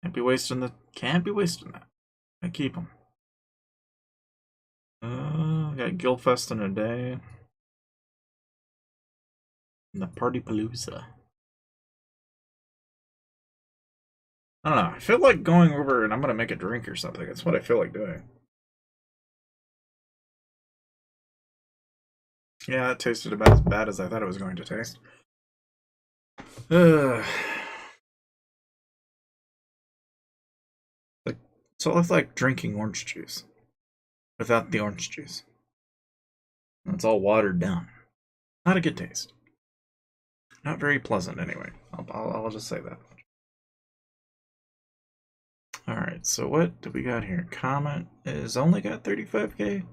Can't be wasting that. I keep them. Got Guildfest in a day. And the Party Palooza. I don't know. I feel like going over and I'm gonna make a drink or something. That's what I feel like doing. Yeah, that tasted about as bad as I thought it was going to taste. So it's like drinking orange juice without the orange juice. It's all watered down. Not a good taste. Not very pleasant, anyway. I'll just say that. Alright, so what do we got here? Comet is only got 35k.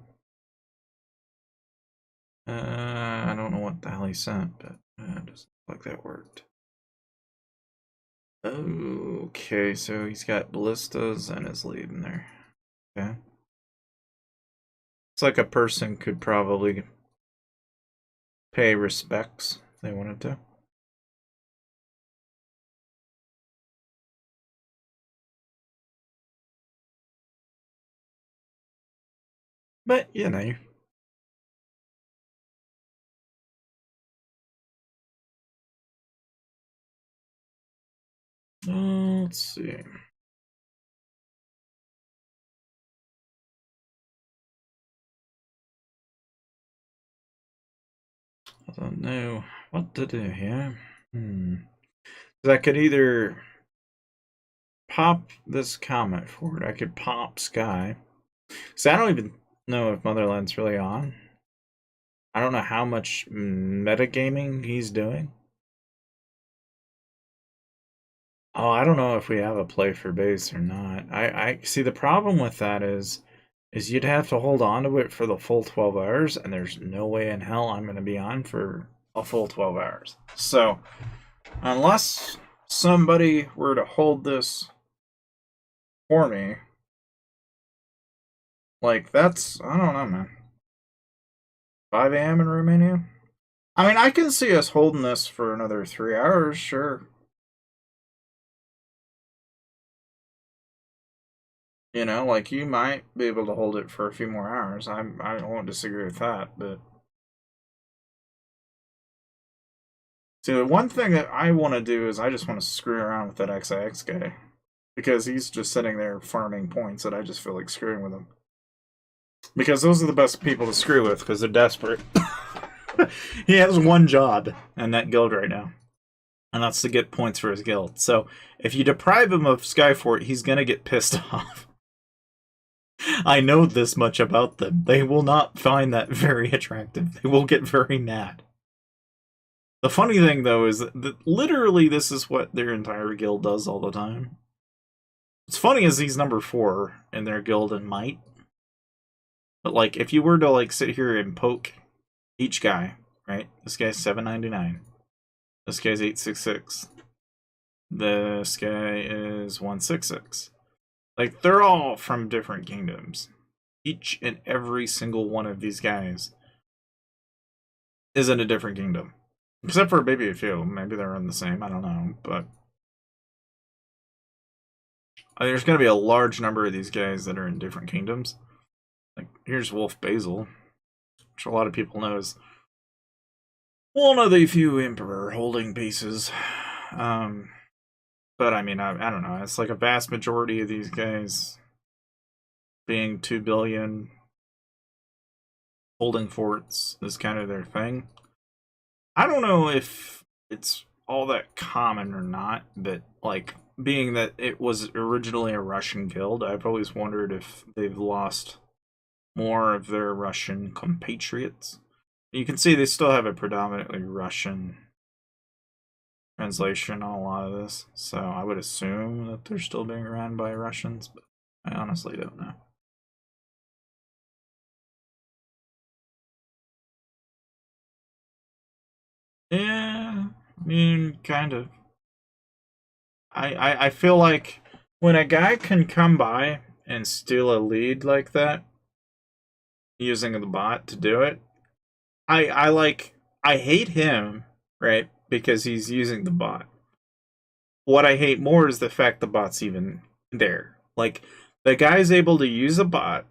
I don't know what the hell he sent, but it doesn't look like that worked. Okay, so he's got ballistas and his lead in there. Okay. It's like a person could probably pay respects if they wanted to. But, you know. Let's see. I don't know what to do here. I could either pop this Comet forward. I could pop Sky. So I don't even know if Motherland's really on. I don't know how much metagaming he's doing. Oh, I don't know if we have a play for base or not. I see the problem with that is is you'd have to hold on to it for the full 12 hours, and there's no way in hell I'm going to be on for a full 12 hours. So, unless somebody were to hold this for me, like, that's, I don't know, man. 5 a.m. in Romania? I mean, I can see us holding this for another 3 hours, sure. You know, like, you might be able to hold it for a few more hours. I won't disagree with that, but... So, one thing that I want to do is I just want to screw around with that XIX guy. Because he's just sitting there farming points that I just feel like screwing with him. Because those are the best people to screw with, because they're desperate. He has one job in that guild right now. And that's to get points for his guild. So, if you deprive him of Skyfort, he's going to get pissed off. I know this much about them. They will not find that very attractive. They will get very mad. The funny thing, though, is that literally this is what their entire guild does all the time. What's funny is he's number 4 in their guild in might. But, like, if you were to, like, sit here and poke each guy, right? This guy's 799. This guy's 866. This guy is 166. Like, they're all from different kingdoms. Each and every single one of these guys is in a different kingdom. Except for maybe a few. Maybe they're in the same. I don't know. But there's going to be a large number of these guys that are in different kingdoms. Like, here's Wolf Basil, which a lot of people know is one of the few Emperor holding pieces. But I mean, I don't know. It's like a vast majority of these guys being 2 billion holding forts is kind of their thing. I don't know if it's all that common or not, but like, being that it was originally a Russian guild, I've always wondered if they've lost more of their Russian compatriots. You can see they still have a predominantly Russian translation on a lot of this, so I would assume that they're still being ran by Russians, but I honestly don't know. Yeah, I mean, kind of. I feel like when a guy can come by and steal a lead like that, using the bot to do it, I hate him, right? Because he's using the bot. What I hate more is the fact the bot's even there. Like, the guy's able to use a bot,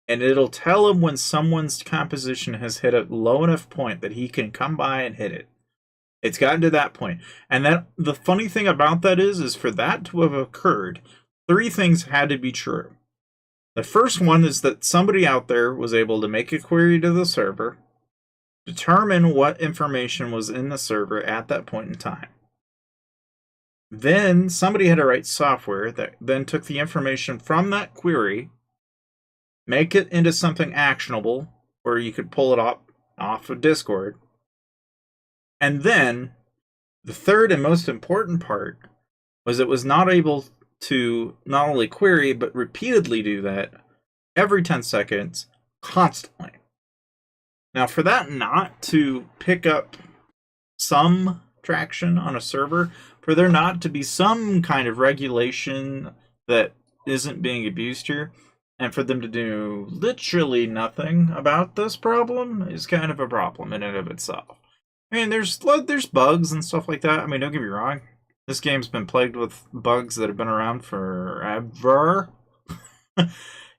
and it'll tell him when someone's composition has hit a low enough point that he can come by and hit it. It's gotten to that point. And that the funny thing about that is for that to have occurred, 3 things had to be true. The first one is that somebody out there was able to make a query to the server, determine what information was in the server at that point in time. Then somebody had to write software that then took the information from that query, make it into something actionable where you could pull it off of Discord. And then the third and most important part was it was not able to not only query but repeatedly do that every 10 seconds constantly. Now, for that not to pick up some traction on a server, for there not to be some kind of regulation that isn't being abused here, and for them to do literally nothing about this problem is kind of a problem in and of itself. I mean, there's bugs and stuff like that. I mean, don't get me wrong. This game's been plagued with bugs that have been around forever.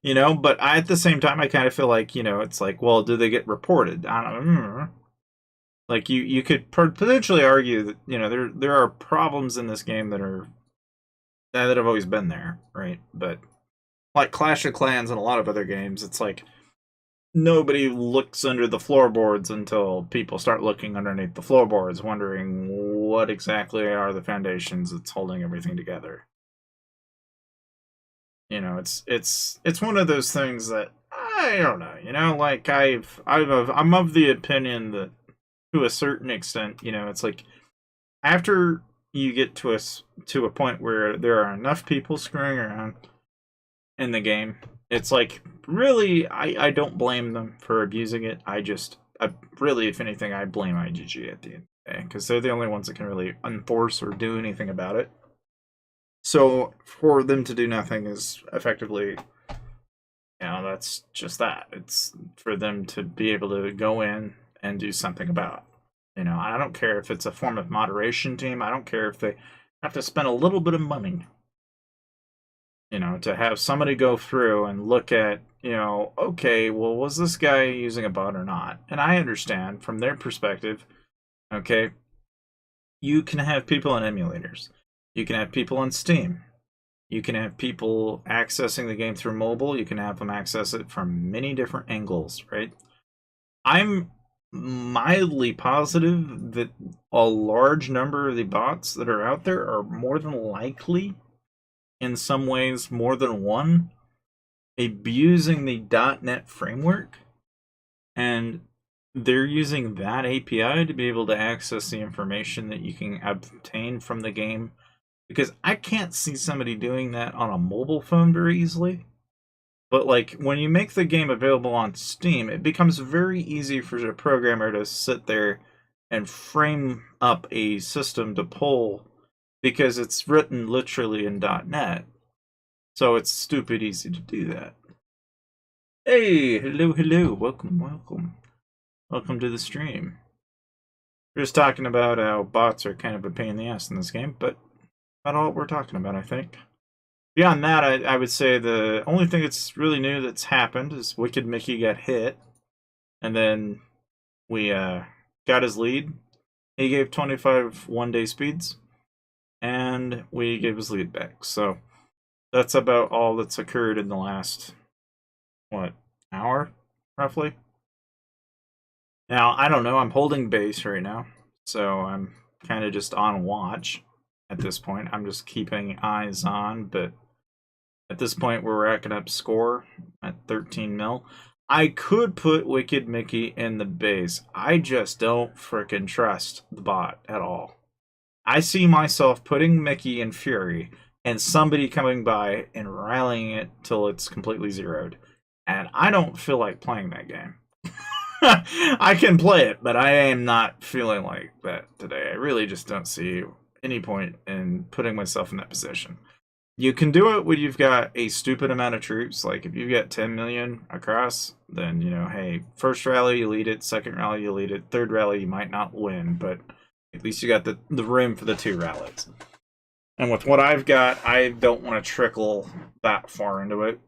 You know, but at the same time, I kind of feel like, you know, it's like, well, do they get reported? I don't know. Like, you could potentially argue that, you know, there are problems in this game that have always been there, right? But like Clash of Clans and a lot of other games, it's like nobody looks under the floorboards until people start looking underneath the floorboards, wondering what exactly are the foundations that's holding everything together. You know, it's one of those things that I don't know. You know, like I'm of the opinion that to a certain extent, you know, it's like after you get to a point where there are enough people screwing around in the game, it's like, really, I don't blame them for abusing it. Really, if anything, I blame IGG at the end of the day, because they're the only ones that can really enforce or do anything about it. So for them to do nothing is effectively, that's just that. It's for them to be able to go in and do something about it. I don't care if it's a form of moderation team. I don't care if they have to spend a little bit of money, to have somebody go through and look at, okay, well, was this guy using a bot or not? And I understand from their perspective, okay, you can have people on emulators. You can have people on Steam. You can have people accessing the game through mobile. You can have them access it from many different angles, right? I'm mildly positive that a large number of the bots that are out there are more than likely, in some ways more than one, abusing the .NET framework, and they're using that API to be able to access the information that you can obtain from the game, because I can't see somebody doing that on a mobile phone very easily. But like, when you make the game available on Steam, it becomes very easy for a programmer to sit there and frame up a system to pull, because it's written literally in .NET. So it's stupid easy to do that. Hey, hello, welcome to the stream. We're just talking about how bots are kind of a pain in the ass in this game, but not all we're talking about, I think. Beyond that, I would say the only thing that's really new that's happened is Wicked Mickey got hit, and then we got his lead. He gave 25 one-day speeds, and we gave his lead back. So that's about all that's occurred in the last, hour, roughly? Now, I don't know, I'm holding base right now, so I'm kind of just on watch at this point. I'm just keeping eyes on, but at this point we're racking up score at 13 mil. I could put Wicked Mickey in the base. I just don't frickin' trust the bot at all. I see myself putting Mickey in Fury and somebody coming by and rallying it till it's completely zeroed. And I don't feel like playing that game. I can play it, but I am not feeling like that today. I really just don't see any point in putting myself in that position. You can do it when you've got a stupid amount of troops. Like, if you've got 10 million across, then, hey, first rally you lead it, second rally you lead it, third rally you might not win, but at least you got the room for the 2 rallies. And with what I've got, I don't want to trickle that far into it.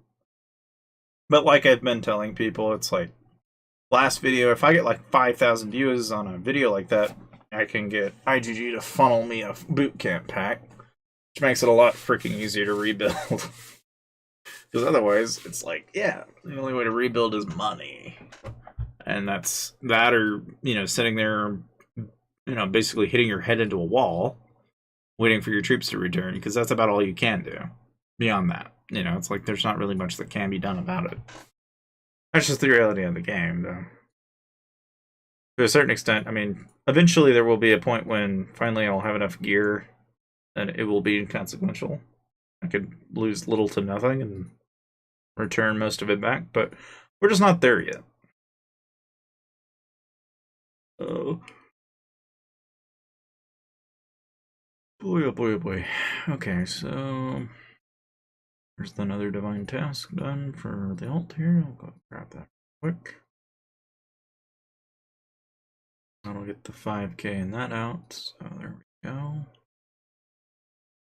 But like I've been telling people, it's like, last video, if I get like 5,000 views on a video like that, I can get IGG to funnel me a boot camp pack, which makes it a lot freaking easier to rebuild. Because otherwise, it's like, the only way to rebuild is money. And that's that, or, sitting there, basically hitting your head into a wall, waiting for your troops to return, because that's about all you can do. Beyond that, it's like there's not really much that can be done about it. That's just the reality of the game, though. To a certain extent, I mean, eventually there will be a point when finally I'll have enough gear that it will be inconsequential. I could lose little to nothing and return most of it back, but we're just not there yet. Oh. Boy, oh boy, oh boy. Okay, so there's another divine task done for the alt here. I'll go grab that quick. That'll get the 5k in that out, so there we go.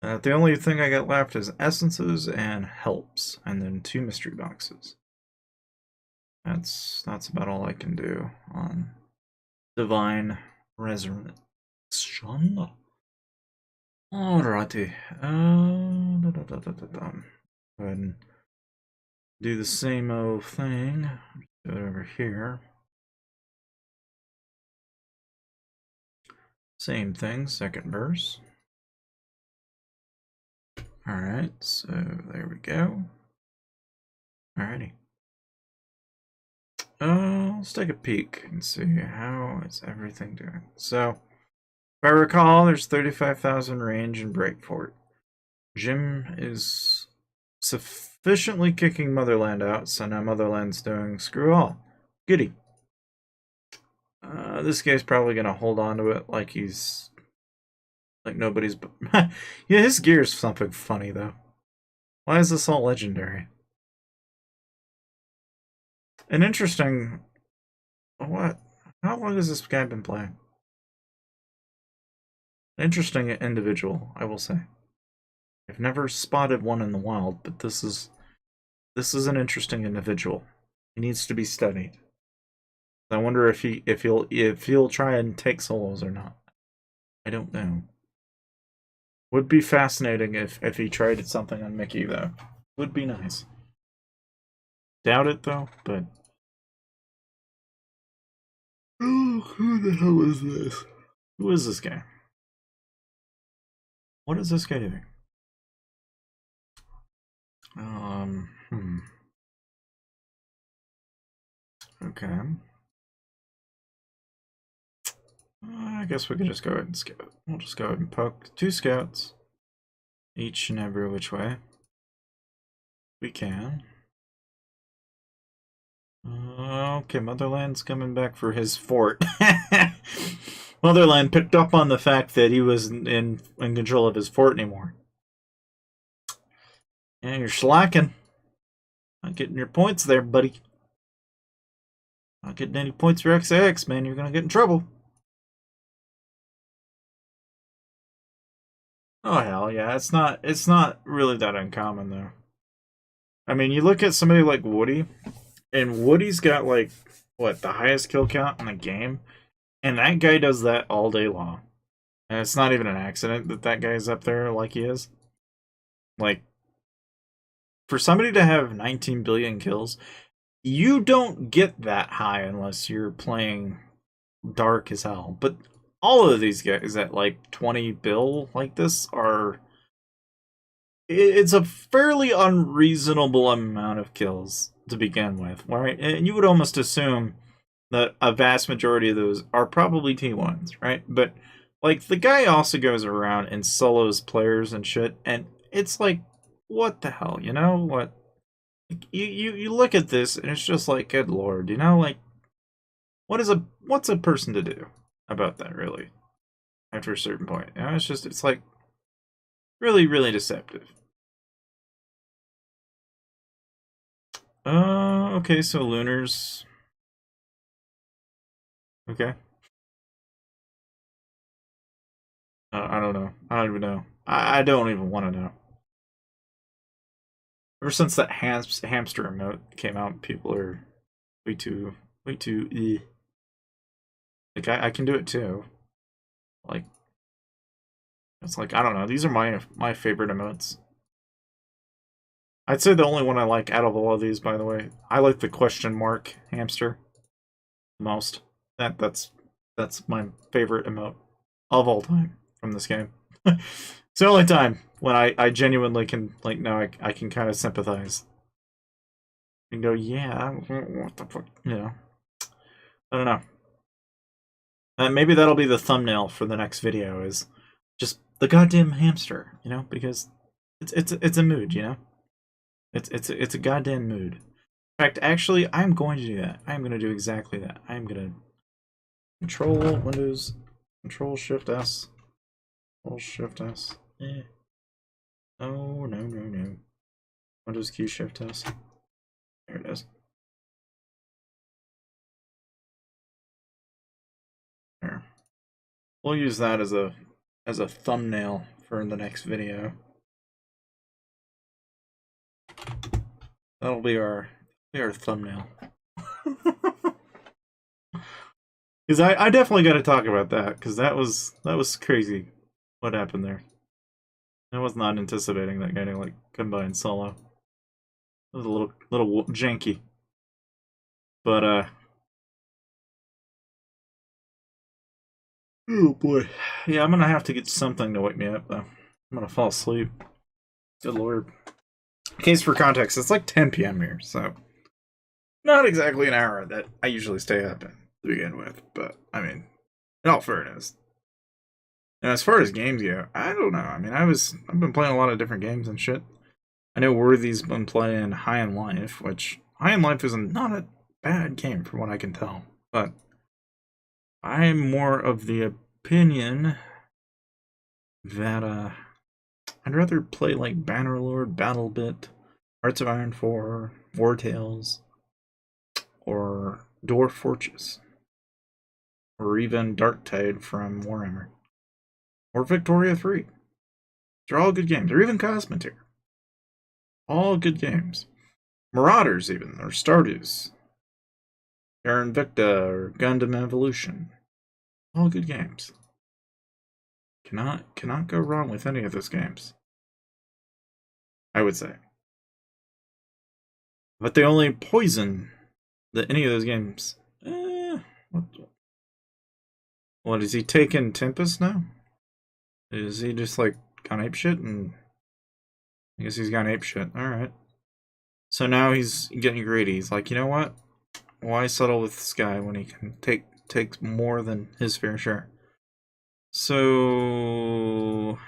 The only thing I got left is essences and helps, and then 2 mystery boxes. That's about all I can do on divine resurrection. Alrighty. Go ahead and do the same old thing. Do it over here. Same thing, second verse. Alright, so there we go. Alrighty. Let's take a peek and see how is everything doing. So, if I recall, there's 35,000 range in Breakfort. Jim is efficiently kicking Motherland out, so now Motherland's doing screw all. Goody. This guy's probably gonna hold on to it like he's like nobody's. Yeah, his gear's something funny though. Why is this all legendary? An interesting. What? How long has this guy been playing? Interesting individual, I will say. I've never spotted one in the wild, but this is an interesting individual. He needs to be studied. I wonder if he'll try and take solos or not. I don't know. Would be fascinating if he tried something on Mickey though. Would be nice. Doubt it though, but oh, who the hell is this? Who is this guy? What is this guy doing? Okay. I guess we could just go ahead and scout. We'll just go ahead and poke 2 scouts. Each and every which way. We can. Okay, Motherland's coming back for his fort. Motherland picked up on the fact that he wasn't in control of his fort anymore. Yeah, you're slacking. Not getting your points there, buddy. Not getting any points for XX, man. You're gonna get in trouble. Oh hell yeah, it's not really that uncommon though. I mean, you look at somebody like Woody, and Woody's got like what, the highest kill count in the game, and that guy does that all day long. And it's not even an accident that that guy's up there like he is. Like, for somebody to have 19 billion kills, you don't get that high unless you're playing dark as hell. But all of these guys at like 20 bill like this are... It's a fairly unreasonable amount of kills to begin with, right? And you would almost assume that a vast majority of those are probably T1s, right? But like the guy also goes around and solos players and shit, and it's like, what the hell, you know? What you look at this and it's just like, good lord, you know, like what's a person to do about that really after a certain point? You know, it's like really, really deceptive. Okay, so Lunars. Okay. I don't know. I don't even know. I don't even want to know. Ever since that hamster emote came out, people are way too Like I can do it too. Like it's like, I don't know. These are my favorite emotes. I'd say the only one I like out of all of these, by the way, I like the question mark hamster the most. That's my favorite emote of all time from this game. It's the only time when I genuinely can, like, no, I can kind of sympathize. And go, yeah, what the fuck, you know. I don't know. Maybe that'll be the thumbnail for the next video, is just the goddamn hamster, you know, because it's a mood, you know. It's a goddamn mood. In fact, actually, I'm going to do that. I'm going to do exactly that. I'm going to Control Windows, Control Shift S, Control Shift S. Oh, no. Windows key Shift S. There it is. There. We'll use that as a thumbnail for the next video. That'll be our thumbnail. Because I definitely got to talk about that, because that was crazy what happened there. I was not anticipating that guy to like combine solo. It was a little janky. But oh boy. Yeah, I'm gonna have to get something to wake me up though. I'm gonna fall asleep. Good lord. Case for context, it's like 10 p.m. here, so not exactly an hour that I usually stay up in to begin with, but I mean, in all fairness. And as far as games go, I don't know. I mean, I've been playing a lot of different games and shit. I know Worthy's been playing High in Life, which High in Life is not a bad game from what I can tell, but I'm more of the opinion that I'd rather play like Bannerlord, BattleBit, Hearts of Iron 4, War Tales, or Dwarf Fortress, or even Darktide from Warhammer, or Victoria 3. They're all good games, or even Cosmetier. All good games. Marauders, even, or Stardews, or Invicta, or Gundam Evolution. All good games. Cannot go wrong with any of those games, I would say. But the only poison that any of those games. What is he taking Tempest now? Is he just like gone apeshit? And I guess he's gone apeshit. Alright. So now he's getting greedy. He's like, you know what? Why settle with this guy when he can take more than his fair share? So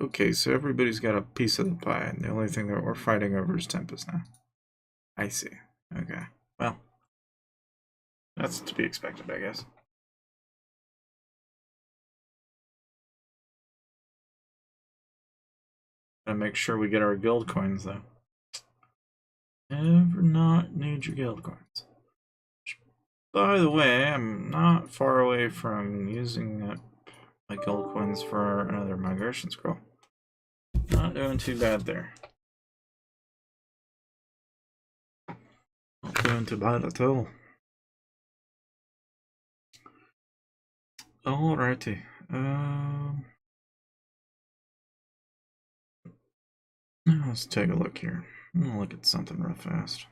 okay, so everybody's got a piece of the pie, and the only thing that we're fighting over is Tempest now. I see. Okay. Well, that's to be expected, I guess. Gotta make sure we get our guild coins, though. Never not need your guild coins. By the way, I'm not far away from using up my guild coins for another migration scroll. Not doing too bad there. Not doing too bad at all. Alrighty. Let's take a look here. I'm gonna look at something real fast.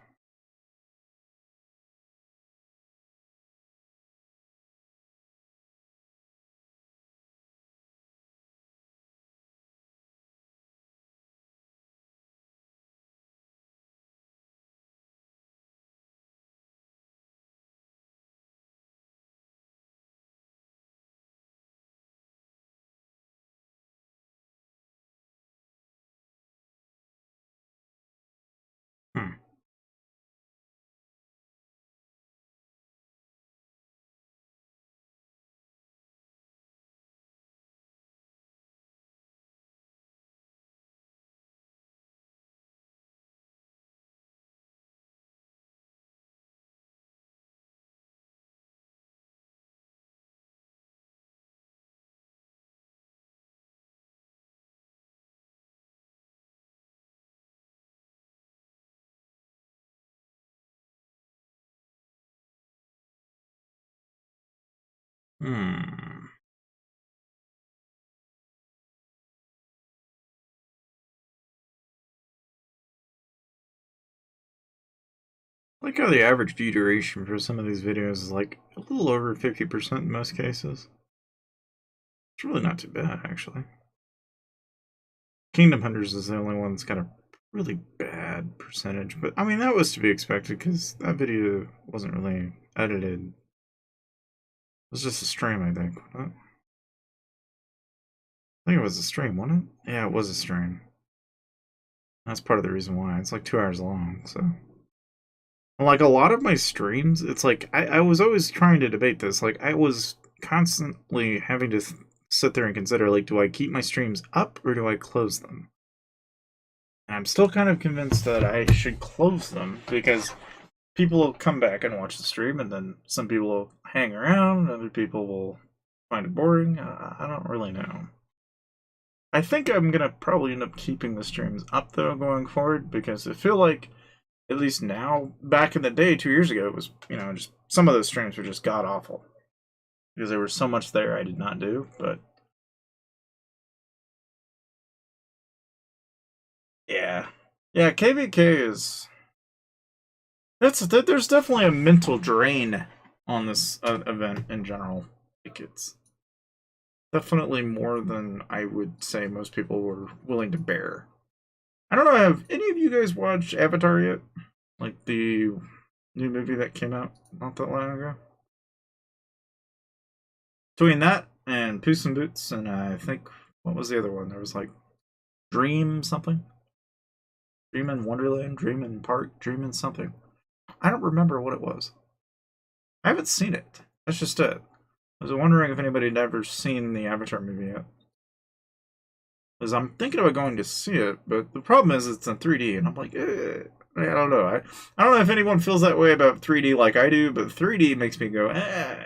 I like how the average view duration for some of these videos is like a little over 50% in most cases. It's really not too bad, actually. Kingdom Hunters is the only one that's got a really bad percentage, but I mean, that was to be expected because that video wasn't really edited. It was just a stream, I think. I think it was a stream, wasn't it? Yeah, it was a stream. That's part of the reason why. It's like 2 hours long, so. Like a lot of my streams, it's like I was always trying to debate this. Like I was constantly having to sit there and consider, like, do I keep my streams up or do I close them? And I'm still kind of convinced that I should close them because people will come back and watch the stream, and then some people will hang around, other people will find it boring. I don't really know. I think I'm gonna probably end up keeping the streams up though going forward because I feel like at least now, back in the day, 2 years ago, it was, just some of those streams were just god awful because there was so much there I did not do. But yeah, KvK is there's definitely a mental drain on this event in general. Like it's definitely more than I would say most people were willing to bear. I don't know. Have any of you guys watched Avatar yet? Like the new movie that came out not that long ago? Between that and Puss in Boots, and I think, what was the other one? There was like Dream something. Dreamin' Wonderland, Dreamin' Park, Dreamin' something. I don't remember what it was. I haven't seen it. That's just it. I was wondering if anybody had ever seen the Avatar movie yet. Because I'm thinking about going to see it, but the problem is it's in 3D, and I'm like, I don't know. I don't know if anyone feels that way about 3D like I do, but 3D makes me go, eh.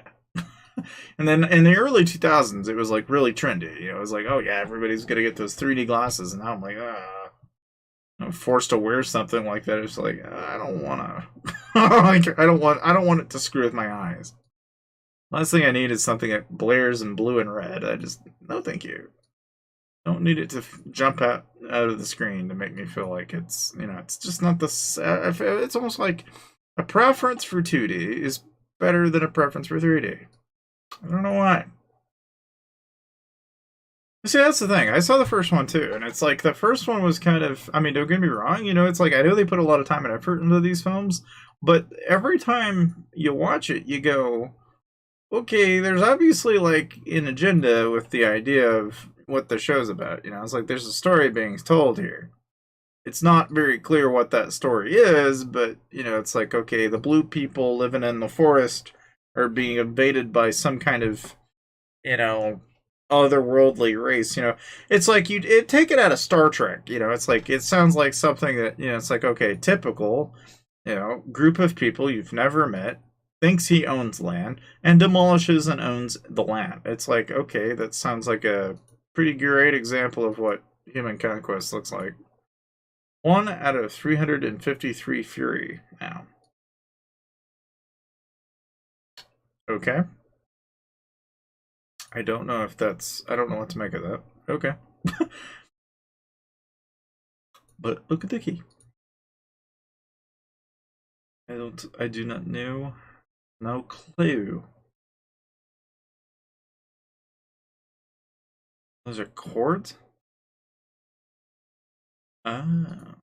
And then in the early 2000s, it was like really trendy. You know, it was like, oh yeah, everybody's gonna get those 3D glasses, and now I'm like, I'm forced to wear something like that. It's like I don't wanna. Like, I don't want it to screw with my eyes. Last thing I need is something that blares in blue and red. I just no, thank you. Don't need it to jump out of the screen to make me feel like it's it's just not the. It's almost like a preference for 2D is better than a preference for 3D. I don't know why. See, that's the thing. I saw the first one too, and it's like the first one was kind of. I mean, don't get me wrong. It's like I know they put a lot of time and effort into these films, but every time you watch it, you go, okay, there's obviously like an agenda with the idea of what the show's about. It's like there's a story being told here. It's not very clear what that story is, but it's like okay, the blue people living in the forest are being invaded by some kind of you know otherworldly race. It's like it take it out of Star Trek. It's like it sounds like something that it's like okay, typical group of people you've never met thinks he owns land and demolishes and owns the land. It's like okay, that sounds like a pretty great example of what human conquest looks like. 1 out of 353 fury now. Okay. I don't know if that's. I don't know what to make of that. Okay. But look at the key. I do not know. No clue. Those are chords? Ah.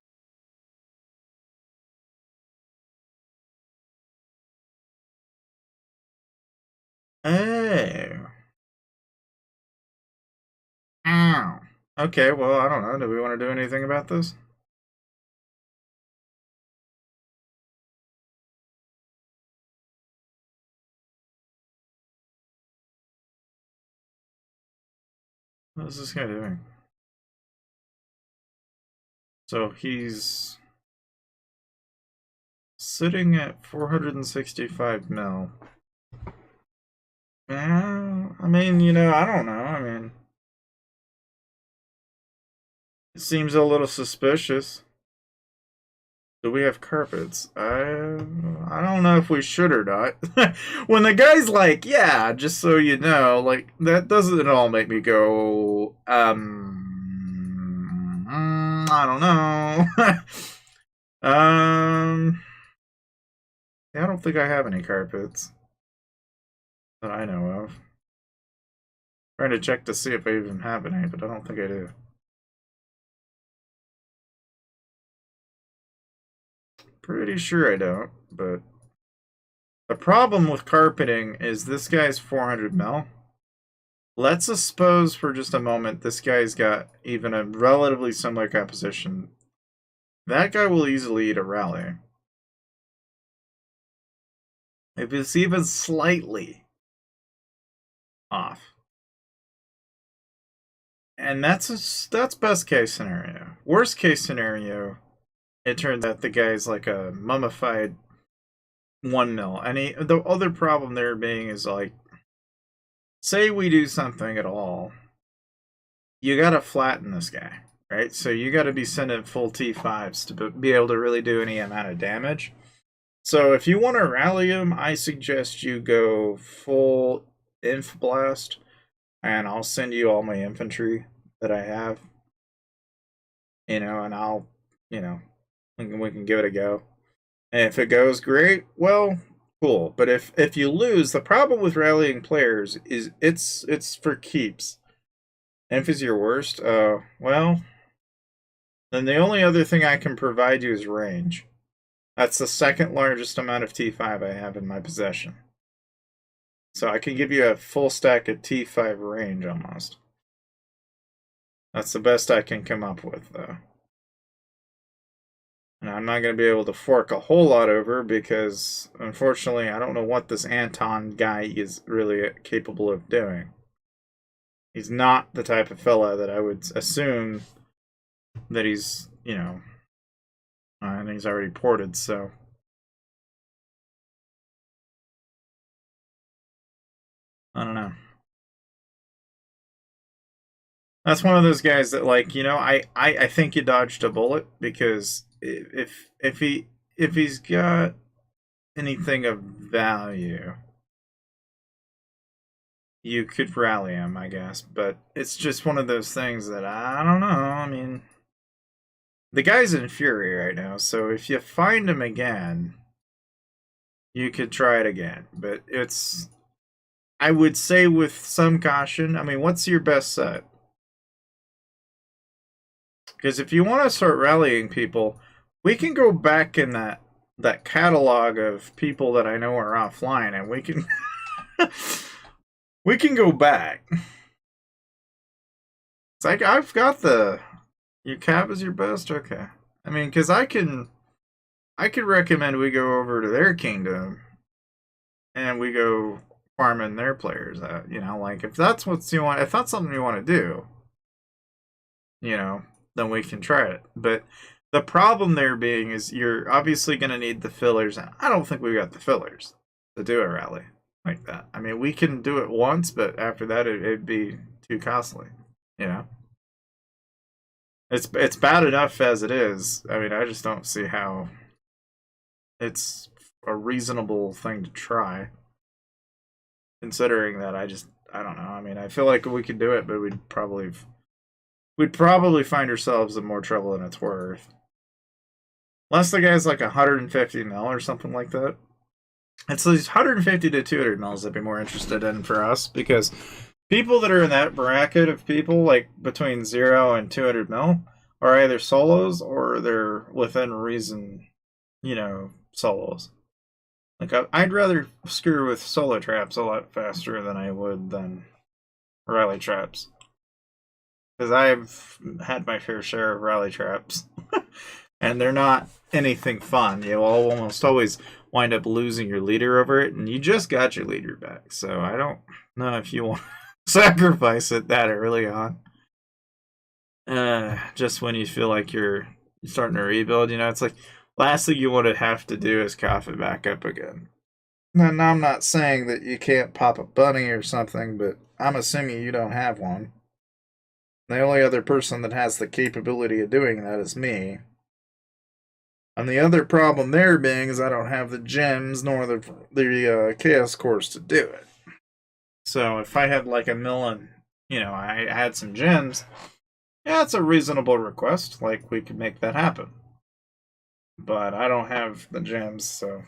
Oh. Ow. Okay, well, I don't know. Do we want to do anything about this? What is this guy doing? So he's sitting at 465 mil. I mean, I don't know. I mean, it seems a little suspicious. Do we have carpets? I don't know if we should or not. When the guy's like, yeah, just so you know, like that doesn't at all make me go, I don't know. Yeah, I don't think I have any carpets that I know of. Trying to check to see if I even have any, but I don't think I do. Pretty sure I don't, but the problem with carpeting is this guy's 400 mil. Let's suppose for just a moment this guy's got even a relatively similar composition. That guy will easily eat a rally. If it's even slightly off. And that's best case scenario. Worst case scenario, it turns out the guy's like a mummified 1 mil. And the other problem there being is like, say we do something at all, you gotta flatten this guy, right? So you gotta be sending full T5s to be able to really do any amount of damage. So if you want to rally him, I suggest you go full Inf Blast, and I'll send you all my infantry that I have. And I'll, we can give it a go. And if it goes great, well, cool. But if you lose, the problem with rallying players is it's for keeps. And if it's your worst, well, then the only other thing I can provide you is range. That's the second largest amount of T5 I have in my possession. So I can give you a full stack of T5 range almost. That's the best I can come up with, though. And I'm not going to be able to fork a whole lot over because, unfortunately, I don't know what this Anton guy is really capable of doing. He's not the type of fella that I would assume that he's, you know, and he's already ported, so. I don't know. That's one of those guys that, like, you know, I think you dodged a bullet because if he's got anything of value, you could rally him, I guess. But it's just one of those things that I don't know. I mean, the guy's in fury right now, so if you find him again, you could try it again. But it's, I would say with some caution. I mean, what's your best set? Because if you want to start rallying people, we can go back in that catalog of people that I know are offline, and we can we can go back. It's like I've got the your cap is your best. Okay, I mean, because I could recommend we go over to their kingdom and we go farming their players out. You know, like if that's what you want, if that's something you want to do, you know, then we can try it. But the problem there being is you're obviously going to need the fillers, and I don't think we got the fillers to do a rally like that. I mean, we can do it once, but after that, it'd be too costly. You know, it's bad enough as it is. I mean, I just don't see how it's a reasonable thing to try. Considering that, I don't know. I mean, I feel like we could do it, but we'd probably find ourselves in more trouble than it's worth. Unless the guy's like 150 mil or something like that. It's these 150 to 200 mils I'd be more interested in for us, because people that are in that bracket of people, like between 0 and 200 mil, are either solos or they're within reason, you know, solos. Like, I'd rather screw with solo traps a lot faster than I would than rally traps. Because I've had my fair share of rally traps. And they're not anything fun. You'll almost always wind up losing your leader over it, and you just got your leader back. So I don't know if you want to sacrifice it that early on. Just when you feel like you're starting to rebuild, you know, it's like last thing you want to have to do is cough it back up again. Now, I'm not saying that you can't pop a bunny or something, but I'm assuming you don't have one. The only other person that has the capability of doing that is me. And the other problem there being is I don't have the gems nor the chaos cores to do it. So if I had like a million, you know, I had some gems, yeah, it's a reasonable request. Like, we could make that happen. But I don't have the gems, so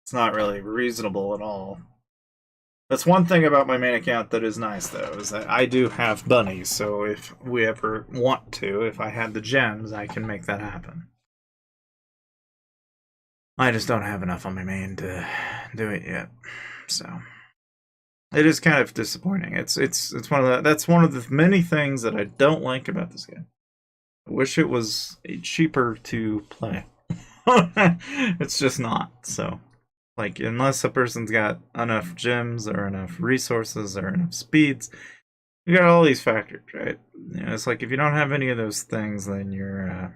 it's not really reasonable at all. That's one thing about my main account that is nice, though, is that I do have bunnies. So if we ever want to, if I had the gems, I can make that happen. I just don't have enough on my main to do it yet. So it is kind of disappointing. It's one of that's one of the many things that I don't like about this game. I wish it was cheaper to play. It's just not. So, like, unless a person's got enough gems or enough resources or enough speeds, you got all these factors, right? You know, it's like if you don't have any of those things, then you're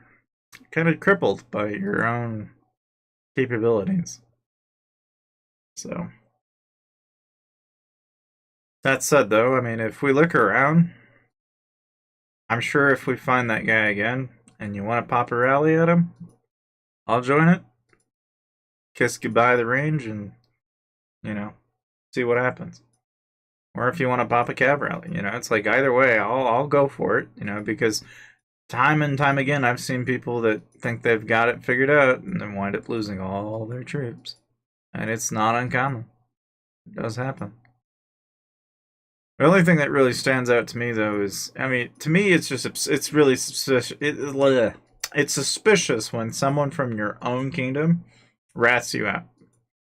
kind of crippled by your own capabilities. So, that said, though, I mean, if we look around, I'm sure if we find that guy again and you want to pop a rally at him, I'll join it. Kiss goodbye the range and, you know, see what happens. Or if you want to pop a cab rally, you know, it's like either way, I'll go for it, you know, because time and time again, I've seen people that think they've got it figured out and then wind up losing all their troops. And it's not uncommon. It does happen. The only thing that really stands out to me, though, is, I mean, to me, it's just, it's really suspicious. It's suspicious when someone from your own kingdom rats you out.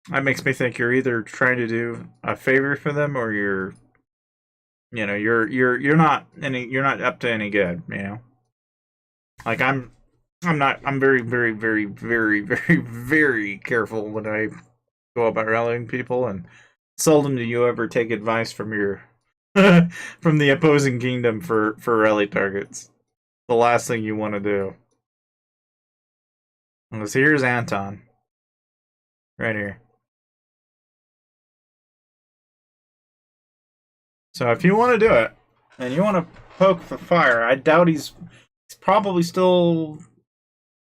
That makes me think you're either trying to do a favor for them, or you're not up to any good. You know, like I'm very, very, very, very, very, very careful when I go about rallying people, and seldom do you ever take advice from your from the opposing kingdom for rally targets. The last thing you want to do. So here's Anton, right here. So if you want to do it, and you want to poke the fire, I doubt he's probably still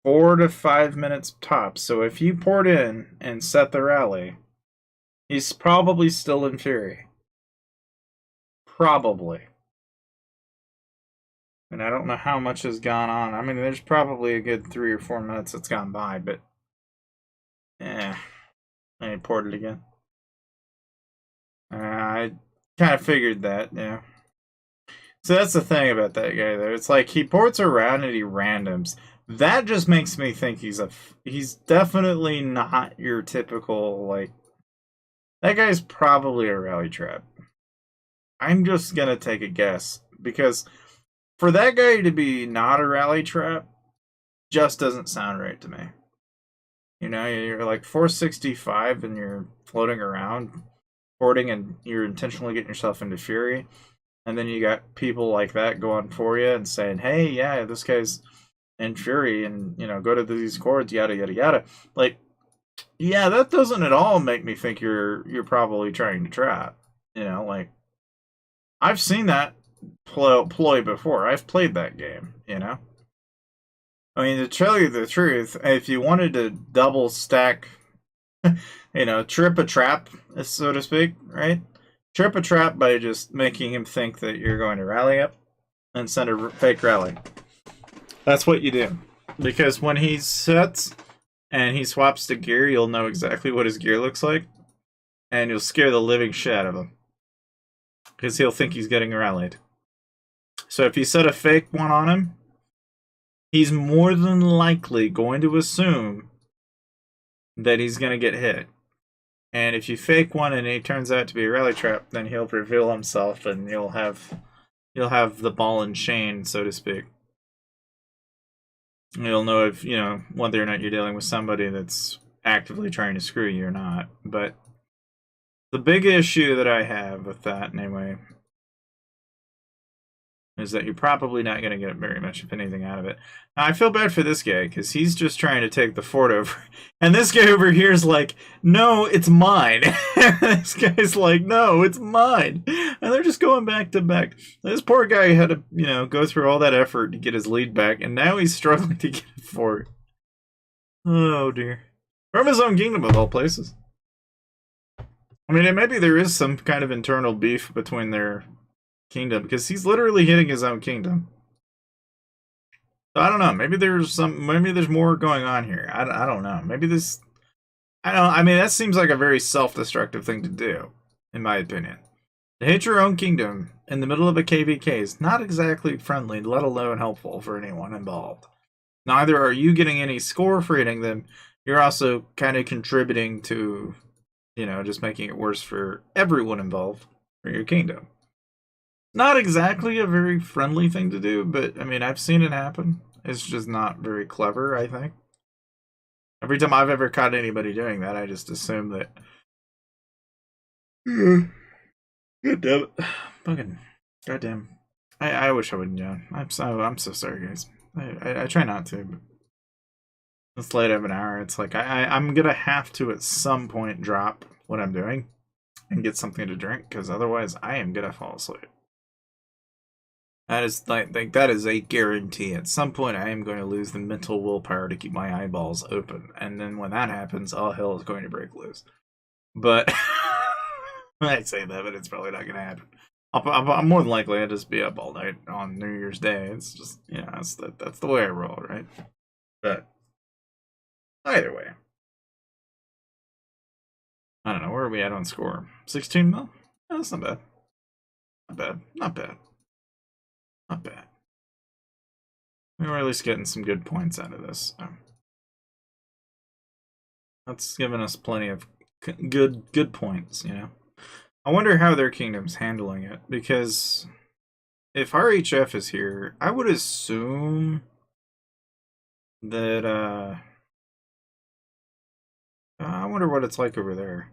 4 to 5 minutes tops. So if you poured in and set the rally, he's probably still in fury. Probably. And I don't know how much has gone on. I mean, there's probably a good 3 or 4 minutes that's gone by, but I poured it again. I kind of figured that, yeah. So that's the thing about that guy, though. It's like he ports around and he randoms. That just makes me think he's definitely not your typical, like, that guy's probably a rally trap. I'm just gonna take a guess because for that guy to be not a rally trap just doesn't sound right to me. You know, you're like 465 and you're floating around, porting, and you're intentionally getting yourself into fury. And then you got people like that going for you and saying, hey, yeah, this guy's in fury and, you know, go to these chords, yada, yada, yada. Like, yeah, that doesn't at all make me think you're probably trying to trap. You know, like, I've seen that ploy before. I've played that game, you know? I mean, to tell you the truth, if you wanted to double stack, you know, trip a trap, so to speak, right? Trip a trap by just making him think that you're going to rally up and send a fake rally. That's what you do. Because when he sets and he swaps to gear, you'll know exactly what his gear looks like. And you'll scare the living shit out of him. Because he'll think he's getting rallied. So if you set a fake one on him, he's more than likely going to assume that he's going to get hit. And if you fake one and he turns out to be a rally trap, then he'll reveal himself and you'll have the ball and chain, so to speak. You'll know if, you know, whether or not you're dealing with somebody that's actively trying to screw you or not. But the big issue that I have with that, anyway, is that you're probably not going to get very much, if anything, out of it. Now, I feel bad for this guy, because he's just trying to take the fort over. And this guy over here is like, no, it's mine. This guy's like, no, it's mine. And they're just going back to back. This poor guy had to, you know, go through all that effort to get his lead back, and now he's struggling to get it forward. Oh, dear. From his own kingdom, of all places. I mean, maybe there is some kind of internal beef between their kingdom, because he's literally hitting his own kingdom. So I don't know. Maybe there's more going on here. I don't know. Maybe this. I mean, that seems like a very self-destructive thing to do, in my opinion. To hit your own kingdom in the middle of a KvK is not exactly friendly, let alone helpful for anyone involved. Neither are you getting any score for hitting them. You're also kind of contributing to, you know, just making it worse for everyone involved for your kingdom. Not exactly a very friendly thing to do, but I mean, I've seen it happen. It's just not very clever, I think. Every time I've ever caught anybody doing that, I just assume that. God damn it. Fucking. Goddamn. I wish I wouldn't yawn. I'm so sorry, guys. I try not to, but it's late of an hour. It's like I'm gonna have to at some point drop what I'm doing and get something to drink, because otherwise I am gonna fall asleep. That is like that is a guarantee. At some point, I am going to lose the mental willpower to keep my eyeballs open, and then when that happens, all hell is going to break loose. But I say that, but it's probably not going to happen. I'm more than likely I'll just be up all night on New Year's Day. It's just, you know, that's the way I roll, right? But either way, I don't know, where are we at on score? 16 mil? Oh, that's not bad. Not bad. Not bad. Not bad. We were at least getting some good points out of this. So. That's given us plenty of good points, you know. I wonder how their kingdom's handling it, because if RHF is here, I would assume that I wonder what it's like over there.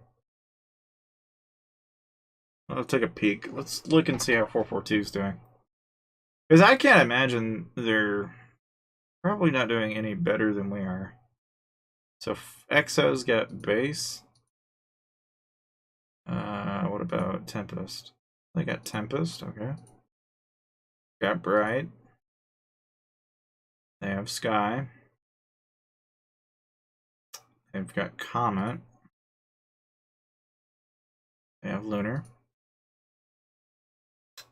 I'll take a peek. Let's look and see how 442 is doing. Because I can't imagine they're probably not doing any better than we are. So Exo's got base. What about Tempest? They got Tempest, okay. Got Bright. They have Sky. They've got Comet. They have Lunar.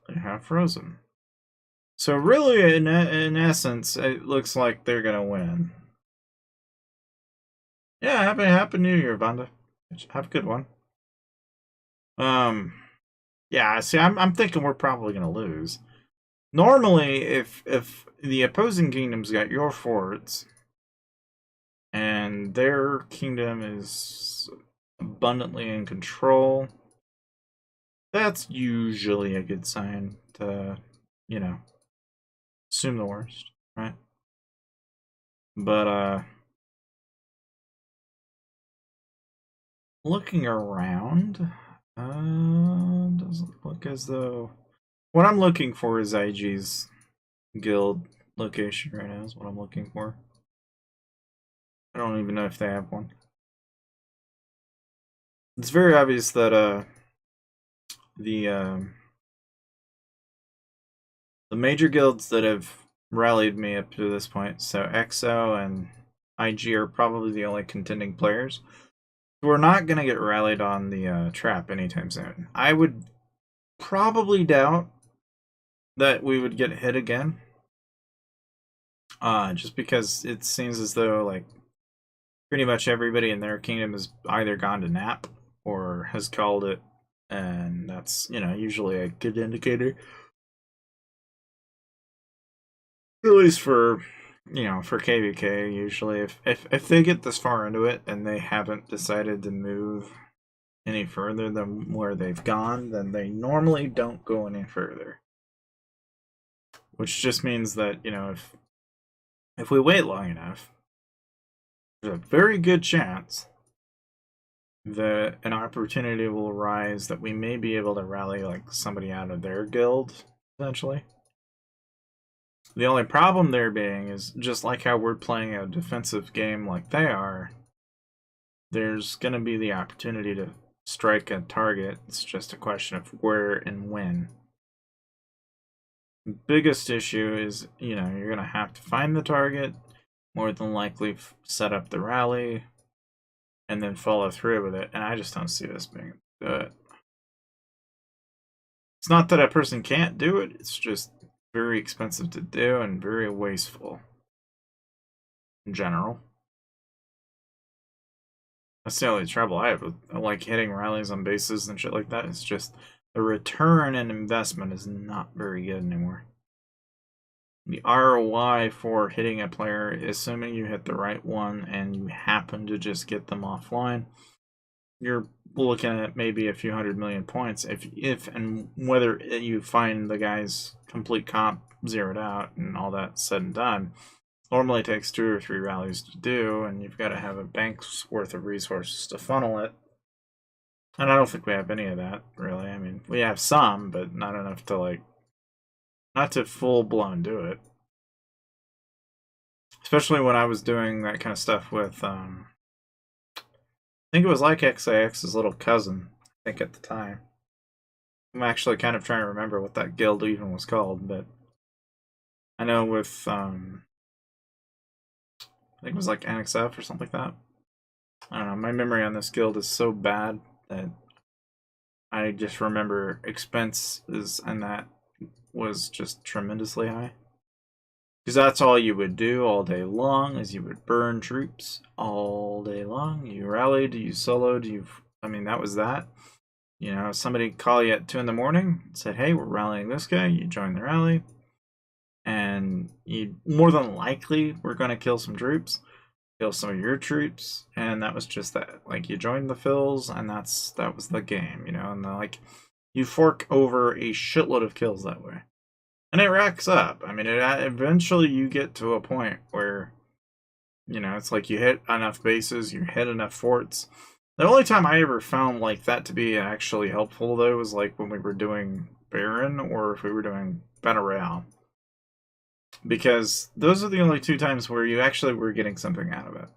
They have Frozen. So really, in essence, it looks like they're gonna win. Yeah, happy New Year, Vanda. Have a good one. Yeah. See, I'm thinking we're probably gonna lose. Normally, if the opposing kingdom's got your forts, and their kingdom is abundantly in control, that's usually a good sign to, you know, assume the worst, right? But looking around, doesn't look as though what I'm looking for is IG's guild location right now is what I'm looking for. I don't even know if they have one. It's very obvious that the major guilds that have rallied me up to this point, so EXO and IG are probably the only contending players. We're not going to get rallied on the trap anytime soon. I would probably doubt that we would get hit again. Just because it seems as though, like, pretty much everybody in their kingdom has either gone to nap or has called it, and that's, you know, usually a good indicator. At least for, you know, for KvK, usually if they get this far into it and they haven't decided to move any further than where they've gone, then they normally don't go any further. Which just means that, you know, if we wait long enough, there's a very good chance that an opportunity will arise that we may be able to rally like somebody out of their guild, essentially. The only problem there being is, just like how we're playing a defensive game like they are, there's going to be the opportunity to strike a target. It's just a question of where and when. The biggest issue is, you know, you're going to have to find the target, more than likely set up the rally, and then follow through with it. And I just don't see this being good. It's not that a person can't do it, it's just very expensive to do and very wasteful in general. That's the only trouble I have with, like, hitting rallies on bases and shit like that. It's just the return and investment is not very good anymore. The ROI for hitting a player, assuming you hit the right one and you happen to just get them offline, you're looking at maybe a few 100 million points if and whether you find the guy's complete comp zeroed out and all that said and done. Normally takes 2 or 3 rallies to do, and you've got to have a bank's worth of resources to funnel it. And I don't think we have any of that, really. I mean, we have some, but not enough to, like, not to full-blown do it. Especially when I was doing that kind of stuff with, I think it was like XAX's little cousin, I think, at the time. I'm actually kind of trying to remember what that guild even was called, but I know with, I think it was like NXF or something like that. I don't know, my memory on this guild is so bad that I just remember expenses, and that was just tremendously high. Because that's all you would do all day long, is you would burn troops all day long. You rallied, you soloed, I mean, that was that. You know, somebody call you at 2 in the morning, said, hey, we're rallying this guy, you join the rally, and you more than likely were going to kill some troops, kill some of your troops, and that was just that. Like, you joined the fills, and that was the game, you know, and like, you fork over a shitload of kills that way. And it racks up. I mean, eventually you get to a point where You know, it's like you hit enough bases, you hit enough forts. The only time I ever found like that to be actually helpful though was like when we were doing Baron or if we were doing Battle Royale. Because those are the only two times where you actually were getting something out of it.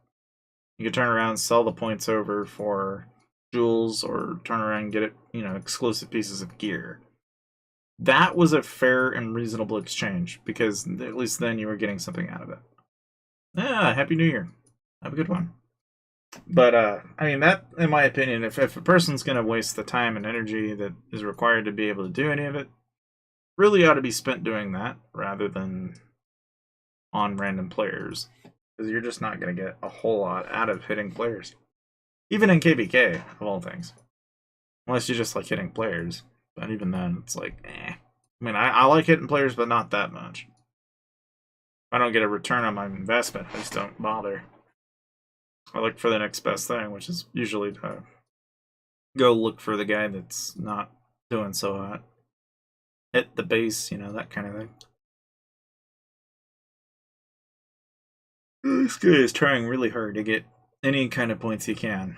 You could turn around, sell the points over for jewels, or turn around and get it, you know, exclusive pieces of gear. That was a fair and reasonable exchange because at least then you were getting something out of it. Yeah, Happy New Year. Have a good one. But I mean, that, in my opinion, if a person's going to waste the time and energy that is required to be able to do any of it, really ought to be spent doing that rather than on random players, because you're just not going to get a whole lot out of hitting players, even in KvK of all things, unless you just like hitting players. But even then, it's like, eh. I mean, I like hitting players, but not that much. If I don't get a return on my investment, I just don't bother. I look for the next best thing, which is usually to go look for the guy that's not doing so hot. Hit the base, you know, that kind of thing. This guy is trying really hard to get any kind of points he can.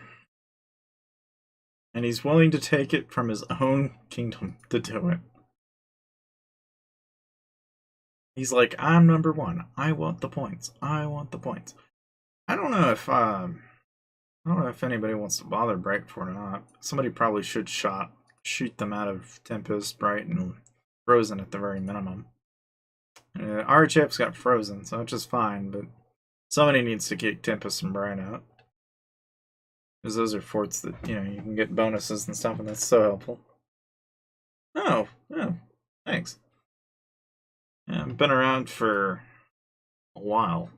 And he's willing to take it from his own kingdom to do it. He's like, I'm number one. I want the points. I want the points. I don't know if anybody wants to bother Bright for it or not. Somebody probably should shoot them out of Tempest, Bright, and Frozen at the very minimum. Our chips got Frozen, so which is fine, but somebody needs to kick Tempest and Bright out. Because those are forts that, you know, you can get bonuses and stuff, and that's so helpful. Oh, thanks. Yeah, I've been around for a while.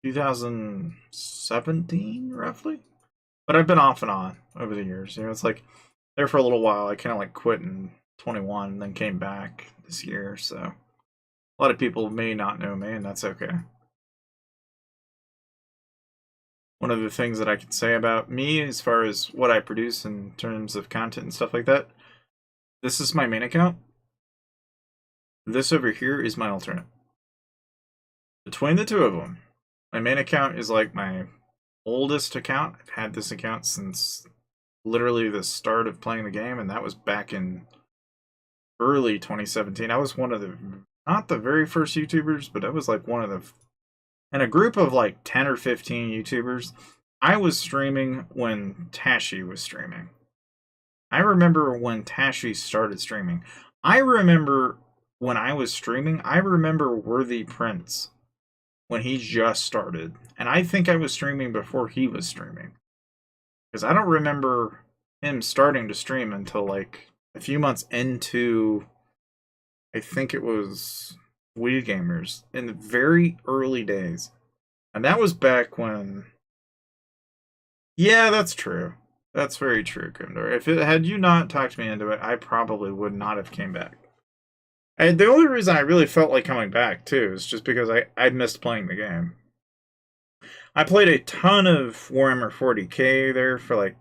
2017, roughly? But I've been off and on over the years. You know, it's like, there for a little while, I kind of like quit in 21, and then came back this year, so a lot of people may not know me, and that's okay. One of the things that I can say about me as far as what I produce in terms of content and stuff like that, this is my main account. This over here is my alternate. Between the two of them, my main account is like my oldest account. I've had this account since literally the start of playing the game, and that was back in early 2017. I was one of the, not the very first YouTubers, but I was like one of the, in a group of like 10 or 15 YouTubers. I was streaming when Tashi was streaming. I remember when Tashi started streaming. I remember when I was streaming, I remember Worthy Prince when he just started. And I think I was streaming before he was streaming. Because I don't remember him starting to stream until like a few months into, I think it was Weed Gamers, in the very early days. And that was back when... Yeah, that's true. That's very true, Grimdor. Had you not talked me into it, I probably would not have came back. And the only reason I really felt like coming back, too, is just because I missed playing the game. I played a ton of Warhammer 40k there for like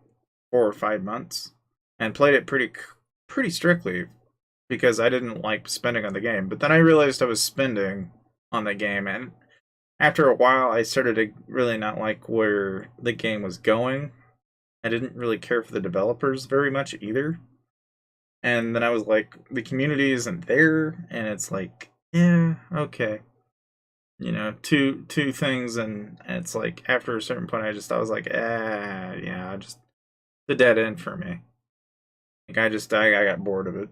4 or 5 months, and played it pretty strictly, because I didn't like spending on the game. But then I realized I was spending on the game, and after a while, I started to really not like where the game was going. I didn't really care for the developers very much either. And then I was like, the community isn't there, and it's like, yeah, okay. You know, two things, and it's like, after a certain point, I was like, yeah, just the dead end for me. Like, I got bored of it.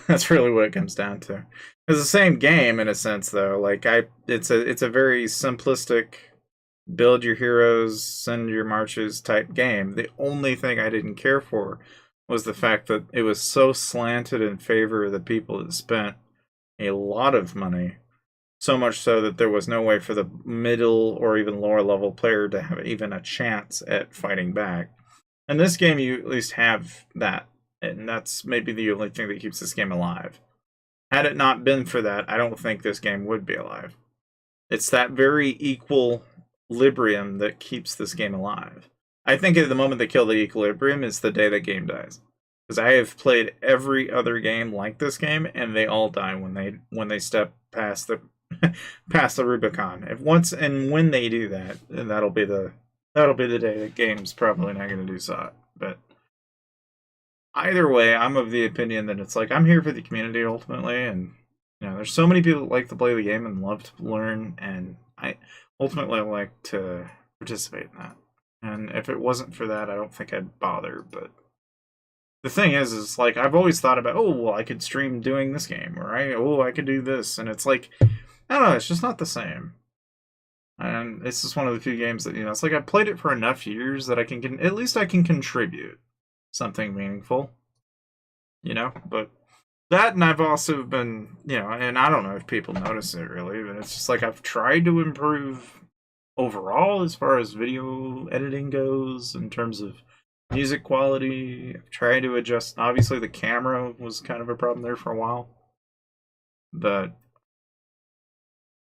That's really what it comes down to. It's the same game in a sense, though. Like, it's a very simplistic, build your heroes, send your marches type game. The only thing I didn't care for was the fact that it was so slanted in favor of the people that spent a lot of money, so much so that there was no way for the middle or even lower level player to have even a chance at fighting back. In this game, you at least have that, and that's maybe the only thing that keeps this game alive. Had it not been for that, I don't think this game would be alive. It's that very equilibrium that keeps this game alive. I think at the moment they kill the equilibrium is the day that game dies. Because I have played every other game like this game, and they all die when they step past pass the Rubicon. If once and when they do that, then that'll be the day that game's probably not going to do so. But either way, I'm of the opinion that it's like I'm here for the community ultimately, and there's so many people that like to play the game and love to learn, and I ultimately like to participate in that. And if it wasn't for that, I don't think I'd bother. But the thing is like I've always thought about, oh, well, I could stream doing this game, or I could do this, and it's like I don't know, it's just not the same. And it's just one of the few games that it's like I've played it for enough years that I can at least I can contribute something meaningful, But that, and I've also been, and I don't know if people notice it really, but it's just like I've tried to improve overall as far as video editing goes in terms of music quality. I've tried to adjust. Obviously, the camera was kind of a problem there for a while, but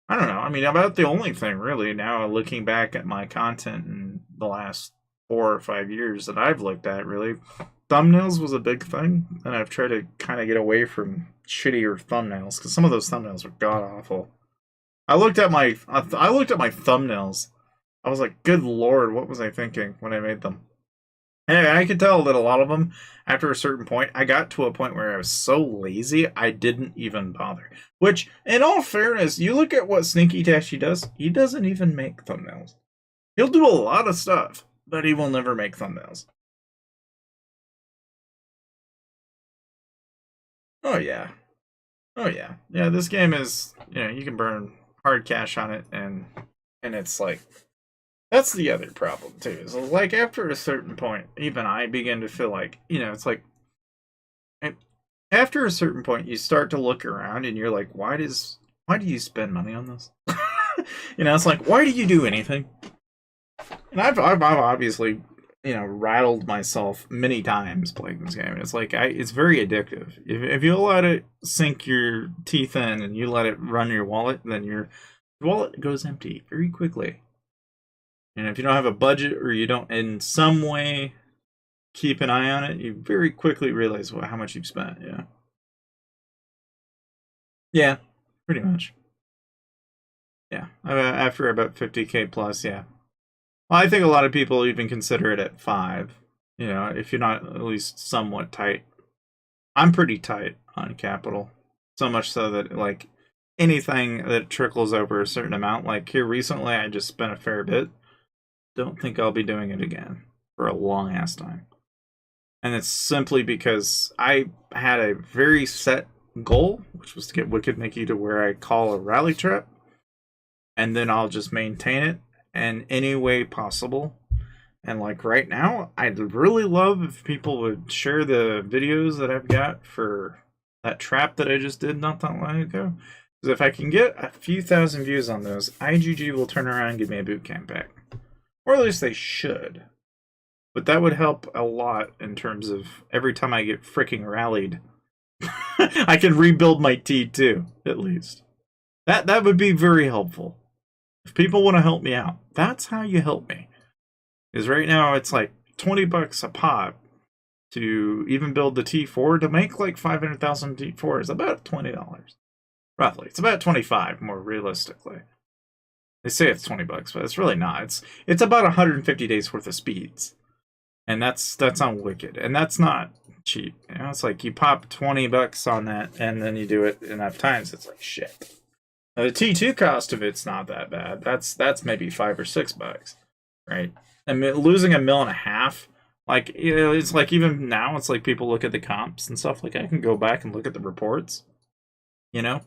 I don't know. I mean, about the only thing really now, looking back at my content in the last 4 or 5 years that I've looked at, really, thumbnails was a big thing, and I've tried to kind of get away from shittier thumbnails because some of those thumbnails are god awful. I looked at my thumbnails. I was like, good lord, what was I thinking when I made them? And I could tell that a lot of them, after a certain point, I got to a point where I was so lazy, I didn't even bother. Which, in all fairness, you look at what Sneaky Tashi does, he doesn't even make thumbnails. He'll do a lot of stuff, but he will never make thumbnails. Oh, yeah. Oh, yeah. Yeah, this game is, you can burn hard cash on it, and it's like, that's the other problem too. Is like after a certain point, even I begin to feel like it's like after a certain point, you start to look around and you're like, why do you spend money on this? It's like, why do you do anything? And I've obviously rattled myself many times playing this game. It's like it's very addictive. If you let it sink your teeth in and you let it run your wallet, then your wallet goes empty very quickly. And if you don't have a budget or you don't in some way keep an eye on it, you very quickly realize how much you've spent. Yeah. Yeah, pretty much. Yeah. After about 50K plus, yeah. Well, I think a lot of people even consider it at 5. If you're not at least somewhat tight. I'm pretty tight on capital. So much so that, like, anything that trickles over a certain amount, like here recently, I just spent a fair bit. Don't think I'll be doing it again for a long ass time. And it's simply because I had a very set goal, which was to get Wicked Mickey to where I call a rally trap, and then I'll just maintain it in any way possible. And like right now, I'd really love if people would share the videos that I've got for that trap that I just did not that long ago. Because if I can get a few thousand views on those, IGG will turn around and give me a boot camp back. Or at least they should. But that would help a lot in terms of every time I get freaking rallied, I can rebuild my T2, at least. That would be very helpful. If people want to help me out, that's how you help me. Because right now it's like $20 a pop to even build the T4. To make like 500,000 T4 is about $20. Roughly. It's about 25 more realistically. They say it's $20, but it's really not. It's about 150 days worth of speeds. And that's on Wicked. And that's not cheap. It's like you pop $20 on that and then you do it enough times, it's like shit. Now, the T2 cost of it's not that bad. That's maybe $5 or $6, right? I mean, losing $1.5 million, like it's like even now, it's like people look at the comps and stuff. Like I can go back and look at the reports, And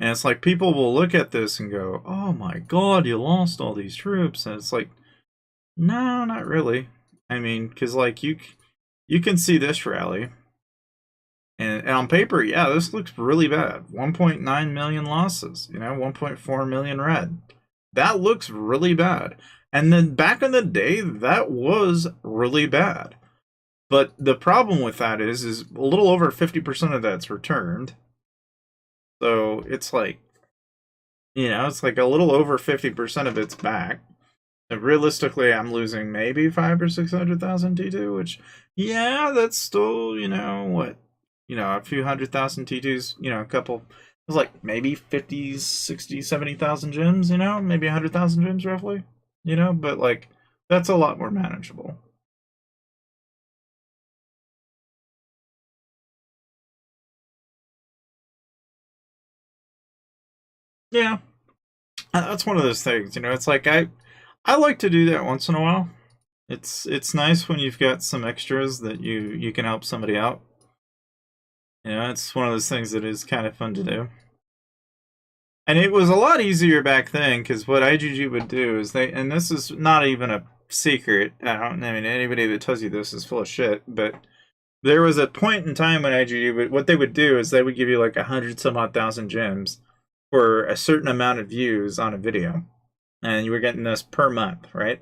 it's like people will look at this and go, "Oh my God, you lost all these troops," and it's like, no, not really. I mean, because like you can see this rally, and on paper, yeah, this looks really bad. 1.9 million losses, 1.4 million red. That looks really bad. And then back in the day, that was really bad. But the problem with that is a little over 50% of that's returned. So it's like, it's like a little over 50% of it's back. And realistically, I'm losing maybe 500,000 or 600,000 T2, which, yeah, that's still, what? A few 100,000 T2s, a couple was like maybe 50, 60, 70,000 gems, you know, maybe 100,000 gems roughly, you know, but like that's a lot more manageable. Yeah, that's one of those things, you know. It's like I like to do that once in a while. It's nice when you've got some extras that you can help somebody out. You know, it's one of those things that is kind of fun to do. And it was a lot easier back then because what IGG would do is and this is not even a secret. I mean, anybody that tells you this is full of shit. But there was a point in time when IGG what they would do is they would give you like 100 some odd thousand gems for a certain amount of views on a video, and you were getting this per month, right?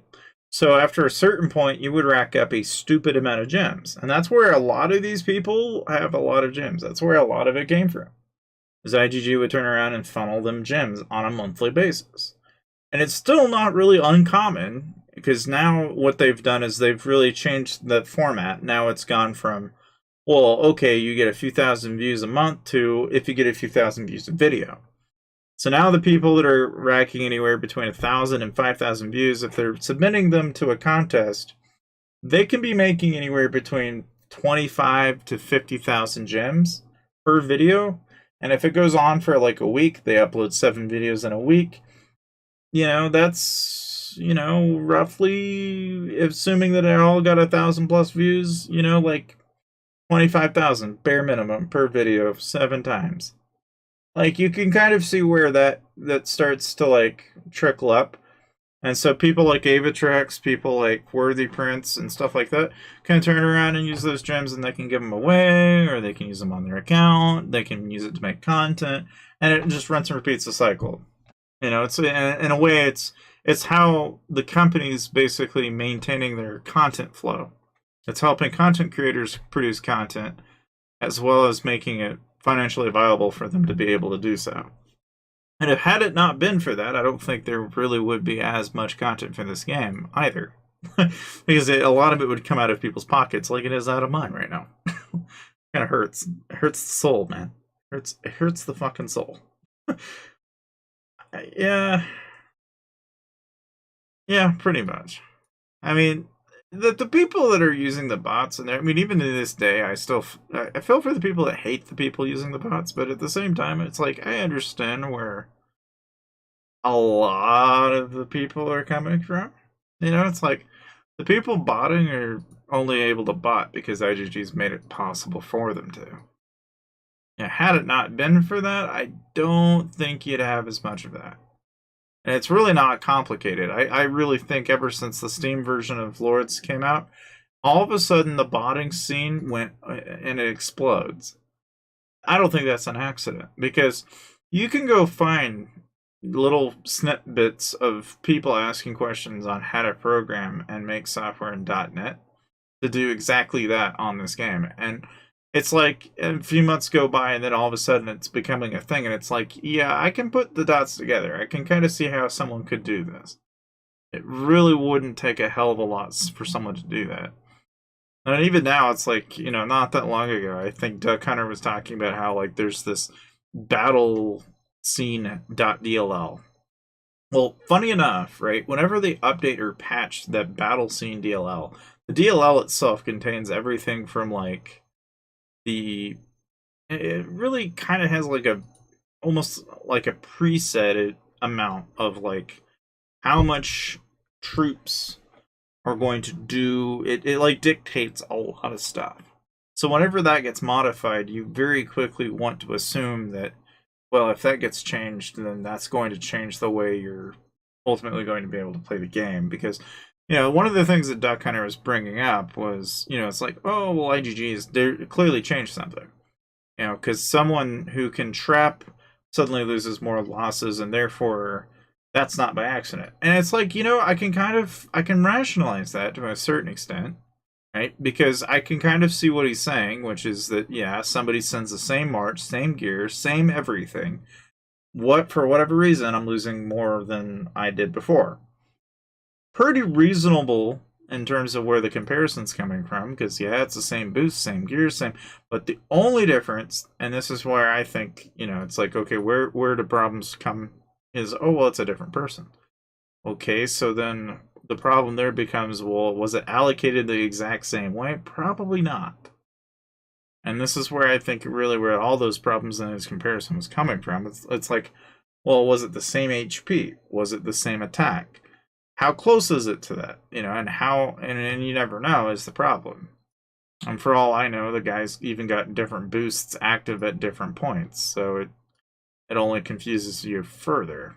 So after a certain point, you would rack up a stupid amount of gems, and that's where a lot of these people have a lot of gems. That's where a lot of it came from. Is IGG would turn around and funnel them gems on a monthly basis. And it's still not really uncommon because now what they've done is they've really changed the format. Now it's gone from, well, okay, you get a few thousand views a month to if you get a few thousand views a video. So now the people that are racking anywhere between 1,000 and 5,000 views, if they're submitting them to a contest, they can be making anywhere between 25 to 50,000 gems per video. And if it goes on for like a week, they upload 7 videos in a week. You know, that's, you know, roughly, assuming that it all got 1,000 plus views, you know, like 25,000 bare minimum per video 7 times. Like, you can kind of see where that starts to like trickle up. And so people like Avatrex, people like Worthy Prince and stuff like that can turn around and use those gems, and they can give them away, or they can use them on their account. They can use it to make content, and it just runs and repeats the cycle. You know, it's in a way, it's how the company's basically maintaining their content flow. It's helping content creators produce content, as well as making it financially viable for them to be able to do so. And if had it not been for that, I don't think there really would be as much content for this game either. Because a lot of it would come out of people's pockets like it is out of mine right now. Kind of hurts. It hurts the soul, man. It hurts the fucking soul. Yeah. Yeah, pretty much. I mean, the people that are using the bots, and I mean, even to this day, I feel for the people that hate the people using the bots, but at the same time, it's like I understand where a lot of the people are coming from. You know, it's like the people botting are only able to bot because IGG's made it possible for them to. Yeah, had it not been for that, I don't think you'd have as much of that. And it's really not complicated. I really think ever since the Steam version of Lords came out, all of a sudden the botting scene went and it explodes. I don't think that's an accident because you can go find little snippets of people asking questions on how to program and make software in .NET to do exactly that on this game. And it's like a few months go by and then all of a sudden it's becoming a thing, and it's like, yeah, I can put the dots together. I can kind of see how someone could do this. It really wouldn't take a hell of a lot for someone to do that. And even now, it's like, you know, not that long ago, I think Doug Hunter was talking about how like there's this battle scene.dll. Well, funny enough, right? Whenever they update or patch that battle scene DLL, the DLL itself contains everything from like it really kind of has like a almost like a preset amount of like how much troops are going to do. It like dictates a lot of stuff. So whenever that gets modified, you very quickly want to assume that, well, if that gets changed, then that's going to change the way you're ultimately going to be able to play the game. Because, you know, one of the things that Duck Hunter was bringing up was, you know, it's like, oh, well, IGG's they clearly changed something. You know, because someone who can trap suddenly loses more losses, and therefore that's not by accident. And it's like, you know, I can rationalize that to a certain extent, right? Because I can kind of see what he's saying, which is that, yeah, somebody sends the same march, same gear, same everything. For whatever reason, I'm losing more than I did before. Pretty reasonable in terms of where the comparison's coming from, because yeah, it's the same boost, same gear, same. But the only difference, and this is where I think, you know, it's like, okay, where do problems come? Is, oh well, it's a different person. Okay, so then the problem there becomes, well, was it allocated the exact same way? Probably not. And this is where I think really where all those problems in this comparison was coming from. It's like, well, was it the same HP? Was it the same attack? How close is it to that? You know, and how, and you never know is the problem. And for all I know, the guys even got different boosts active at different points, so it only confuses you further.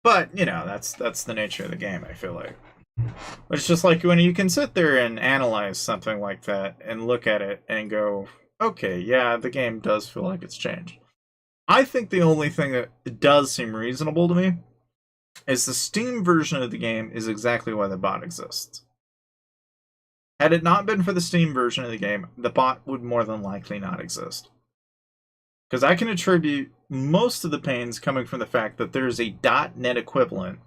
But, you know, that's the nature of the game, I feel like. But it's just like when you can sit there and analyze something like that and look at it and go, okay, yeah, the game does feel like it's changed. I think the only thing that does seem reasonable to me is the Steam version of the game is exactly why the bot exists. Had it not been for the Steam version of the game, the bot would more than likely not exist. Because I can attribute most of the pains coming from the fact that there's a .NET equivalent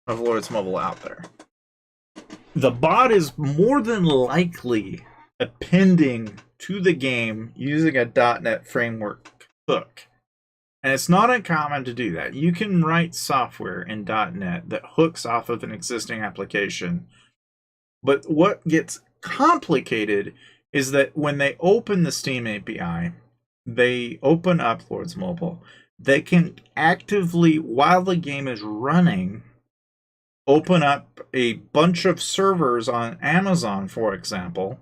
of Lords Mobile out there. The bot is more than likely appending to the game using a .NET framework hook. And it's not uncommon to do that. You can write software in .NET that hooks off of an existing application. But what gets complicated is that when they open the Steam API, they open up Lords Mobile, they can actively, while the game is running, open up a bunch of servers on Amazon, for example,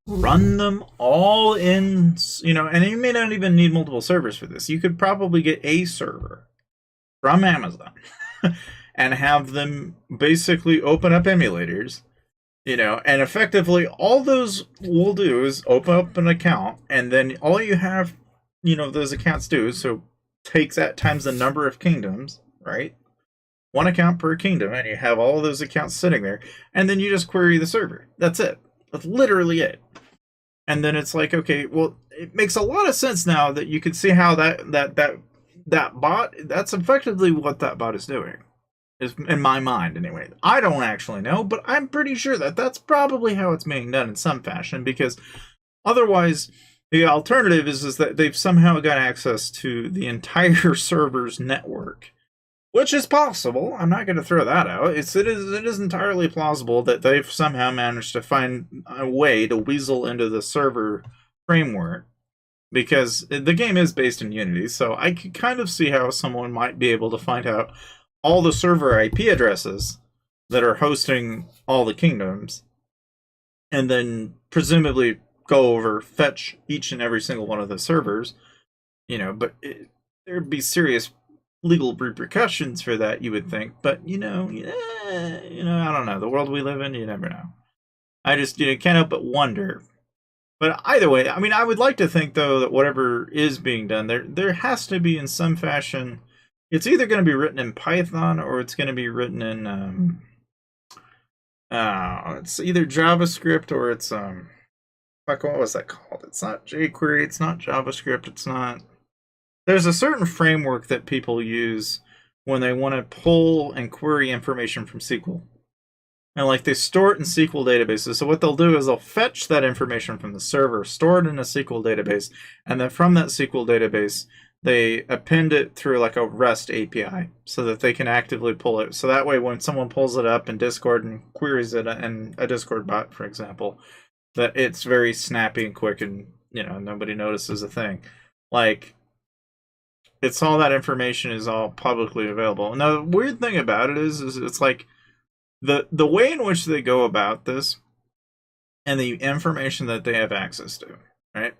run them all in, you know, and you may not even need multiple servers for this. You could probably get a server from Amazon and have them basically open up emulators, you know, and effectively all those will do is open up an account, and then all you have, you know, those accounts do, so takes that times the number of kingdoms, right? One account per kingdom, and you have all of those accounts sitting there, and then you just query the server. That's it. That's literally it. And then it's like, okay, well, it makes a lot of sense now that you can see how that bot, that's effectively what that bot is doing. Is in my mind, anyway. I don't actually know, but I'm pretty sure that that's probably how it's being done in some fashion, because otherwise, the alternative is that they've somehow got access to the entire server's network. Which is possible. I'm not going to throw that out. It is entirely plausible that they've somehow managed to find a way to weasel into the server framework, because the game is based in Unity, so I could kind of see how someone might be able to find out all the server IP addresses that are hosting all the kingdoms, and then presumably go over, fetch each and every single one of the servers, you know, but there'd be serious legal repercussions for that, you would think, but you know, I don't know. The world we live in, you never know. I just, can't help but wonder. But either way, I mean, I would like to think though that whatever is being done, there has to be in some fashion. It's either going to be written in Python or it's going to be written in it's either JavaScript or it's fuck, what was that called? It's not jQuery, it's not JavaScript, it's not. There's a certain framework that people use when they want to pull and query information from SQL. And like they store it in SQL databases. So what they'll do is they'll fetch that information from the server, store it in a SQL database, and then from that SQL database, they append it through like a REST API so that they can actively pull it. So that way when someone pulls it up in Discord and queries it in a Discord bot, for example, that it's very snappy and quick and, nobody notices a thing. Like, it's all that information is all publicly available. Now, the weird thing about it is it's like the way in which they go about this and the information that they have access to, right?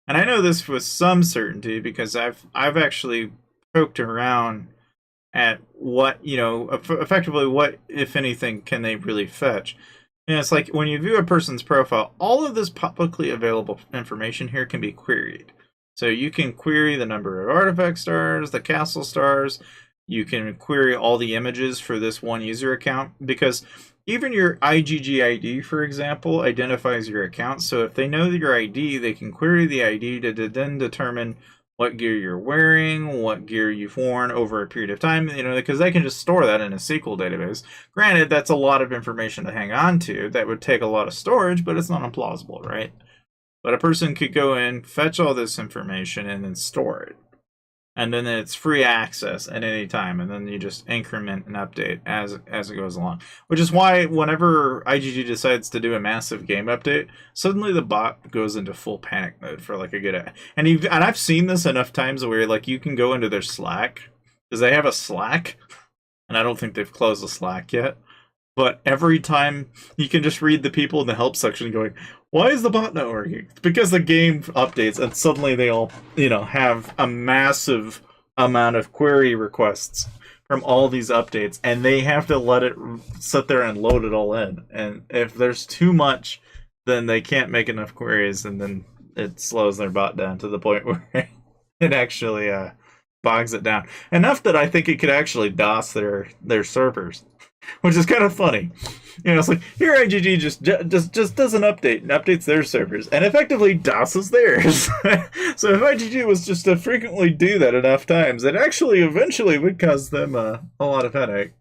And I know this with some certainty because I've actually poked around at what, effectively what, if anything, can they really fetch. And it's like when you view a person's profile, all of this publicly available information here can be queried. So you can query the number of artifact stars, the castle stars. You can query all the images for this one user account, because even your IgG ID, for example, identifies your account. So if they know your ID, they can query the ID to then determine what gear you're wearing, what gear you've worn over a period of time, because they can just store that in a SQL database. Granted, that's a lot of information to hang on to. That would take a lot of storage, but it's not implausible, right? But a person could go in, fetch all this information, and then store it. And then it's free access at any time, and then you just increment and update as it goes along. Which is why whenever IGG decides to do a massive game update, suddenly the bot goes into full panic mode for like a good. And I've seen this enough times where like you can go into their Slack because they have a Slack, and I don't think they've closed the Slack yet. But every time you can just read the people in the help section going, why is the bot not working? It's because the game updates and suddenly they all, have a massive amount of query requests from all these updates, and they have to let it sit there and load it all in. And if there's too much, then they can't make enough queries, and then it slows their bot down to the point where it actually bogs it down. Enough that I think it could actually DOS their servers. Which is kind of funny. It's like, here IGG just does an update and updates their servers and effectively DOSes theirs. So if IGG was just to frequently do that enough times, it actually eventually would cause them a lot of headache.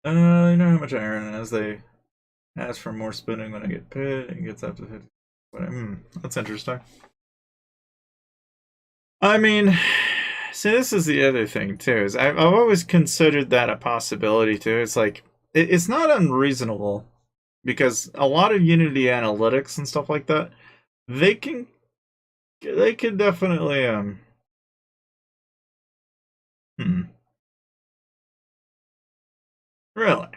You know how much iron it is. They ask for more spinning when I get pit. It gets up to 50. That's interesting. I mean... See, this is the other thing, too, is I've always considered that a possibility, too. It's like, it's not unreasonable, because a lot of Unity analytics and stuff like that, they can definitely, Really?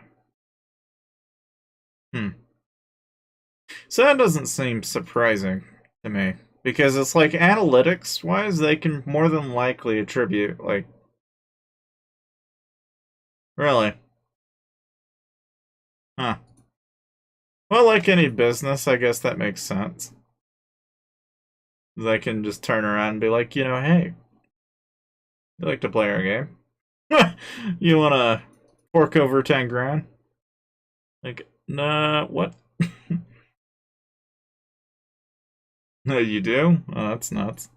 So that doesn't seem surprising to me. Because it's like, analytics-wise, they can more than likely attribute, like... Really? Huh. Well, like any business, I guess that makes sense. They can just turn around and be like, hey, you like to play our game? You wanna fork over 10 grand? Like, nah, what? No, you do? Oh, that's nuts.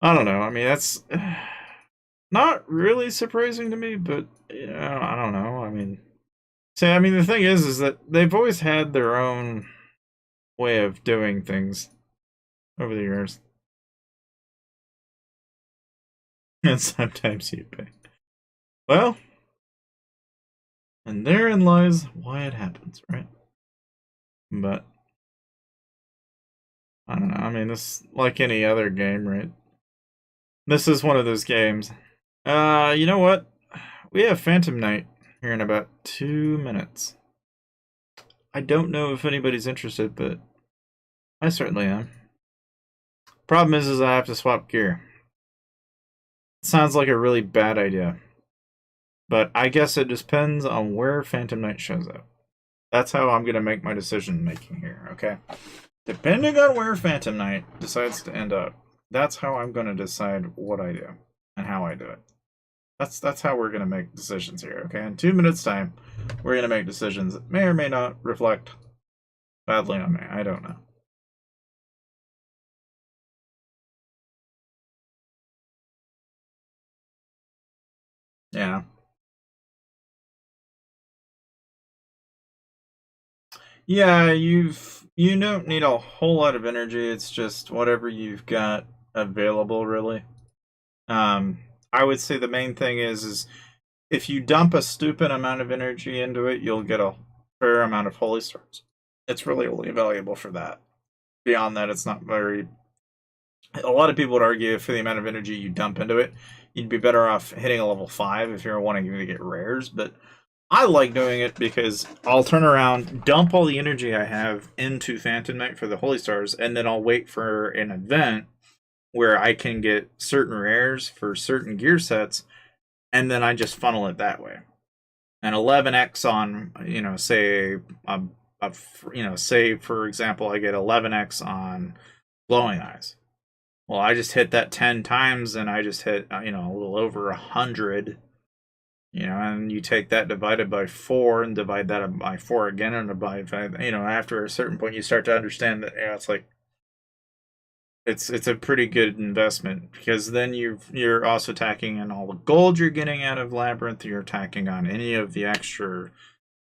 I don't know. I mean, that's not really surprising to me, but I don't know. I mean, the thing is that they've always had their own way of doing things over the years, and sometimes you pay. Well, and therein lies why it happens, right? But I don't know. I mean, this like any other game, right? This is one of those games. You know what? We have Phantom Knight here in about 2 minutes. I don't know if anybody's interested, but I certainly am. Problem is I have to swap gear. It sounds like a really bad idea. But I guess it depends on where Phantom Knight shows up. That's how I'm going to make my decision making here, okay? Depending on where Phantom Knight decides to end up, that's how I'm going to decide what I do and how I do it. That's how we're going to make decisions here, okay? In 2 minutes' time, we're going to make decisions that may or may not reflect badly on me. I don't know. Yeah. Yeah, you don't need a whole lot of energy. It's just whatever you've got available, really. I would say the main thing is if you dump a stupid amount of energy into it, you'll get a fair amount of holy stars. It's really only valuable for that. Beyond that, it's not very... A lot of people would argue for the amount of energy you dump into it, you'd be better off hitting a level 5 if you're wanting to get rares, but I like doing it because I'll turn around, dump all the energy I have into Phantom Knight for the Holy Stars, and then I'll wait for an event where I can get certain rares for certain gear sets, and then I just funnel it that way. And 11x on, say, say for example, I get 11x on Glowing Eyes. Well, I just hit that 10 times, and I just hit, a little over 100, You know, and you take that divided by 4 and divide that by 4 again and divide by, you know, after a certain point you start to understand that, yeah, it's like it's a pretty good investment, because then you're also tacking in all the gold you're getting out of Labyrinth. You're tacking on any of the extra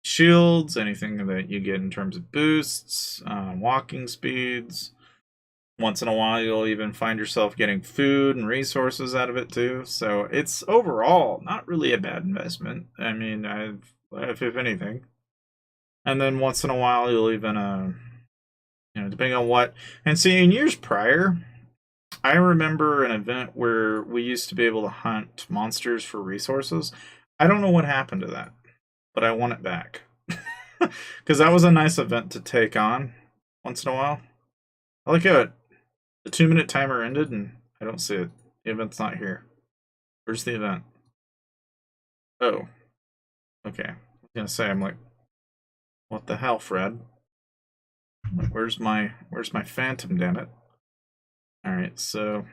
shields, anything that you get in terms of boosts, walking speeds. Once in a while, you'll even find yourself getting food and resources out of it too. So it's overall not really a bad investment. I mean, if anything. And then once in a while, you'll even, you know, depending on what. And see, in years prior, I remember an event where we used to be able to hunt monsters for resources. I don't know what happened to that, but I want it back. Because that was a nice event to take on once in a while. I like how the 2-minute timer ended and I don't see it. The event's not here. Where's the event? Oh. Okay. I was gonna say, I'm like, what the hell, Fred? I'm like, where's my phantom, damn it? Alright, so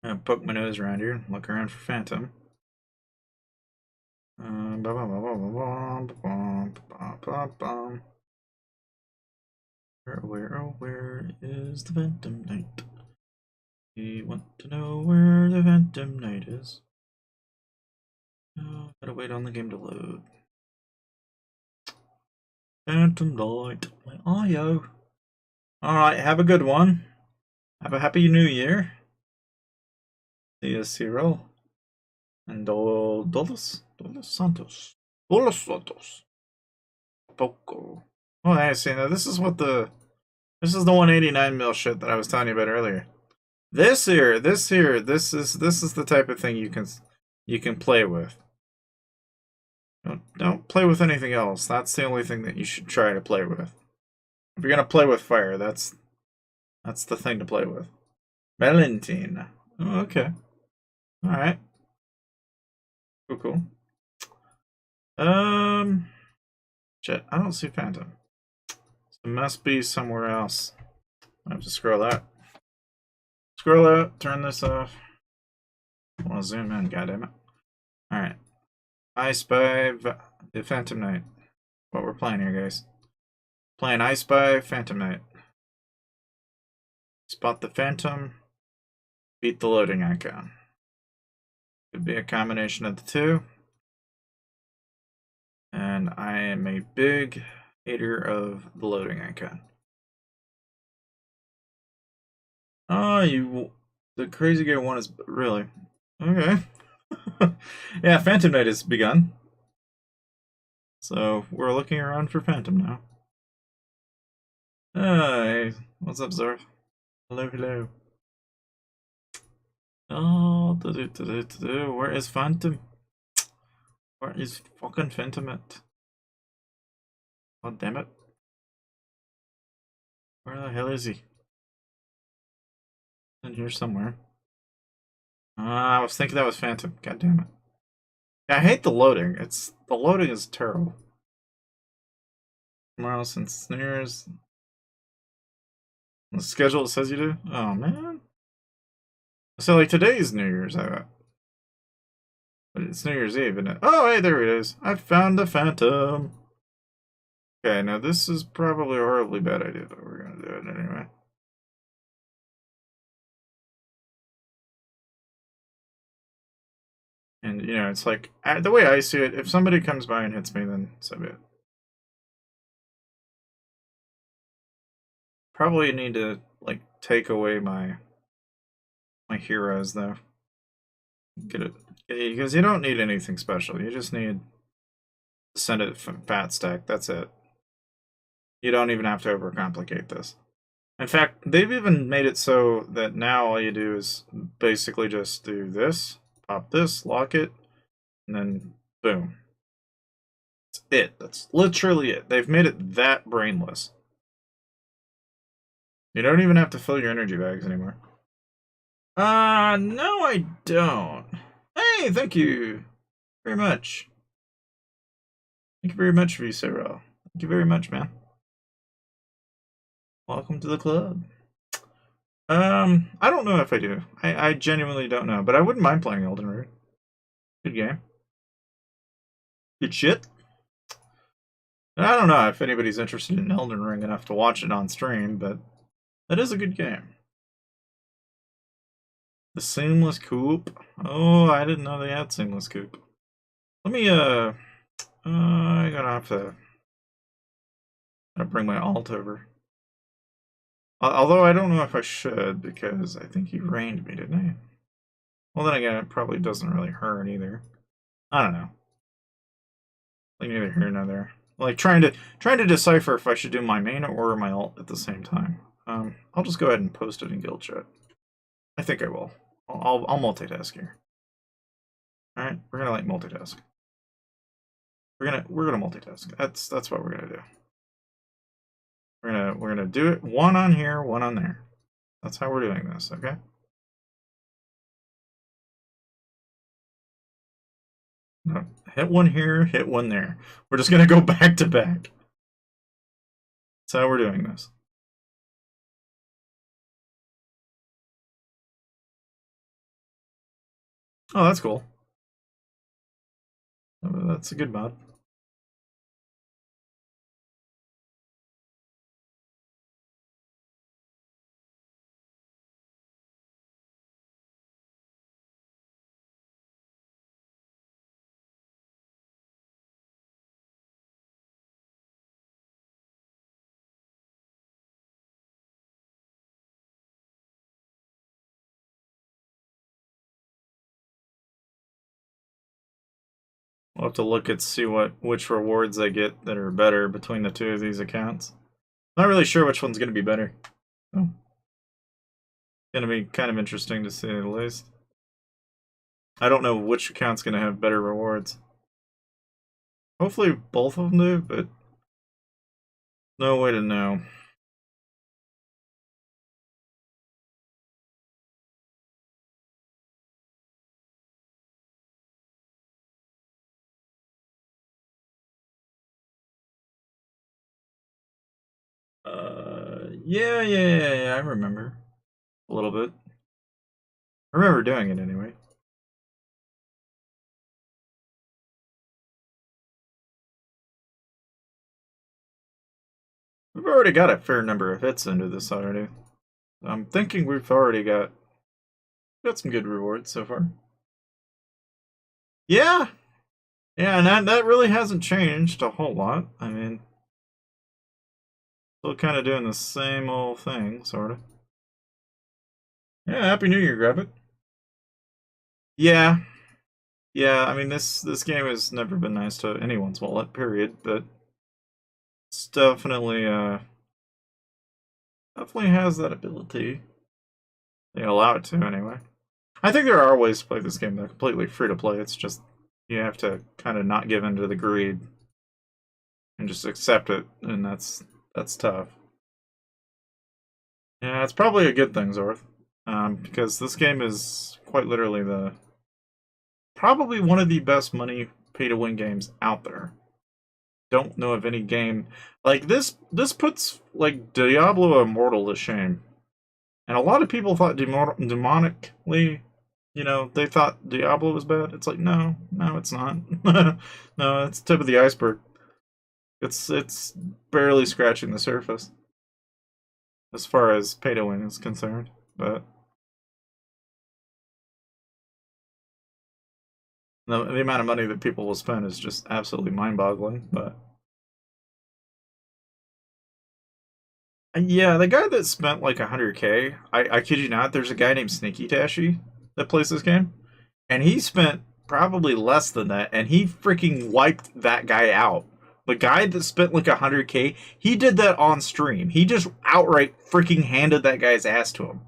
I'm gonna poke my nose around here and look around for phantom. Where is the Phantom Knight? We want to know where the Phantom Knight is. Oh, gotta wait on the game to load. Phantom Knight, where are you? Alright, have a good one. Have a happy new year. See you, Cyril. And Dolos Santos. Dolos Santos. Poco. Oh, I see. Now this is what this is the 189 mil shit that I was telling you about earlier. This is the type of thing you can play with. Don't play with anything else. That's the only thing that you should try to play with. If you're gonna play with fire, that's the thing to play with. Valentine. Oh, okay. All right. Cool. Shit. I don't see Phantom. So it must be somewhere else. I have to scroll out. Scroll out. Turn this off. I want to zoom in. Goddammit. All right. I Spy the Phantom Knight. What we're playing here, guys. Playing I Spy Phantom Knight. Spot the Phantom. Beat the loading icon. Could be a combination of the two. And I am a big hater of the loading icon. Oh, the crazy guy one is really okay. Yeah, Phantom Knight has begun. So we're looking around for Phantom now. Hey, what's up, Zorf? Hello, hello. Oh, where is Phantom? Where is fucking Phantom at? God damn it. Where the hell is he? In here somewhere. I was thinking that was Phantom. God damn it. Yeah, I hate the loading. The loading is terrible. Tomorrow since New Year's. The schedule says you do? Oh man. So like today's New Year's, I bet. But it's New Year's Eve, isn't it? Oh hey, there it is. I found the Phantom. Okay, now this is probably a horribly bad idea, but we're gonna do it anyway. And you know, it's like the way I see it, if somebody comes by and hits me, then so be it. Probably need to like take away my heroes though. Get it, because you don't need anything special. You just need to send it fat stack. That's it. You don't even have to overcomplicate this. In fact, they've even made it so that now all you do is basically just do this, pop this, lock it, and then boom. That's it. That's literally it. They've made it that brainless. You don't even have to fill your energy bags anymore. No, I don't. Hey, thank you very much. Thank you very much, Visceral. Thank you very much, man. Welcome to the club. I don't know if I do. I genuinely don't know, but I wouldn't mind playing Elden Ring. Good game. Good shit. And I don't know if anybody's interested in Elden Ring enough to watch it on stream, but that is a good game. The seamless coupe. Oh, I didn't know they had seamless coupe. Let me I gotta have to gotta bring my alt over. Although I don't know if I should, because I think he rained me, didn't he? Well, then again, it probably doesn't really hurt either. I don't know. Like neither here nor there. Like trying to decipher if I should do my main or my alt at the same time. I'll just go ahead and post it in guild chat. I think I will. I'll multitask here. All right, we're gonna like multitask. We're gonna multitask. That's what we're gonna do. We're gonna do it one on here, one on there. That's how we're doing this. Okay. No, hit one here, hit one there. We're just gonna go back to back. That's how we're doing this. Oh, that's cool. That's a good mod. We'll have to look at see which rewards I get that are better between the two of these accounts. Not really sure which one's gonna be better. So, gonna be kind of interesting to say the least. I don't know which account's gonna have better rewards. Hopefully both of them do, but no way to know. Yeah, I remember. A little bit. I remember doing it anyway. We've already got a fair number of hits into this already. I'm thinking we've already got some good rewards so far. Yeah, yeah, and that really hasn't changed a whole lot. I mean, still kind of doing the same old thing, sort of. Yeah, Happy New Year, Grabbit. Yeah, yeah. I mean, this game has never been nice to anyone's wallet, period. But it's definitely has that ability. They allow it to anyway. I think there are ways to play this game that are completely free to play. It's just you have to kind of not give in to the greed and just accept it, and that's tough. Yeah, it's probably a good thing, Zorth, because this game is quite literally probably one of the best money pay to win games out there. Don't know of any game like this. This puts like Diablo Immortal to shame, and a lot of people thought demonically, they thought Diablo was bad. It's like no, it's not. No, it's tip of the iceberg. It's barely scratching the surface as far as pay to win is concerned. But the amount of money that people will spend is just absolutely mind-boggling. But yeah, the guy that spent like 100K, I kid you not, there's a guy named Sneaky Tashi that plays this game, and he spent probably less than that, and he freaking wiped that guy out. The guy that spent like 100K, he did that on stream. He just outright freaking handed that guy's ass to him.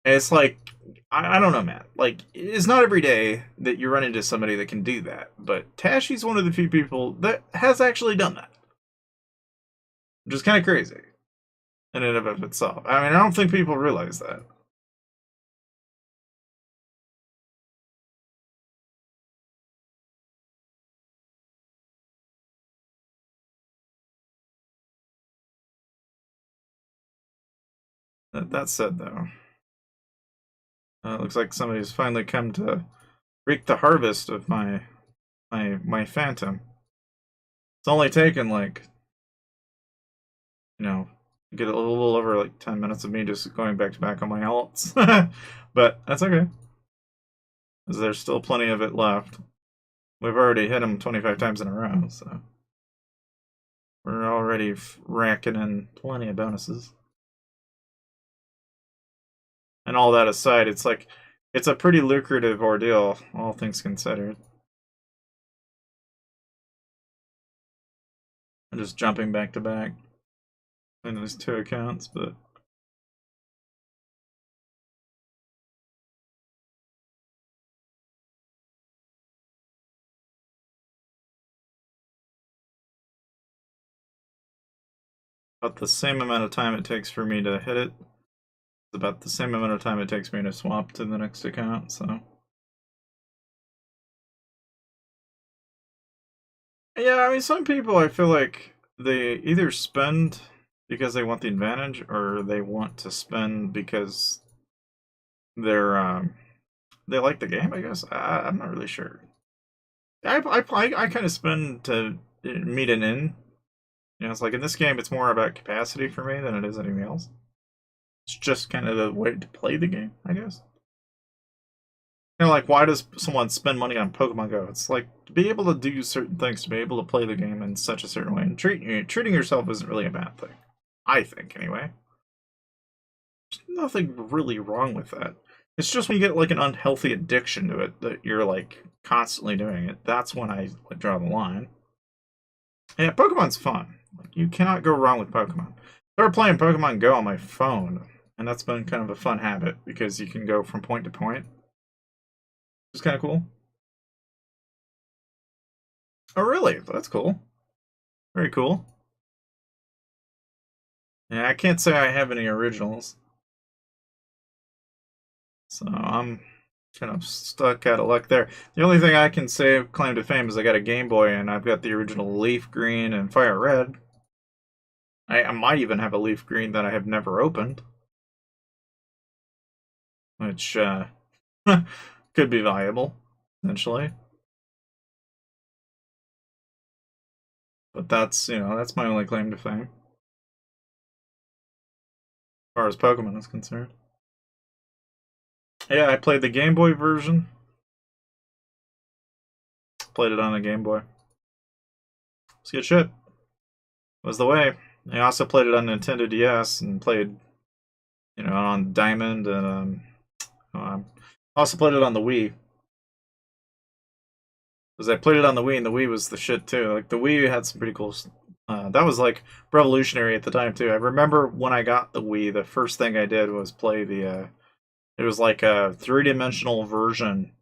And it's like, I don't know, man. Like, it's not every day that you run into somebody that can do that. But Tashi's one of the few people that has actually done that. Which is kind of crazy in and of itself. I mean, I don't think people realize that. That said, though, it looks like somebody's finally come to reap the harvest of my my Phantom. It's only taken like, you know, get a little over like 10 minutes of me just going back to back on my alts. But that's okay, because there's still plenty of it left. We've already hit them 25 times in a row, so we're already racking in plenty of bonuses. And all that aside, it's like, it's a pretty lucrative ordeal, all things considered. I'm just jumping back to back in those two accounts, but about the same amount of time it takes for me to hit it. It's about the same amount of time it takes me to swap to the next account, so. Yeah, I mean, some people, I feel like they either spend because they want the advantage, or they want to spend because they're they like the game. I guess I'm not really sure. I kind of spend to meet an end. You know, it's like in this game, it's more about capacity for me than it is anything else. It's just kind of the way to play the game, I guess. You know, like, why does someone spend money on Pokemon Go? It's like to be able to do certain things, to be able to play the game in such a certain way, and treating yourself isn't really a bad thing. I think, anyway. There's nothing really wrong with that. It's just when you get like an unhealthy addiction to it, that you're like constantly doing it. That's when I draw the line. Yeah, Pokemon's fun. Like, you cannot go wrong with Pokemon. I started playing Pokemon Go on my phone, and that's been kind of a fun habit because you can go from point to point. It's kind of cool. Oh, really? That's cool. Very cool. Yeah, I can't say I have any originals, so I'm kind of stuck out of luck there. The only thing I can say claim to fame is I got a Game Boy, and I've got the original Leaf Green and Fire Red. I might even have a Leaf Green that I have never opened, which could be valuable, essentially. But that's, that's my only claim to fame, as far as Pokemon is concerned. Yeah, I played the Game Boy version. Played it on the Game Boy. It's good shit. Was the way. I also played it on Nintendo DS and played, on Diamond, and also played it on the Wii. Because I played it on the Wii, and the Wii was the shit too. Like, the Wii had some pretty cool. That was like revolutionary at the time too. I remember when I got the Wii, the first thing I did was play the. It was like a three-dimensional version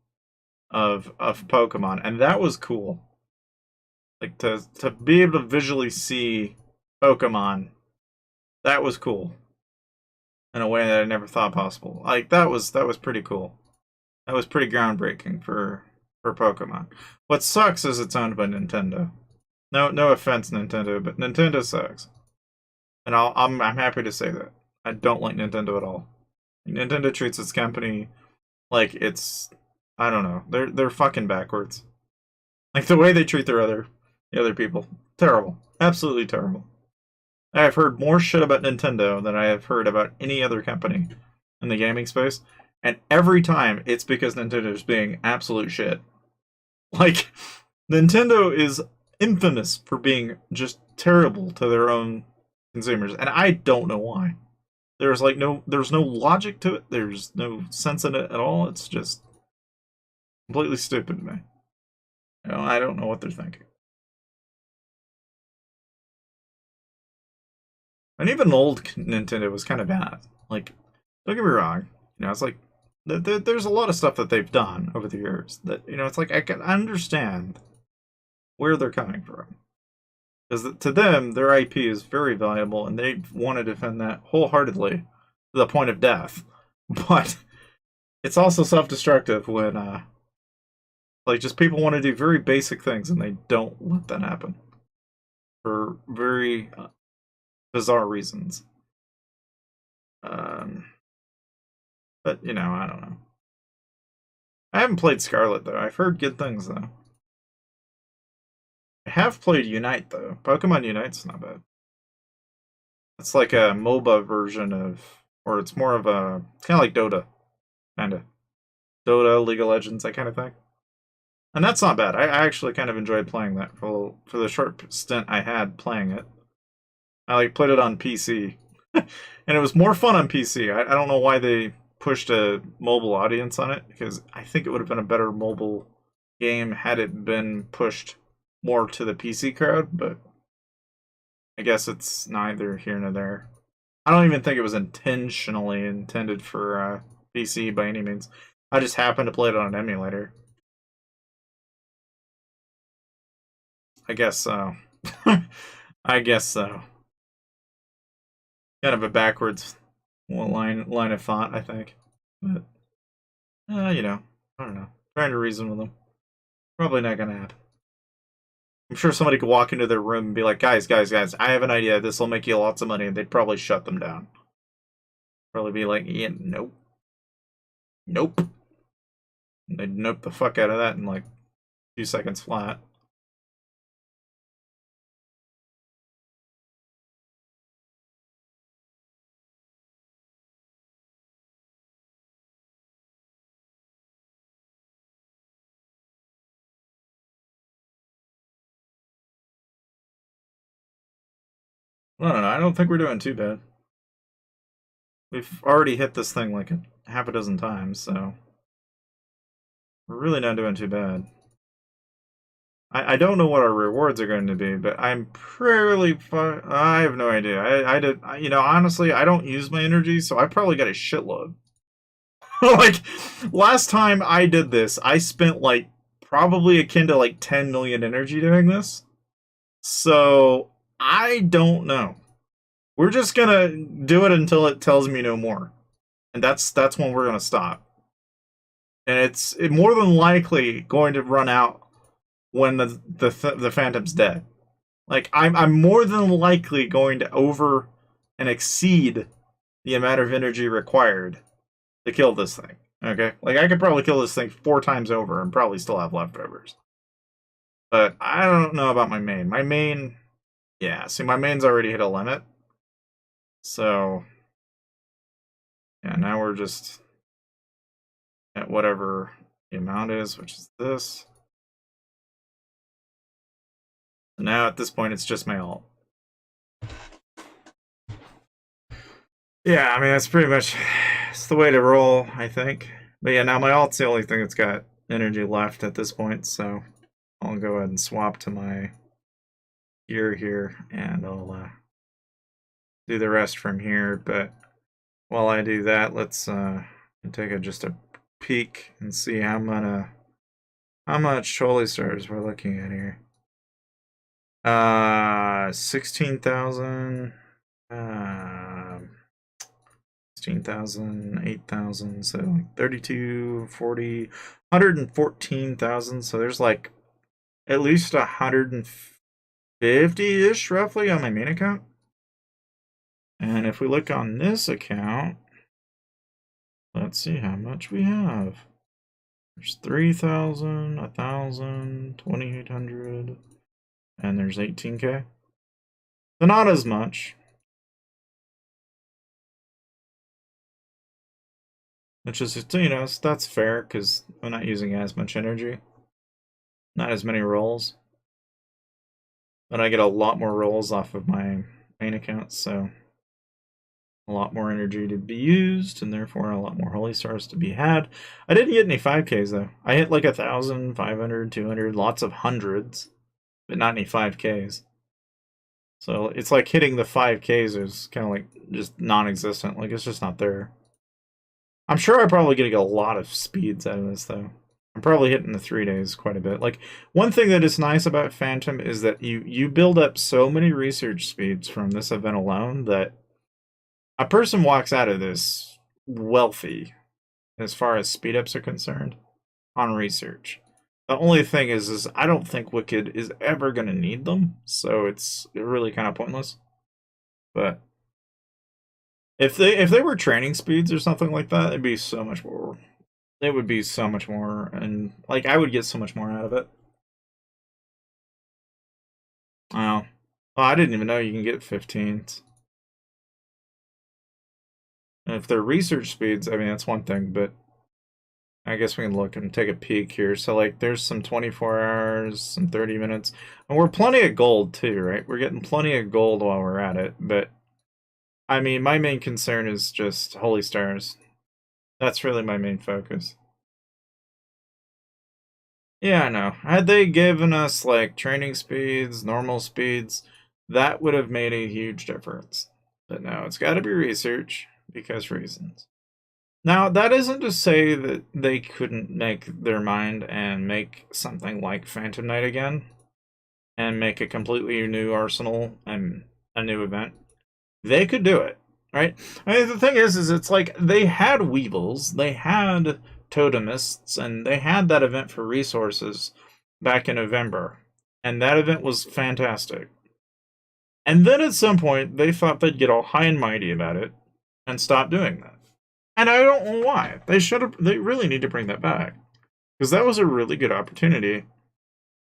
of Pokemon, and that was cool. Like, to be able to visually see Pokemon, that was cool in a way that I never thought possible. Like, that was pretty cool. That was pretty groundbreaking for Pokemon. What sucks is it's owned by Nintendo. No offense, Nintendo, but Nintendo sucks, and I'm happy to say that. I don't like Nintendo at all. Nintendo treats its company like it's, I don't know. They're fucking backwards. Like, the way they treat the other people, terrible, absolutely terrible. I have heard more shit about Nintendo than I have heard about any other company in the gaming space, and every time it's because Nintendo's being absolute shit. Like, Nintendo is infamous for being just terrible to their own consumers, and I don't know why. There's no logic to it. There's no sense in it at all. It's just completely stupid to me. I don't know what they're thinking. And even old Nintendo was kind of bad. Like, don't get me wrong. It's like there's a lot of stuff that they've done over the years that, it's like I can understand where they're coming from. Because to them, their IP is very valuable, and they want to defend that wholeheartedly to the point of death. But it's also self-destructive when, like, just people want to do very basic things, and they don't let that happen for very bizarre reasons. But, I don't know. I haven't played Scarlet, though. I've heard good things, though. have played Unite though. Pokemon Unite's not bad. It's like a MOBA version of, or it's more of a, it's kind of like Dota, kinda. Dota, League of Legends, that kind of thing. And that's not bad. I actually kind of enjoyed playing that for the short stint I had playing it. I like played it on PC, and it was more fun on PC. I don't know why they pushed a mobile audience on it, because I think it would have been a better mobile game had it been pushed more to the PC crowd. But I guess it's neither here nor there. I don't even think it was intentionally intended for PC by any means. I just happened to play it on an emulator. I guess so. I guess so. Kind of a backwards line of thought, I think. But you know, I don't know. Trying to reason with them. Probably not gonna happen. I'm sure somebody could walk into their room and be like, guys, I have an idea. This will make you lots of money. And they'd probably shut them down. Probably be like, yeah, nope. Nope. And they'd nope the fuck out of that in like 2 seconds flat. I don't know. I don't think we're doing too bad. We've already hit this thing like half a dozen times, so we're really not doing too bad. I don't know what our rewards are going to be, but I'm fairly I have no idea. You know, honestly, I don't use my energy, so I probably got a shitload. Like, last time I did this, I spent like probably akin to like 10 million energy doing this. So I don't know. We're just gonna do it until it tells me no more, and that's when we're gonna stop. And it's more than likely going to run out when the Phantom's dead. Like I'm more than likely going to over and exceed the amount of energy required to kill this thing. Okay, like I could probably kill this thing 4 times over and probably still have leftovers. But I don't know about my main. My main, yeah. See, my main's already hit a limit. So yeah, now we're just at whatever the amount is, which is this. Now at this point, it's just my alt. Yeah, I mean that's pretty much it's the way to roll, I think. But yeah, now my alt's the only thing that's got energy left at this point, so I'll go ahead and swap to my gear here, and I'll do the rest from here. But while I do that, let's take just a peek and see how much holy stars we're looking at here. 16,000. 16,000, 8,000, so like 32, 40, 114,000. So there's like at least 150-ish roughly on my main account. And if we look on this account, let's see how much we have. There's 3,000, 1,000, 2,800, and there's 18K. So not as much. Which is, you know, that's fair because I'm not using as much energy. Not as many rolls. But I get a lot more rolls off of my main account, so a lot more energy to be used, and therefore a lot more holy stars to be had. I didn't get any 5Ks though. I hit like 1,000, 500, 200, lots of hundreds, but not any 5Ks. So it's like hitting the 5Ks is kind of like just non-existent. Like it's just not there. I'm sure I'm probably going to get a lot of speeds out of this, though. I'm probably hitting the 3 days quite a bit. Like, one thing that is nice about Phantom is that you build up so many research speeds from this event alone that a person walks out of this wealthy as far as speed ups are concerned on research. The only thing is I don't think Wicked is ever going to need them, so it's really kind of pointless. But if they were training speeds or something like that, it'd be so much more. It would be so much more, and like I would get so much more out of it. Oh. Well, I didn't even know you can get 15s. If they're research speeds, I mean, that's one thing, but I guess we can look and take a peek here. So, like, there's some 24 hours, some 30 minutes. And we're plenty of gold, too, right? We're getting plenty of gold while we're at it. But, I mean, my main concern is just Holy Stars. That's really my main focus. Yeah, I know. Had they given us, like, training speeds, normal speeds, that would have made a huge difference. But no, it's got to be research because reasons. Now, that isn't to say that they couldn't make their mind and make something like Phantom Knight again and make a completely new arsenal and a new event. They could do it, right? I mean, the thing is it's like they had Weevils, they had Totemists, and they had that event for resources back in November. And that event was fantastic. And then at some point, they thought they'd get all high and mighty about it and stop doing that. And I don't know why. They should have. They really need to bring that back because that was a really good opportunity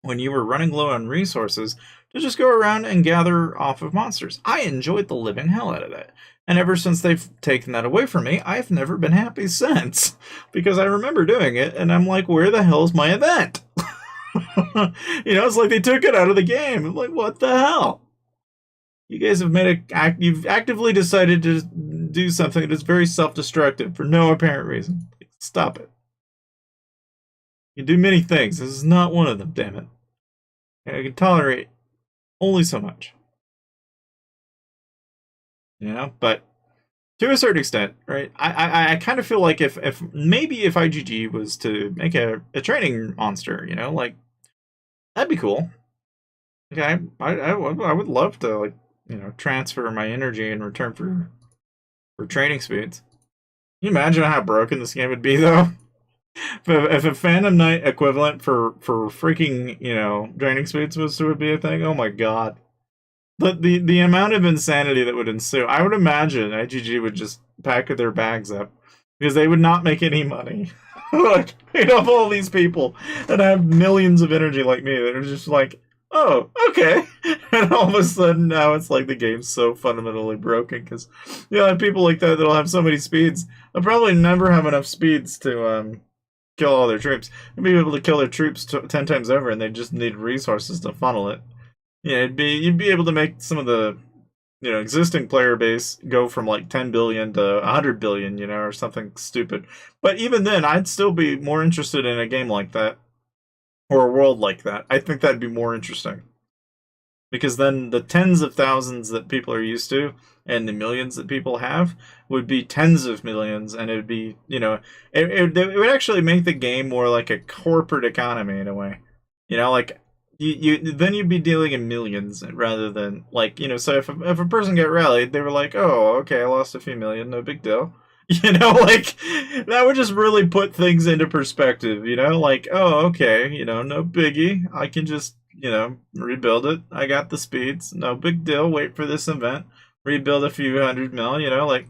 when you were running low on resources to just go around and gather off of monsters. I enjoyed the living hell out of that. And ever since they've taken that away from me, I've never been happy since because I remember doing it and I'm like, where the hell's my event? It's like they took it out of the game. I'm like, what the hell? You guys have you've actively decided to do something that's very self-destructive for no apparent reason. Stop it. You do many things. This is not one of them, damn it. I can tolerate only so much. But to a certain extent, right? I kind of feel like if maybe if IGG was to make a training monster, like that'd be cool. Okay, I would love to like transfer my energy in return for training speeds. Can you imagine how broken this game would be though? If a Phantom Knight equivalent for freaking training speeds would be a thing, oh my god. The amount of insanity that would ensue, I would imagine IGG would just pack their bags up because they would not make any money. Like, of all these people that have millions of energy like me that are just like, oh, okay. And all of a sudden now it's like the game's so fundamentally broken because have people like that that'll have so many speeds. They'll probably never have enough speeds to kill all their troops. They'll be able to kill their troops 10 times over and they just need resources to funnel it. You'd be able to make some of the existing player base go from like 10 billion to 100 billion, or something stupid. But even then, I'd still be more interested in a game like that or a world like that. I think that'd be more interesting because then the tens of thousands that people are used to and the millions that people have would be tens of millions, and it would be it would actually make the game more like a corporate economy in a way. Like. You then you'd be dealing in millions rather than like so if a person got rallied they were like, oh, okay, I lost a few million, no big deal. Like that would just really put things into perspective. Like, oh, okay, no biggie, I can just rebuild it, I got the speeds, no big deal, wait for this event, rebuild a few hundred mil. Like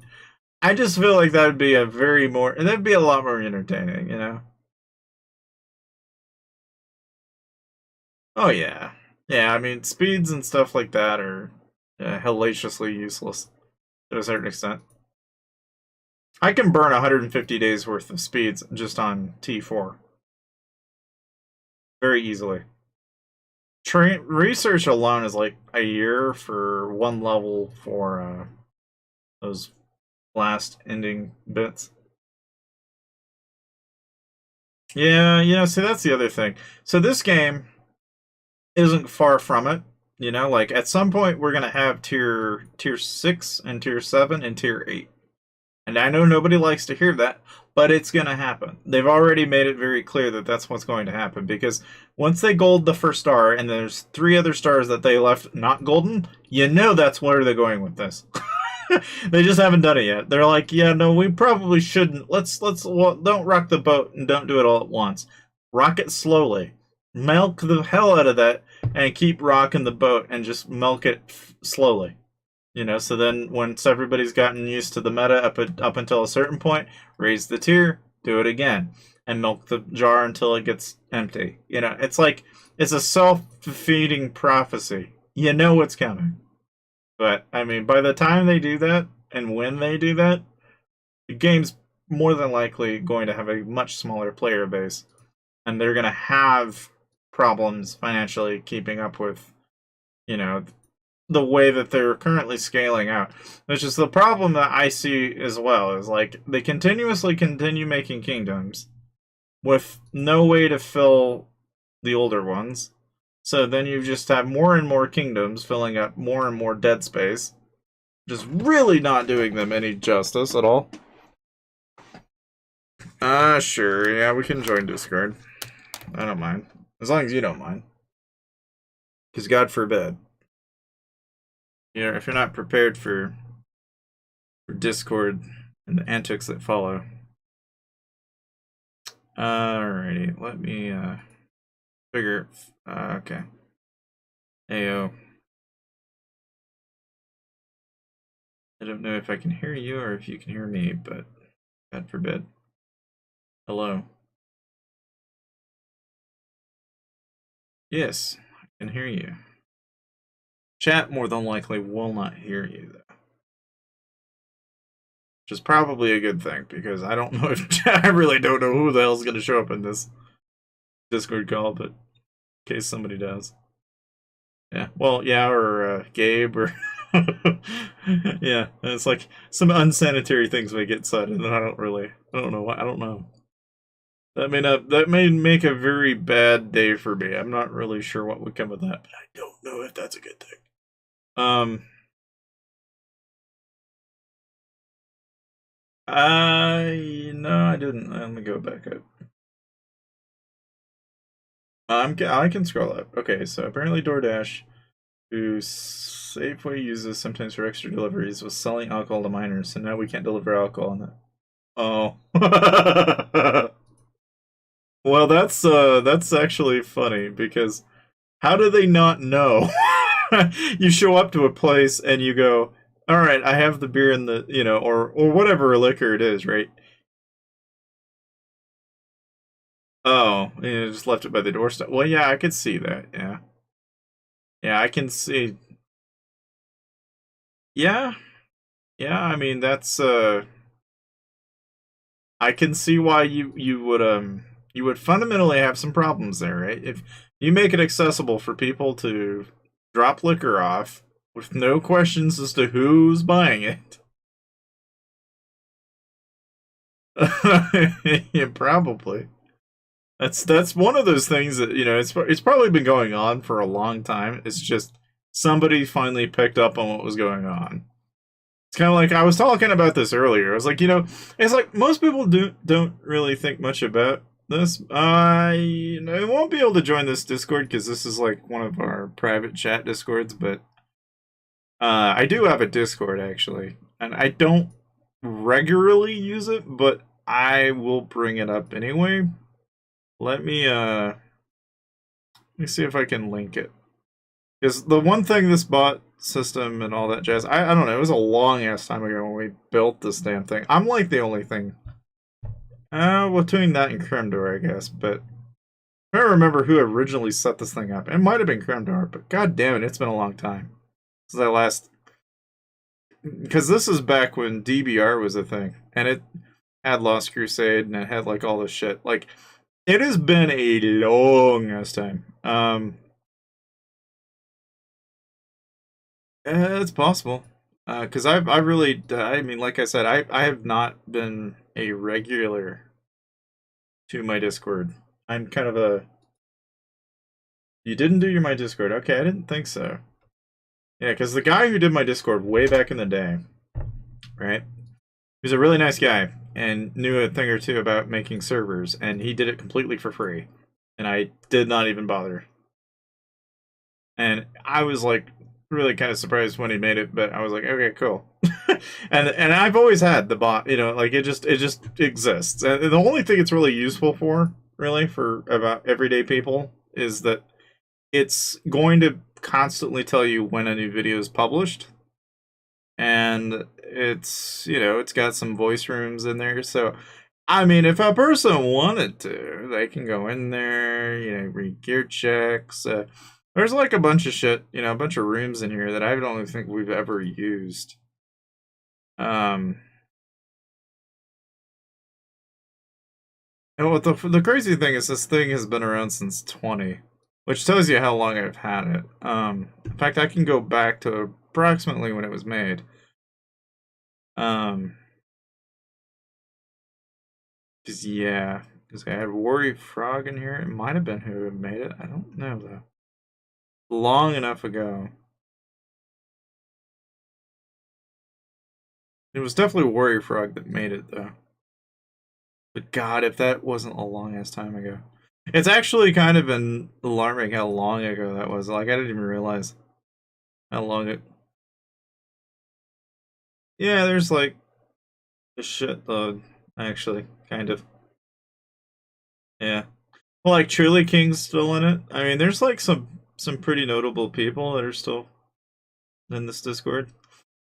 I just feel like that would be that'd be a lot more entertaining. Oh yeah, yeah. I mean, speeds and stuff like that are hellaciously useless to a certain extent. I can burn 150 days worth of speeds just on T4 very easily. Research alone is like a year for one level for those last ending bits. Yeah, see, that's the other thing. So this game isn't far from it. Like at some point we're gonna have tier 6 and tier 7 and tier 8. And I know nobody likes to hear that, but it's gonna happen. They've already made it very clear that that's what's going to happen because once they gold the first star and there's 3 other stars that they left not golden, that's where they're going with this. They just haven't done it yet. They're like, yeah, no, we probably shouldn't. Don't rock the boat and don't do it all at once. Rock it slowly. Milk the hell out of that and keep rocking the boat and just milk it slowly. So then once everybody's gotten used to the meta up until a certain point, raise the tier, do it again, and milk the jar until it gets empty. It's like it's a self-feeding prophecy. you know what's coming. But I mean, by the time they do that, and when they do that, the game's more than likely going to have a much smaller player base, and they're going to have problems financially keeping up with, you know, the way that they're currently scaling out. Which is the problem that I see as well, is like they continuously continue making kingdoms with no way to fill the older ones. So then you just have more and more kingdoms filling up more and more dead space. Just really not doing them any justice at all. Sure, yeah, we can join Discord. I don't mind. As long as you don't mind. Because God forbid. You know, if you're not prepared for Discord and the antics that follow. Alrighty, let me figure. Okay. Ayo. I don't know if I can hear you or if you can hear me, but God forbid. Hello. Yes, I can hear you. Chat more than likely will not hear you, though. Which is probably a good thing, because I don't know if I really don't know who the hell's going to show up in this Discord call, but in case somebody does. Yeah, well, yeah, or Gabe, or yeah, it's like some unsanitary things may get said, and I don't know why. I don't know. That may make a very bad day for me. I'm not really sure what would come of that, but I don't know if that's a good thing. No, I didn't. Let me go back up. I can scroll up. Okay, so apparently DoorDash, who Safeway uses sometimes for extra deliveries, was selling alcohol to minors, so now we can't deliver alcohol on that. Oh. Well, that's actually funny, because how do they not know? You show up to a place and you go, all right, I have the beer and the, or whatever liquor it is, right? Oh, you just left it by the doorstep. Well, yeah, I could see that. Yeah, yeah, I can see. Yeah, yeah. I mean, that's I can see why you would fundamentally have some problems there, right? If you make it accessible for people to drop liquor off with no questions as to who's buying it. Yeah, probably. That's one of those things that, it's probably been going on for a long time. It's just somebody finally picked up on what was going on. It's kind of like I was talking about this earlier. I was like, it's like most people don't really think much about this. I won't be able to join this Discord because this is like one of our private chat Discords, but I do have a Discord actually, and I don't regularly use it, but I will bring it up anyway. Let me see if I can link it. Because the one thing this bot system and all that jazz, I don't know, it was a long ass time ago when we built this damn thing. I'm like the only thing. Between that and Kremdor, I guess, but I don't remember who originally set this thing up. It might have been Kremdor, but god damn it, it's been a long time since I last. Because this is back when DBR was a thing, and it had Lost Crusade, and it had like all this shit. Like, it has been a long ass time. It's possible. Because I really, I mean, like I said, I have not been a regular to my Discord. I'm kind of a. You didn't do my Discord. Okay, I didn't think so. Yeah, because the guy who did my Discord way back in the day, right? He was a really nice guy and knew a thing or two about making servers, and he did it completely for free. And I did not even bother. And I was like really kind of surprised when he made it, but I was like, okay, cool. and I've always had the bot, like it just exists. And the only thing it's really useful for, really, for about everyday people, is that it's going to constantly tell you when a new video is published. And it's got some voice rooms in there, so I mean, if a person wanted to, they can go in there, read gear checks. There's like a bunch of shit, you know, a bunch of rooms in here that I don't even think we've ever used. And what the crazy thing is, this thing has been around since 20, which tells you how long I've had it. In fact, I can go back to approximately when it was made. Cause yeah, because I had Worry Frog in here. It might have been who made it. I don't know though. Long enough ago. It was definitely Worry Frog that made it though. But God, if that wasn't a long ass time ago. It's actually kind of alarming how long ago that was. Like I didn't even realize how long it. Yeah, there's like a shitload, actually, kind of. Yeah. Well, like Truly King's still in it. I mean, there's like some pretty notable people that are still in this Discord.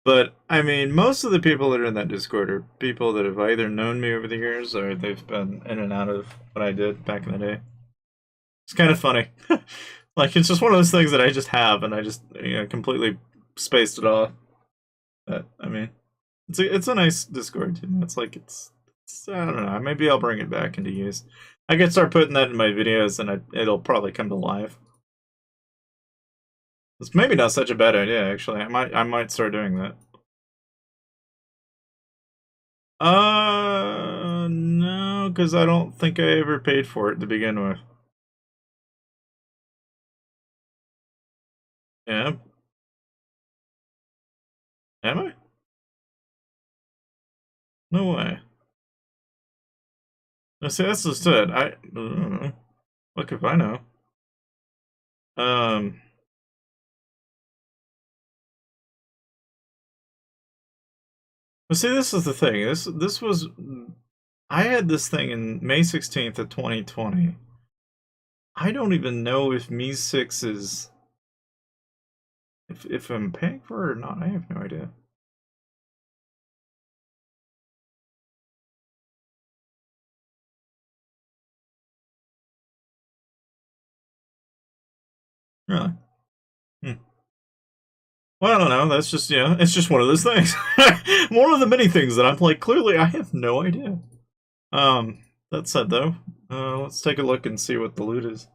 But I mean, most of the people that are in that Discord are people that have either known me over the years or they've been in and out of what I did back in the day. It's kind of funny. Like it's just one of those things that I just have, and I just completely spaced it off. But I mean, it's a nice Discord. You know? It's I don't know. Maybe I'll bring it back into use. I can start putting that in my videos, and it'll probably come to life. It's maybe not such a bad idea, actually. I might start doing that. No, because I don't think I ever paid for it to begin with. Yeah. Am I? No way. No, see, that's just it. Look if I know. Um. But see, this is the thing. This was. I had this thing in May 16th of 2020. I don't even know if Me 6 is. If I'm paying for it or not, I have no idea. Really? Hmm. Well, I don't know. That's just, it's just one of those things. One of the many things that I'm like, clearly I have no idea. That said, though, let's take a look and see what the loot is.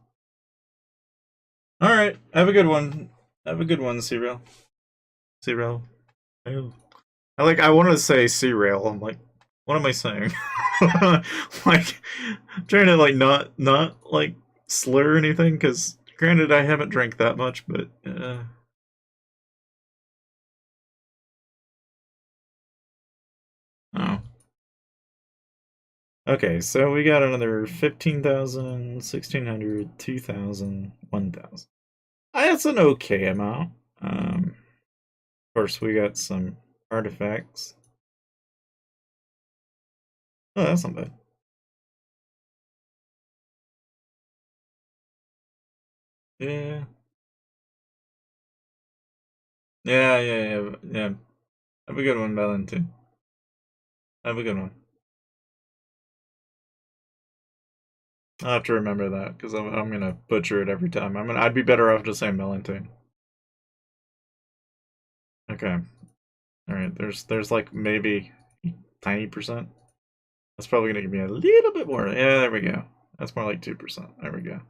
All right, have a good one. Have a good one, C-Rail. C-Rail. I wanted to say C-Rail. I'm like, what am I saying? Like, I'm trying to like not like slur anything because granted I haven't drank that much, but oh. Okay, so we got another 15,000, 1,600, 2,000, 1,000. That's an okay amount. Of course, we got some artifacts. Oh, that's not bad. Yeah. Yeah. Have a good one, Valentine. Have a good one. I'll have to remember that because I'm gonna butcher it every time. I'd be better off just saying Valentine. Okay. All right. There's like maybe tiny percent. That's probably gonna give me a little bit more. Yeah, there we go. That's more like 2%. There we go.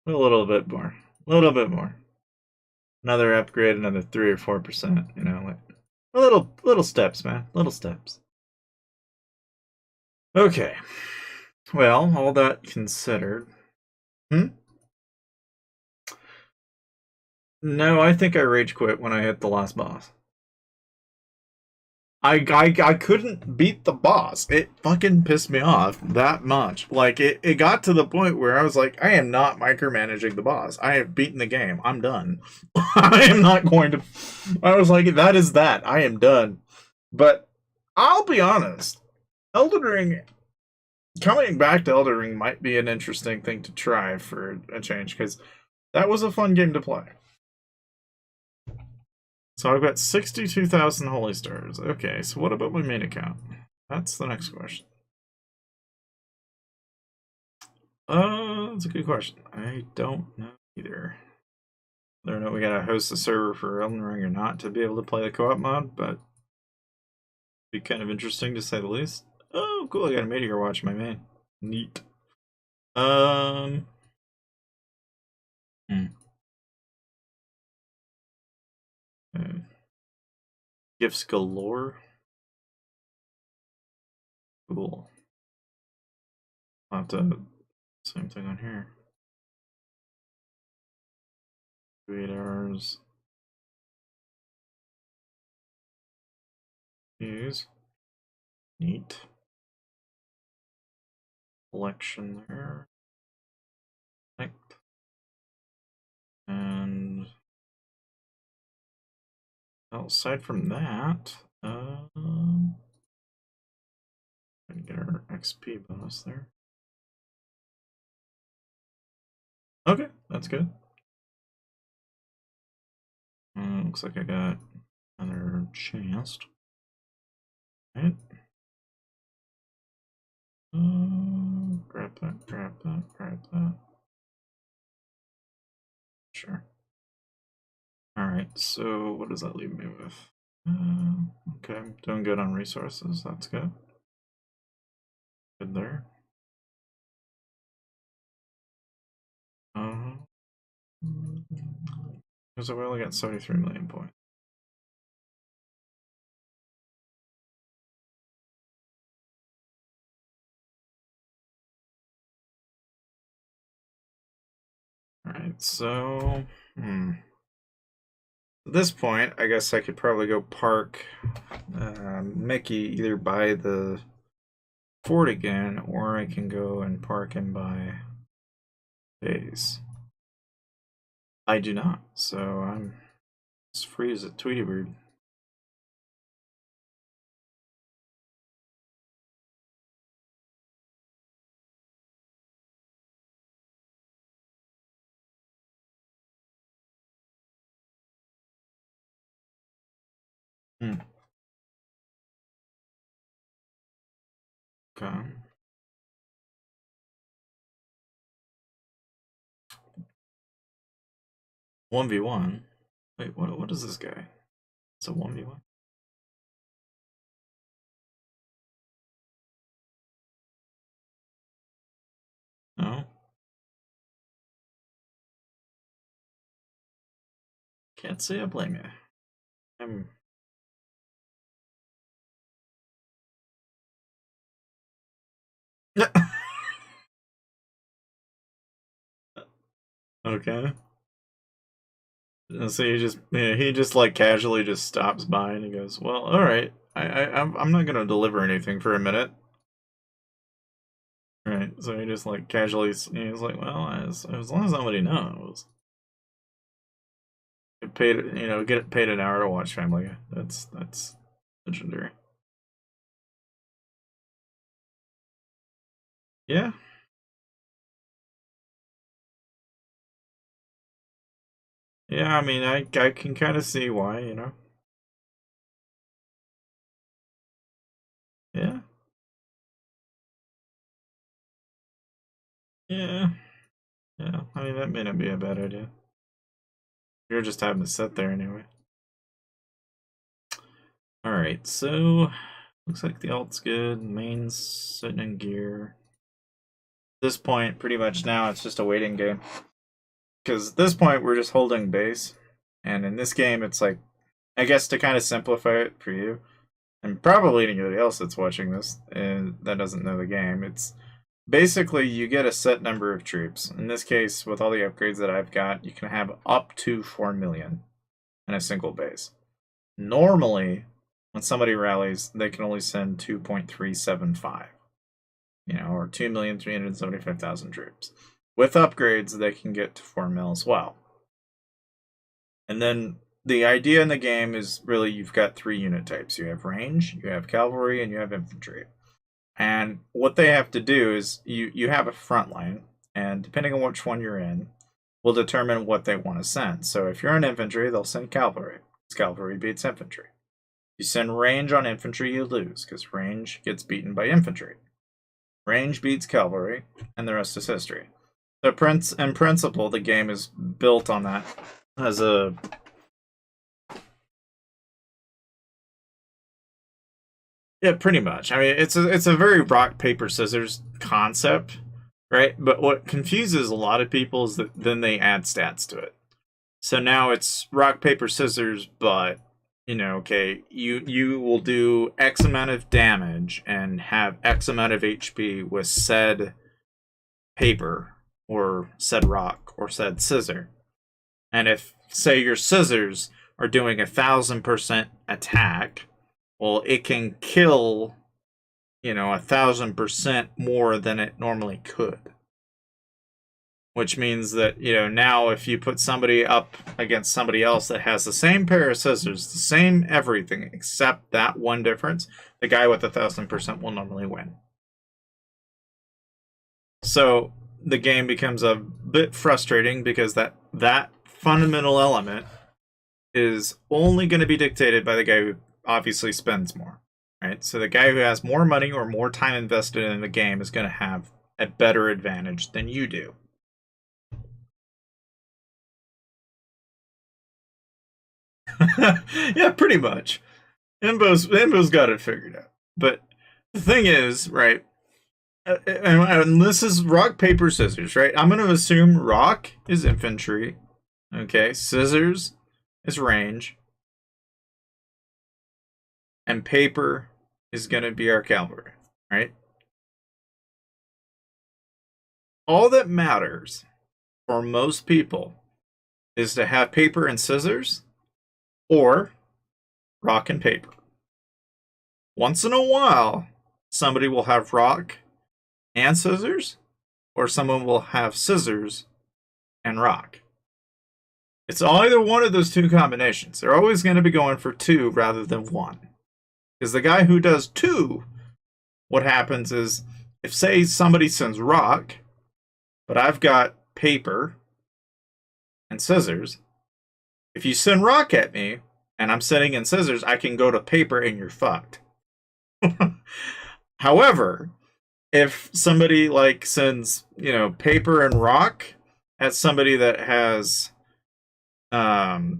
A little bit more. A little bit more. Another upgrade, another 3 or 4%. You know, like little steps, man. Little steps. Okay. Well, all that considered. Hmm? No, I think I rage quit when I hit the last boss. I couldn't beat the boss. It fucking pissed me off that much. Like it got to the point where I was like, I am not micromanaging the boss. I have beaten the game. I'm done. I am not going to. I was like, that is that. I am done. But I'll be honest. Elden Ring, coming back to Elden Ring might be an interesting thing to try for a change because that was a fun game to play. So I've got 62,000 holy stars. Okay, so what about my main account? That's the next question. That's a good question. I don't know. either. I don't know, we gotta host a server for Elden Ring or not to be able to play the co-op mod, but it'd be kind of interesting to say the least. Oh, cool! I got a meteor watch my main. Neat. Hmm. Gifts galore. Cool. I'll have to same thing on here. 8 hours. Use. Neat. Collection there. Connect. And well, aside from that, get our XP bonus there. Okay, that's good. Looks like I got another chest. Right. Grab that, grab that, grab that. Sure. Alright, so what does that leave me with? Okay, I'm doing good on resources, that's good. Good there. Because we only got 73 million points. Alright, so at this point, I guess I could probably go park Mickey either by the fort again, or I can go and park him by base. I do not, so I'm as free as a Tweety Bird. Okay. 1v1. Wait, what is this guy? It's a 1v1. No. Can't say I blame you. I'm okay. So he just like casually just stops by and he goes, "Well, all right. I'm not gonna deliver anything for a minute." Right. So he just like casually he's like, "Well, as long as nobody knows, get paid get paid an hour to watch Family Guy. That's legendary." Yeah. Yeah, I mean, I can kind of see why, Yeah. Yeah. Yeah. I mean, that may not be a bad idea. You're just having to sit there anyway. Alright, so looks like the alt's good. Main's sitting in gear. At this point, pretty much now, it's just a waiting game. Because at this point, we're just holding base. And in this game, it's like, I guess to kind of simplify it for you, and probably anybody else that's watching this and that doesn't know the game, it's basically you get a set number of troops. In this case, with all the upgrades that I've got, you can have up to 4 million in a single base. Normally, when somebody rallies, they can only send 2.375, or 2,375,000 troops. With upgrades, they can get to 4 mil as well. And then the idea in the game is really you've got 3 unit types. You have range, you have cavalry, and you have infantry. And what they have to do is you have a front line, and depending on which one you're in, will determine what they want to send. So if you're in infantry, they'll send cavalry. Cavalry beats infantry. You send range on infantry, you lose, because range gets beaten by infantry. Range beats cavalry, and the rest is history. In principle, the game is built on that as a. Yeah, pretty much. I mean, it's a very rock paper scissors concept, right? But what confuses a lot of people is that then they add stats to it. So now it's rock paper scissors, but okay, you will do X amount of damage and have X amount of HP with said paper or said rock or said scissor. And if say your scissors are doing 1,000% attack, well, it can kill 1,000% more than it normally could. Which means that, now if you put somebody up against somebody else that has the same pair of scissors, the same everything, except that one difference, the guy with 1,000% will normally win. So the game becomes a bit frustrating because that fundamental element is only going to be dictated by the guy who obviously spends more. Right? So the guy who has more money or more time invested in the game is going to have a better advantage than you do. Yeah, pretty much. Imbo's got it figured out. But the thing is, right? And this is rock paper scissors, right? I'm going to assume rock is infantry, okay? Scissors is range, and paper is going to be our cavalry, right? All that matters for most people is to have paper and scissors or rock and paper. Once in a while, somebody will have rock and scissors, or someone will have scissors and rock. It's either one of those two combinations. They're always going to be going for two rather than one. Because the guy who does two, what happens is, if say somebody sends rock, but I've got paper and scissors, if you send rock at me and I'm sending in scissors, I can go to paper and you're fucked. However, if somebody like sends, paper and rock at somebody that has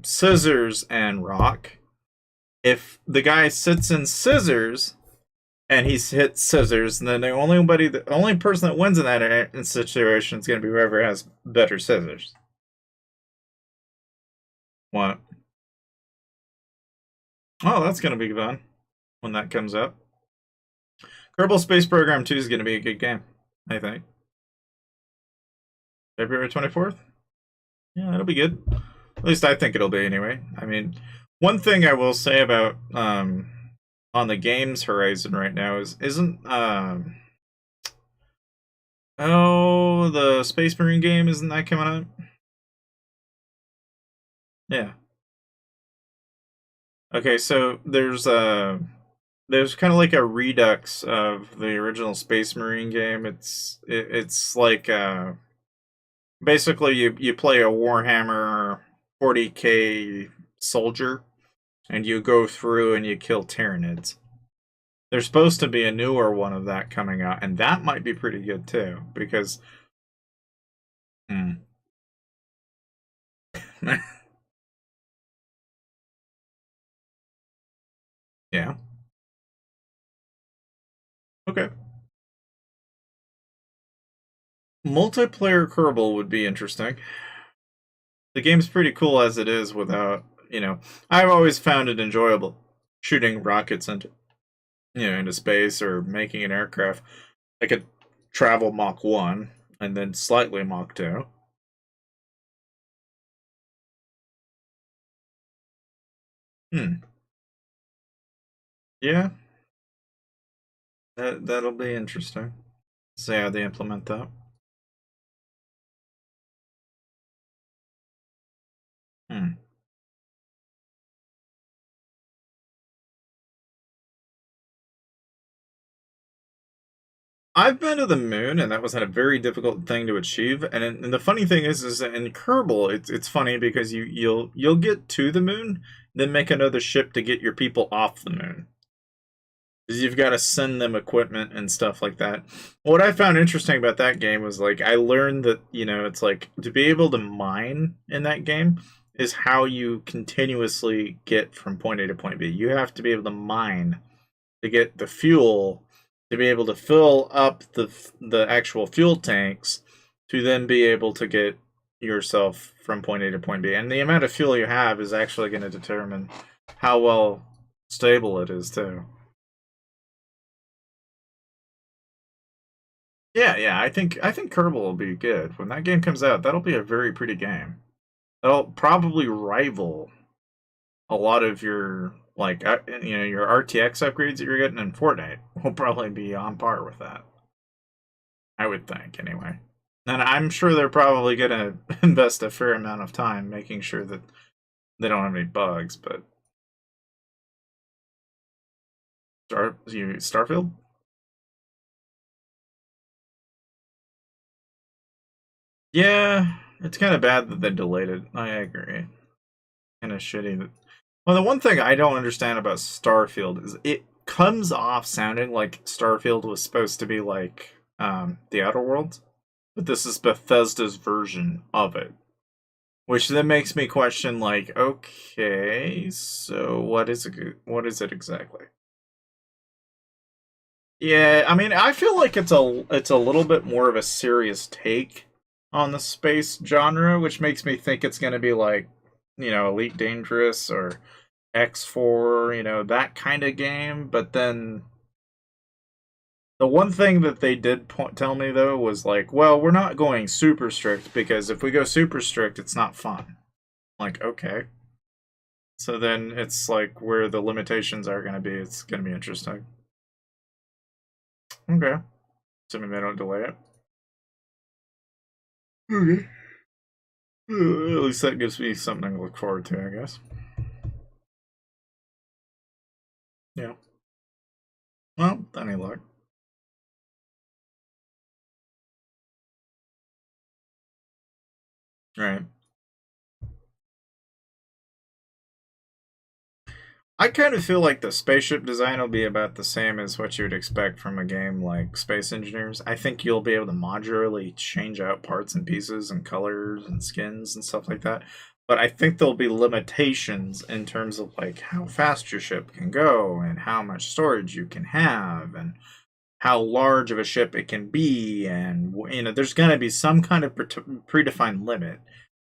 scissors and rock, if the guy sits in scissors and he hits scissors, then the only person that wins in that situation is going to be whoever has better scissors. What? Oh, that's going to be fun when that comes up. Kerbal Space Program 2 is going to be a good game, I think. February 24th? Yeah, that'll be good. At least I think it'll be anyway. I mean, one thing I will say about on the games horizon right now isn't the Space Marine game, isn't that coming out? Yeah. Okay, so there's kind of like a redux of the original Space Marine game. It's like basically you play a Warhammer 40k soldier and you go through and you kill Tyranids. There's supposed to be a newer one of that coming out, and that might be pretty good too, because yeah. Okay. Multiplayer Kerbal would be interesting. The game's pretty cool as it is without, I've always found it enjoyable shooting rockets into space or making an aircraft. I could travel Mach 1 and then slightly Mach 2. Yeah. That'll be interesting. See how they implement that. Hmm. I've been to the moon, and that was a very difficult thing to achieve. And the funny thing is in Kerbal, it's funny because you'll get to the moon, then make another ship to get your people off the moon. Is you've got to send them equipment and stuff like that. What I found interesting about that game was like I learned that, it's like to be able to mine in that game is how you continuously get from point A to point B. You have to be able to mine to get the fuel to be able to fill up the actual fuel tanks to then be able to get yourself from point A to point B. And the amount of fuel you have is actually going to determine how well stable it is too. Yeah, yeah, I think Kerbal will be good. When that game comes out, that'll be a very pretty game. That'll probably rival a lot of your your RTX upgrades that you're getting in Fortnite will probably be on par with that. I would think anyway. And I'm sure they're probably going to invest a fair amount of time making sure that they don't have any bugs, but Starfield? Yeah, it's kind of bad that they delayed it. I agree. Kind of shitty that. Well, the one thing I don't understand about Starfield is it comes off sounding like Starfield was supposed to be like the Outer Worlds, but this is Bethesda's version of it, which then makes me question like, okay, so what is it? What is it exactly? Yeah, I mean, I feel like it's a little bit more of a serious take on the space genre, which makes me think it's going to be like, Elite Dangerous or X4, that kind of game. But then the one thing that they did tell me though was like, well, we're not going super strict because if we go super strict, it's not fun. Like, okay. So then it's like where the limitations are going to be. It's going to be interesting. Okay. Assuming they don't delay it. Okay. At least that gives me something to look forward to, I guess. Yeah. Well, any luck. Right. I kind of feel like the spaceship design will be about the same as what you would expect from a game like Space Engineers. I think you'll be able to modularly change out parts and pieces and colors and skins and stuff like that. But I think there'll be limitations in terms of like how fast your ship can go and how much storage you can have and how large of a ship it can be, and there's going to be some kind of predefined limit,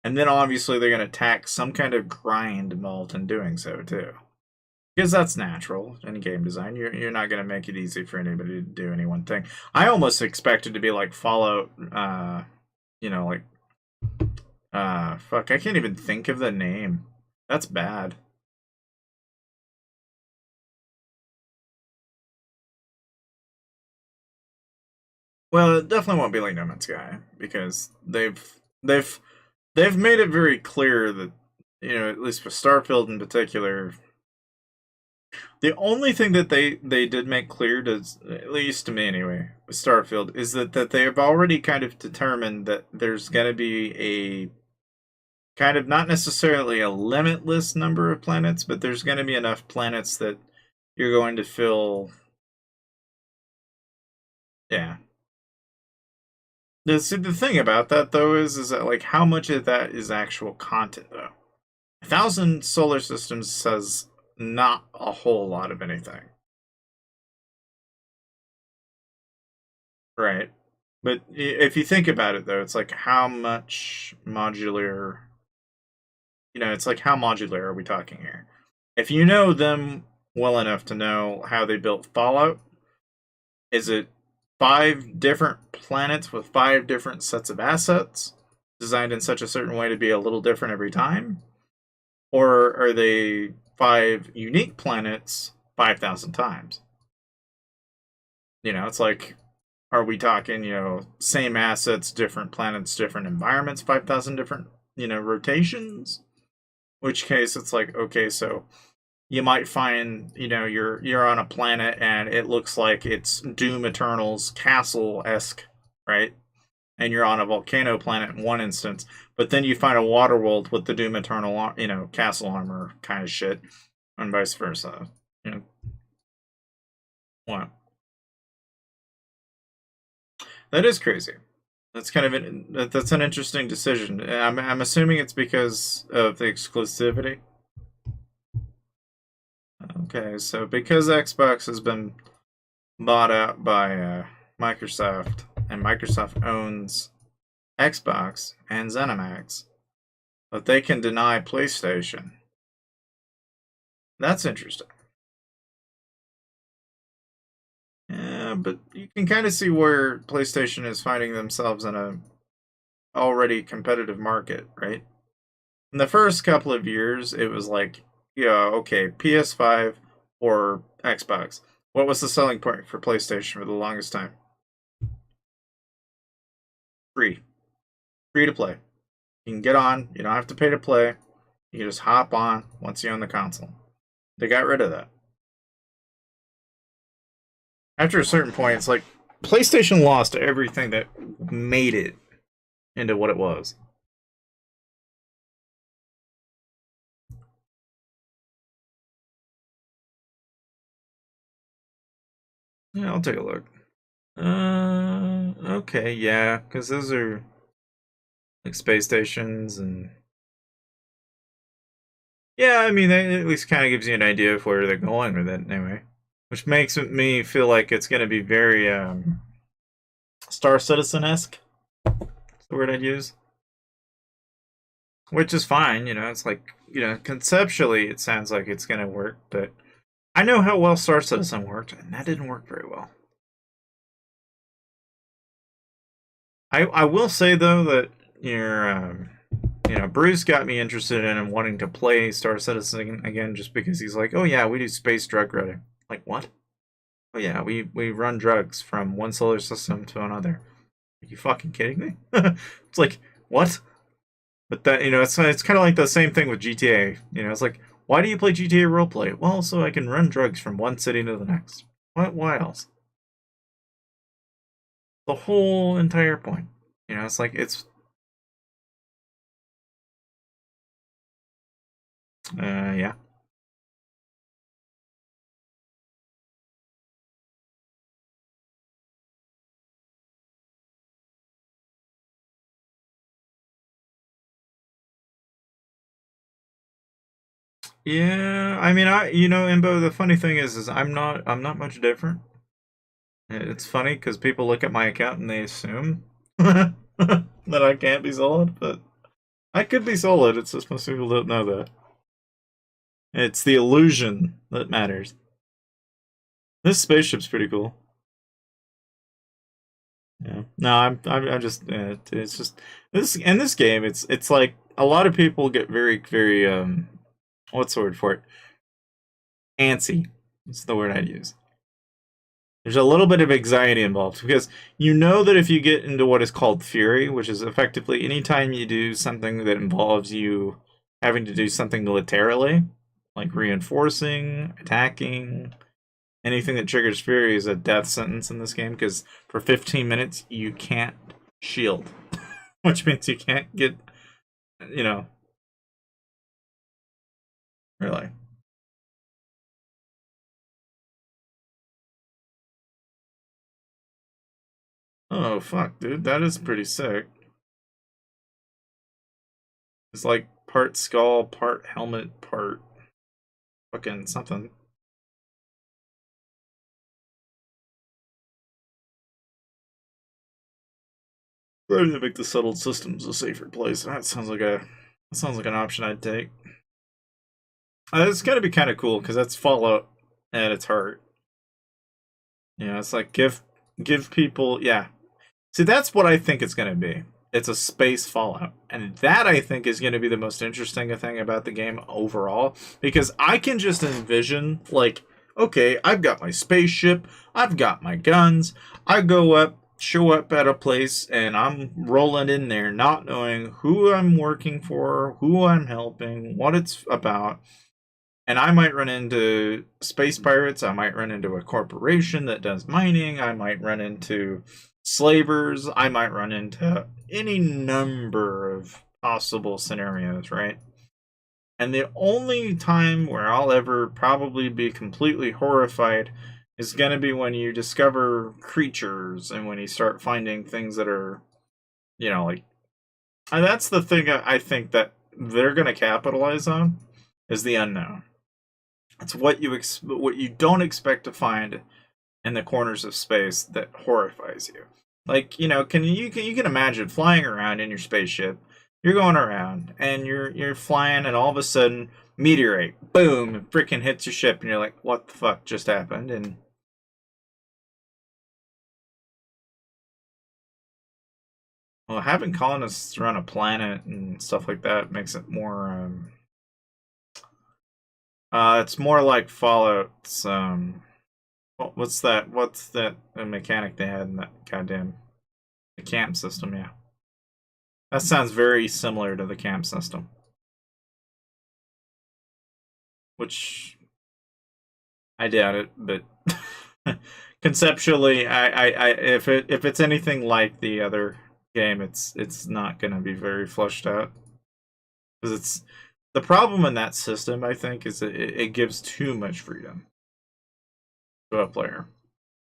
and then obviously they're going to tack some kind of grind involved in doing so too, because that's natural in game design. You're not going to make it easy for anybody to do any one thing. I almost expect it to be like Fallout, like fuck, I can't even think of the name. That's bad. Well, it definitely won't be like No Man's Sky because they've made it very clear that at least for Starfield in particular, the only thing that they did make clear to at least to me anyway with Starfield is that they have already kind of determined that there's going to be a kind of not necessarily a limitless number of planets, but there's going to be enough planets that you're going to feel yeah. The thing about that though is that like how much of that is actual content though. 1,000 solar systems says not a whole lot of anything, right? But if you think about it, though, it's like how much modular, it's like how modular are we talking here? If you know them well enough to know how they built Fallout, is it 5 different planets with 5 different sets of assets designed in such a certain way to be a little different every time? Or are they 5 unique planets 5,000 times? It's like, are we talking, same assets, different planets, different environments, 5,000 different, rotations? Which case it's like, okay, so you might find, you're on a planet and it looks like it's Doom Eternal's castle esque, right? And you're on a volcano planet in one instance, but then you find a water world with the Doom Eternal, castle armor kind of shit, and vice versa. You know, Wow. That is crazy. That's kind of that's an interesting decision. I'm assuming it's because of the exclusivity. Okay, so because Xbox has been bought out by Microsoft, and Microsoft owns Xbox and ZeniMax, but they can deny PlayStation. That's interesting. Yeah, but you can kind of see where PlayStation is finding themselves in a already competitive market, right? In the first couple of years, it was like, yeah, okay, PS5 or Xbox. What was the selling point for PlayStation for the longest time? Free. Free to play. You can get on, you don't have to pay to play. You can just hop on once you own the console. They got rid of that. After a certain point, it's like PlayStation lost everything that made it into what it was. Yeah, I'll take a look. Okay, yeah, because those are like space stations and yeah, I mean, that at least kind of gives you an idea of where they're going with it anyway. Which makes me feel like it's going to be very Star Citizen-esque. That's the word I'd use. Which is fine, you know, it's like, you know, conceptually it sounds like it's going to work, but I know how well Star Citizen worked, and that didn't work very well. I will say, though, that you know, Bruce got me interested in wanting to play Star Citizen again just because he's like, oh yeah, we do space drug running. Like, what? Oh yeah, we run drugs from one solar system to another. Are you fucking kidding me? It's like, what? But that, you know, it's kind of like the same thing with GTA. You know, it's like, why do you play GTA roleplay? Well, so I can run drugs from one city to the next. What? Why else? The whole entire point. You know, it's like yeah. Yeah, I mean, you know, Imbo. The funny thing is I'm not much different. It's funny because people look at my account and they assume that I can't be solid, but I could be solid. It's just most people don't know that. It's the illusion that matters. This spaceship's pretty cool. Yeah. No, I'm just. It's just this in this game. It's like a lot of people get very what's the word for it? Antsy. That's the word I'd use. There's a little bit of anxiety involved because you know that if you get into what is called fury, which is effectively anytime you do something that involves you having to do something militarily, like reinforcing, attacking, anything that triggers fury is a death sentence in this game because for 15 minutes you can't shield, which means you can't get, you know, really. Oh, fuck, dude, that is pretty sick. It's like part skull, part helmet, part fucking something. Ready to make the settled systems a safer place. That sounds like an option I'd take. It's gonna be kind of cool because that's Fallout at its heart. You know, it's like give people, yeah. See, that's what I think it's gonna be. It's a space Fallout, and that I think is gonna be the most interesting thing about the game overall because I can just envision like, okay, I've got my spaceship, I've got my guns, I go up, show up at a place, and I'm rolling in there, not knowing who I'm working for, who I'm helping, what it's about. And I might run into space pirates. I might run into a corporation that does mining. I might run into slavers. I might run into any number of possible scenarios, right? And the only time where I'll ever probably be completely horrified is going to be when you discover creatures and when you start finding things that are, you know, like, and that's the thing I think that they're going to capitalize on is the unknown. It's what you don't expect to find in the corners of space that horrifies you. Like, you know, you can imagine flying around in your spaceship. You're going around and you're flying, and all of a sudden, meteorite, boom, it freaking hits your ship, and you're like, what the fuck just happened? And well, having colonists run a planet and stuff like that makes it more. It's more like Fallout's. What's that? What's that mechanic they had in that goddamn the camp system? Yeah, that sounds very similar to the camp system. Which I doubt it, but conceptually, if it's anything like the other game, it's not going to be very fleshed out because it's the problem in that system. I think is it gives too much freedom to a player.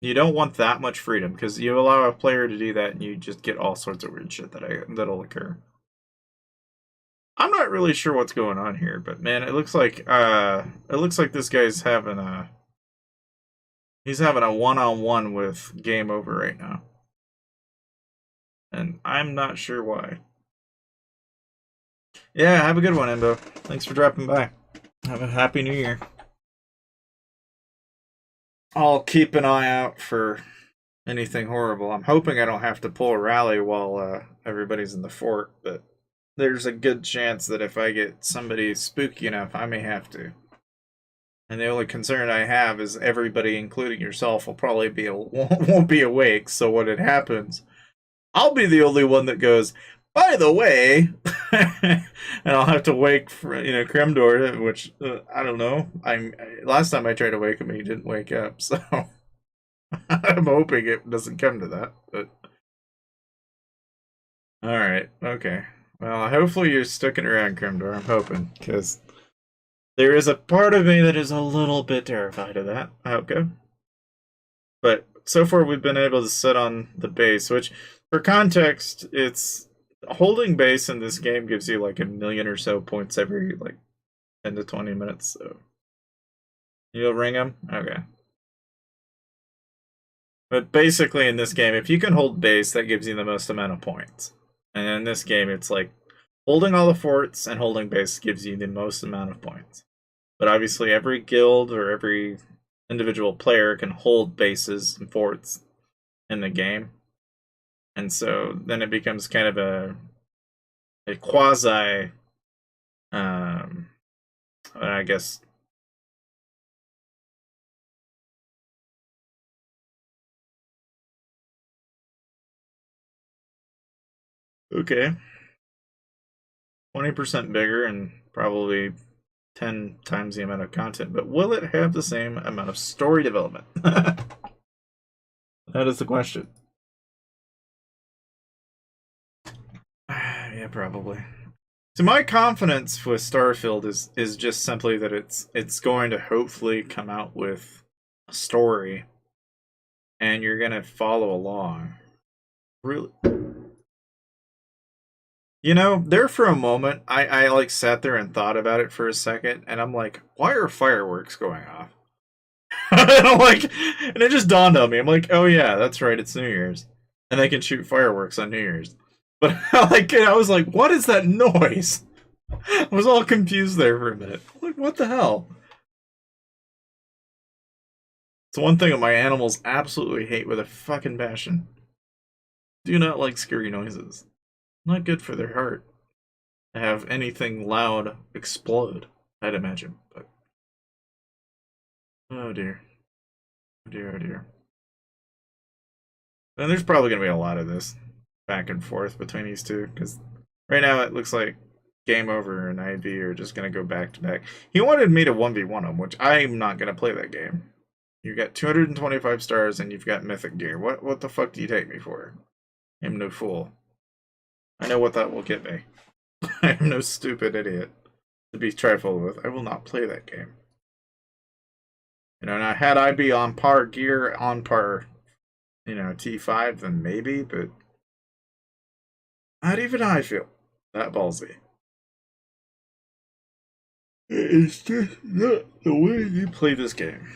You don't want that much freedom because you allow a player to do that, and you just get all sorts of weird shit that'll occur. I'm not really sure what's going on here, but man, it looks like this guy's having a one-on-one with Game Over right now. And I'm not sure why. Yeah, have a good one, Embo. Thanks for dropping by. Have a happy new year. I'll keep an eye out for anything horrible. I'm hoping I don't have to pull a rally while everybody's in the fort, but there's a good chance that if I get somebody spooky enough, I may have to. And the only concern I have is everybody, including yourself, will probably won't be awake. So when it happens, I'll be the only one that goes, by the way, and I'll have to wake for, Kremdor, which I don't know. Last time I tried to wake him, he didn't wake up, so I'm hoping it doesn't come to that. But all right, okay. Well, hopefully you're sticking around, Kremdor. I'm hoping because there is a part of me that is a little bit terrified of that outcome. But so far, we've been able to sit on the base, which, for context, it's holding base in this game gives you like 1,000,000 or so points every like 10 to 20 minutes. So you'll ring them, okay. But basically, in this game, if you can hold base, that gives you the most amount of points. And in this game, it's like holding all the forts and holding base gives you the most amount of points. But obviously, every guild or every individual player can hold bases and forts in the game. And so then it becomes kind of a quasi, I guess. Okay. 20% bigger and probably 10 times the amount of content, but will it have the same amount of story development? That is the question. Yeah, probably. So my confidence with Starfield is just simply that it's going to hopefully come out with a story and you're going to follow along. Really, there for a moment, I like sat there and thought about it for a second, and I'm like, why are fireworks going off? And I'm like, and it just dawned on me. I'm like, oh yeah, that's right, it's New Year's, and they can shoot fireworks on New Year's. But I was like, what is that noise? I was all confused there for a minute. Like, what the hell? It's one thing that my animals absolutely hate with a fucking passion. Do not like scary noises. Not good for their heart to have anything loud explode, I'd imagine. But oh dear. Oh dear, oh dear. And there's probably gonna be a lot of this back and forth between these two, because right now it looks like Game Over and IV are just gonna go back to back. He wanted me to 1v1 him, which I'm not gonna play that game. You got 225 stars and you've got mythic gear. What the fuck do you take me for? I'm no fool. I know what that will get me. I am no stupid idiot to be trifled with. I will not play that game. You know, now had I be on par gear, on par, you know, T5, then maybe, but not even I feel that ballsy. It's just not the way you play this game.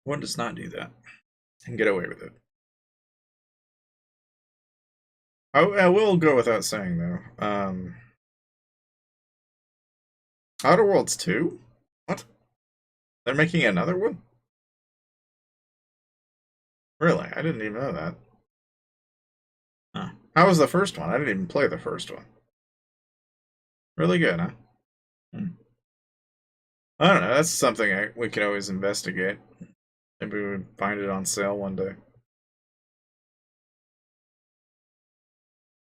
One does not do that and get away with it. I will go without saying though. Outer Worlds 2? What? They're making another one? Really? I didn't even know that. Huh. How was the first one? I didn't even play the first one. Really good, huh? Hmm. I don't know. That's something we could always investigate. Maybe we would find it on sale one day.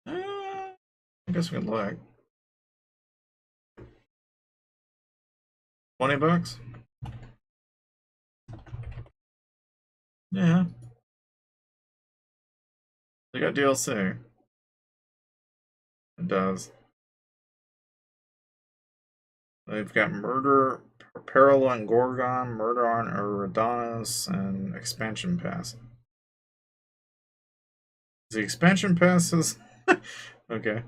I guess we can look. 20 bucks? Yeah. They got DLC. It does. They've got Murder, Peril on Gorgon, Murder on Eridanos, and Expansion Pass. The expansion passes? Okay.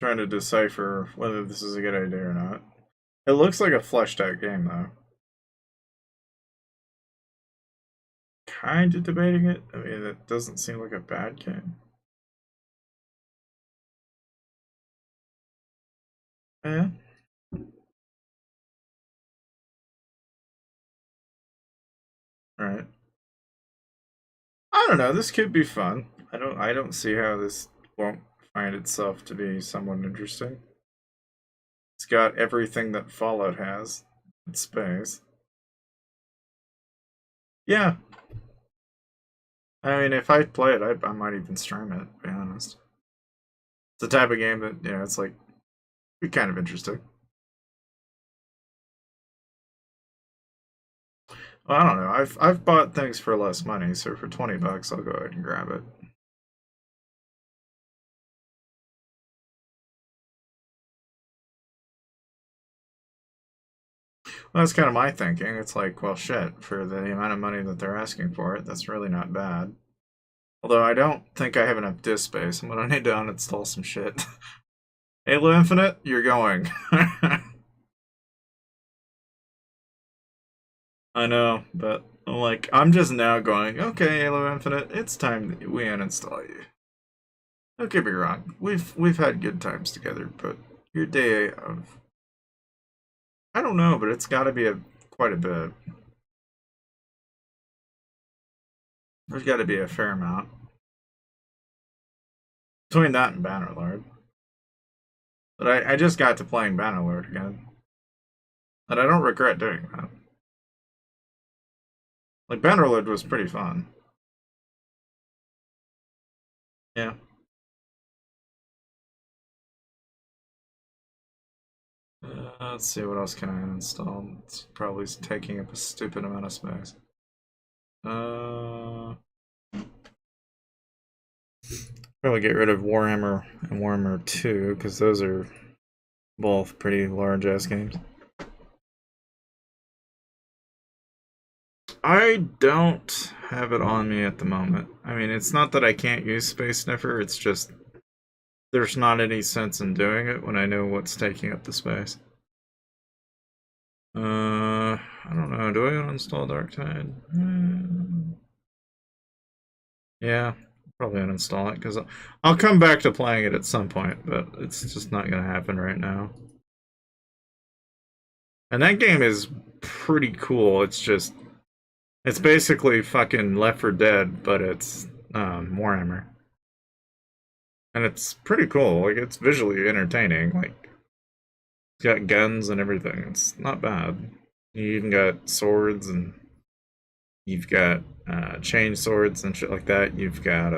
Trying to decipher whether this is a good idea or not. It looks like a fleshed out game though. Kind of debating it. I mean, it doesn't seem like a bad game. Yeah. Alright. I don't know, this could be fun. I don't see how this won't find itself to be somewhat interesting. It's got everything that Fallout has in space. Yeah. I mean, if I play it, I might even stream it, to be honest. It's the type of game that, you know, it's like, be kind of interesting. Well, I don't know. I've bought things for less money, so for 20 bucks, I'll go ahead and grab it. Well, that's kind of my thinking. It's like, well, shit, for the amount of money that they're asking for it, that's really not bad. Although I don't think I have enough disk space. I'm gonna need to uninstall some shit. Halo Infinite, you're going. I know, but I'm just now going, okay, Halo Infinite, it's time that we uninstall you. Don't get me wrong, we've had good times together, but your day of, I don't know, but it's got to be quite a bit. There's got to be a fair amount between that and Bannerlord. But I just got to playing Bannerlord again, and I don't regret doing that. Like Bannerlord was pretty fun. Yeah. Let's see, what else can I uninstall? It's probably taking up a stupid amount of space. Probably get rid of Warhammer and Warhammer 2, because those are both pretty large ass games. I don't have it on me at the moment. I mean, it's not that I can't use Space Sniffer, it's just there's not any sense in doing it when I know what's taking up the space. I don't know. Do I uninstall Darktide? Yeah, probably uninstall it because I'll come back to playing it at some point, but it's just not going to happen right now. And that game is pretty cool. It's basically fucking Left 4 Dead, but it's Warhammer. And it's pretty cool. Like, it's visually entertaining. Like, it's got guns and everything. It's not bad. You even got swords, and you've got chain swords and shit like that. You've got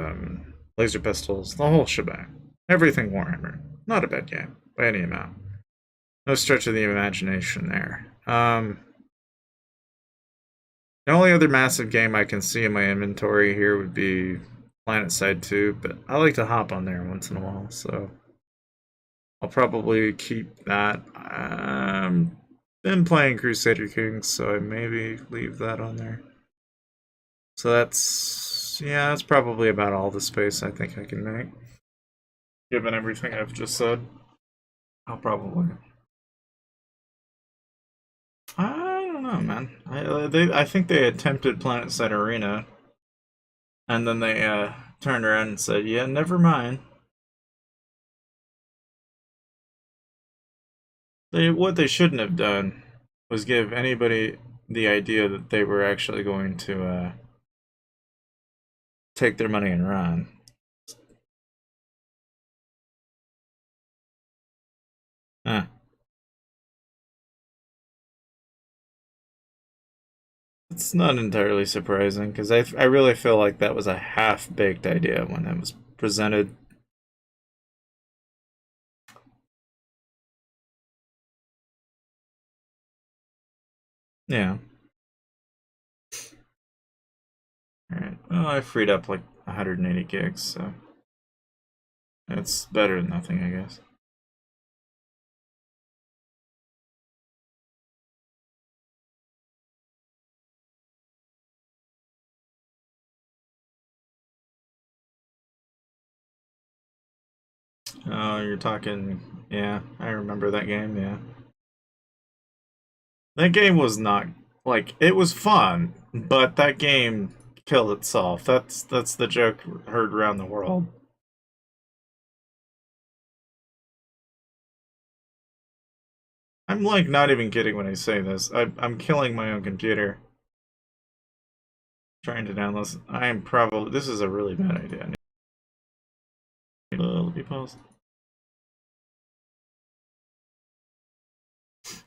laser pistols, the whole shebang. Everything Warhammer. Not a bad game by any amount. No stretch of the imagination there. The only other massive game I can see in my inventory here would be Planet Side too, but I like to hop on there once in a while, so I'll probably keep that. Been playing Crusader Kings, so I maybe leave that on there. So that's probably about all the space I think I can make. Given everything I've just said, I'll probably. I don't know, man. I think they attempted Planet Side Arena, and then they turned around and said, "Yeah, never mind." What they shouldn't have done was give anybody the idea that they were actually going to take their money and run. Huh. It's not entirely surprising because I really feel like that was a half-baked idea when it was presented. Yeah. All right. Well, I freed up like 180 gigs, so it's better than nothing, I guess. Oh, you're talking. Yeah, I remember that game. Yeah, that game was not like it was fun, but that game killed itself. That's the joke heard around the world. I'm like not even kidding when I say this. I'm killing my own computer trying to download this. I am probably this is a really bad idea. Let me pause.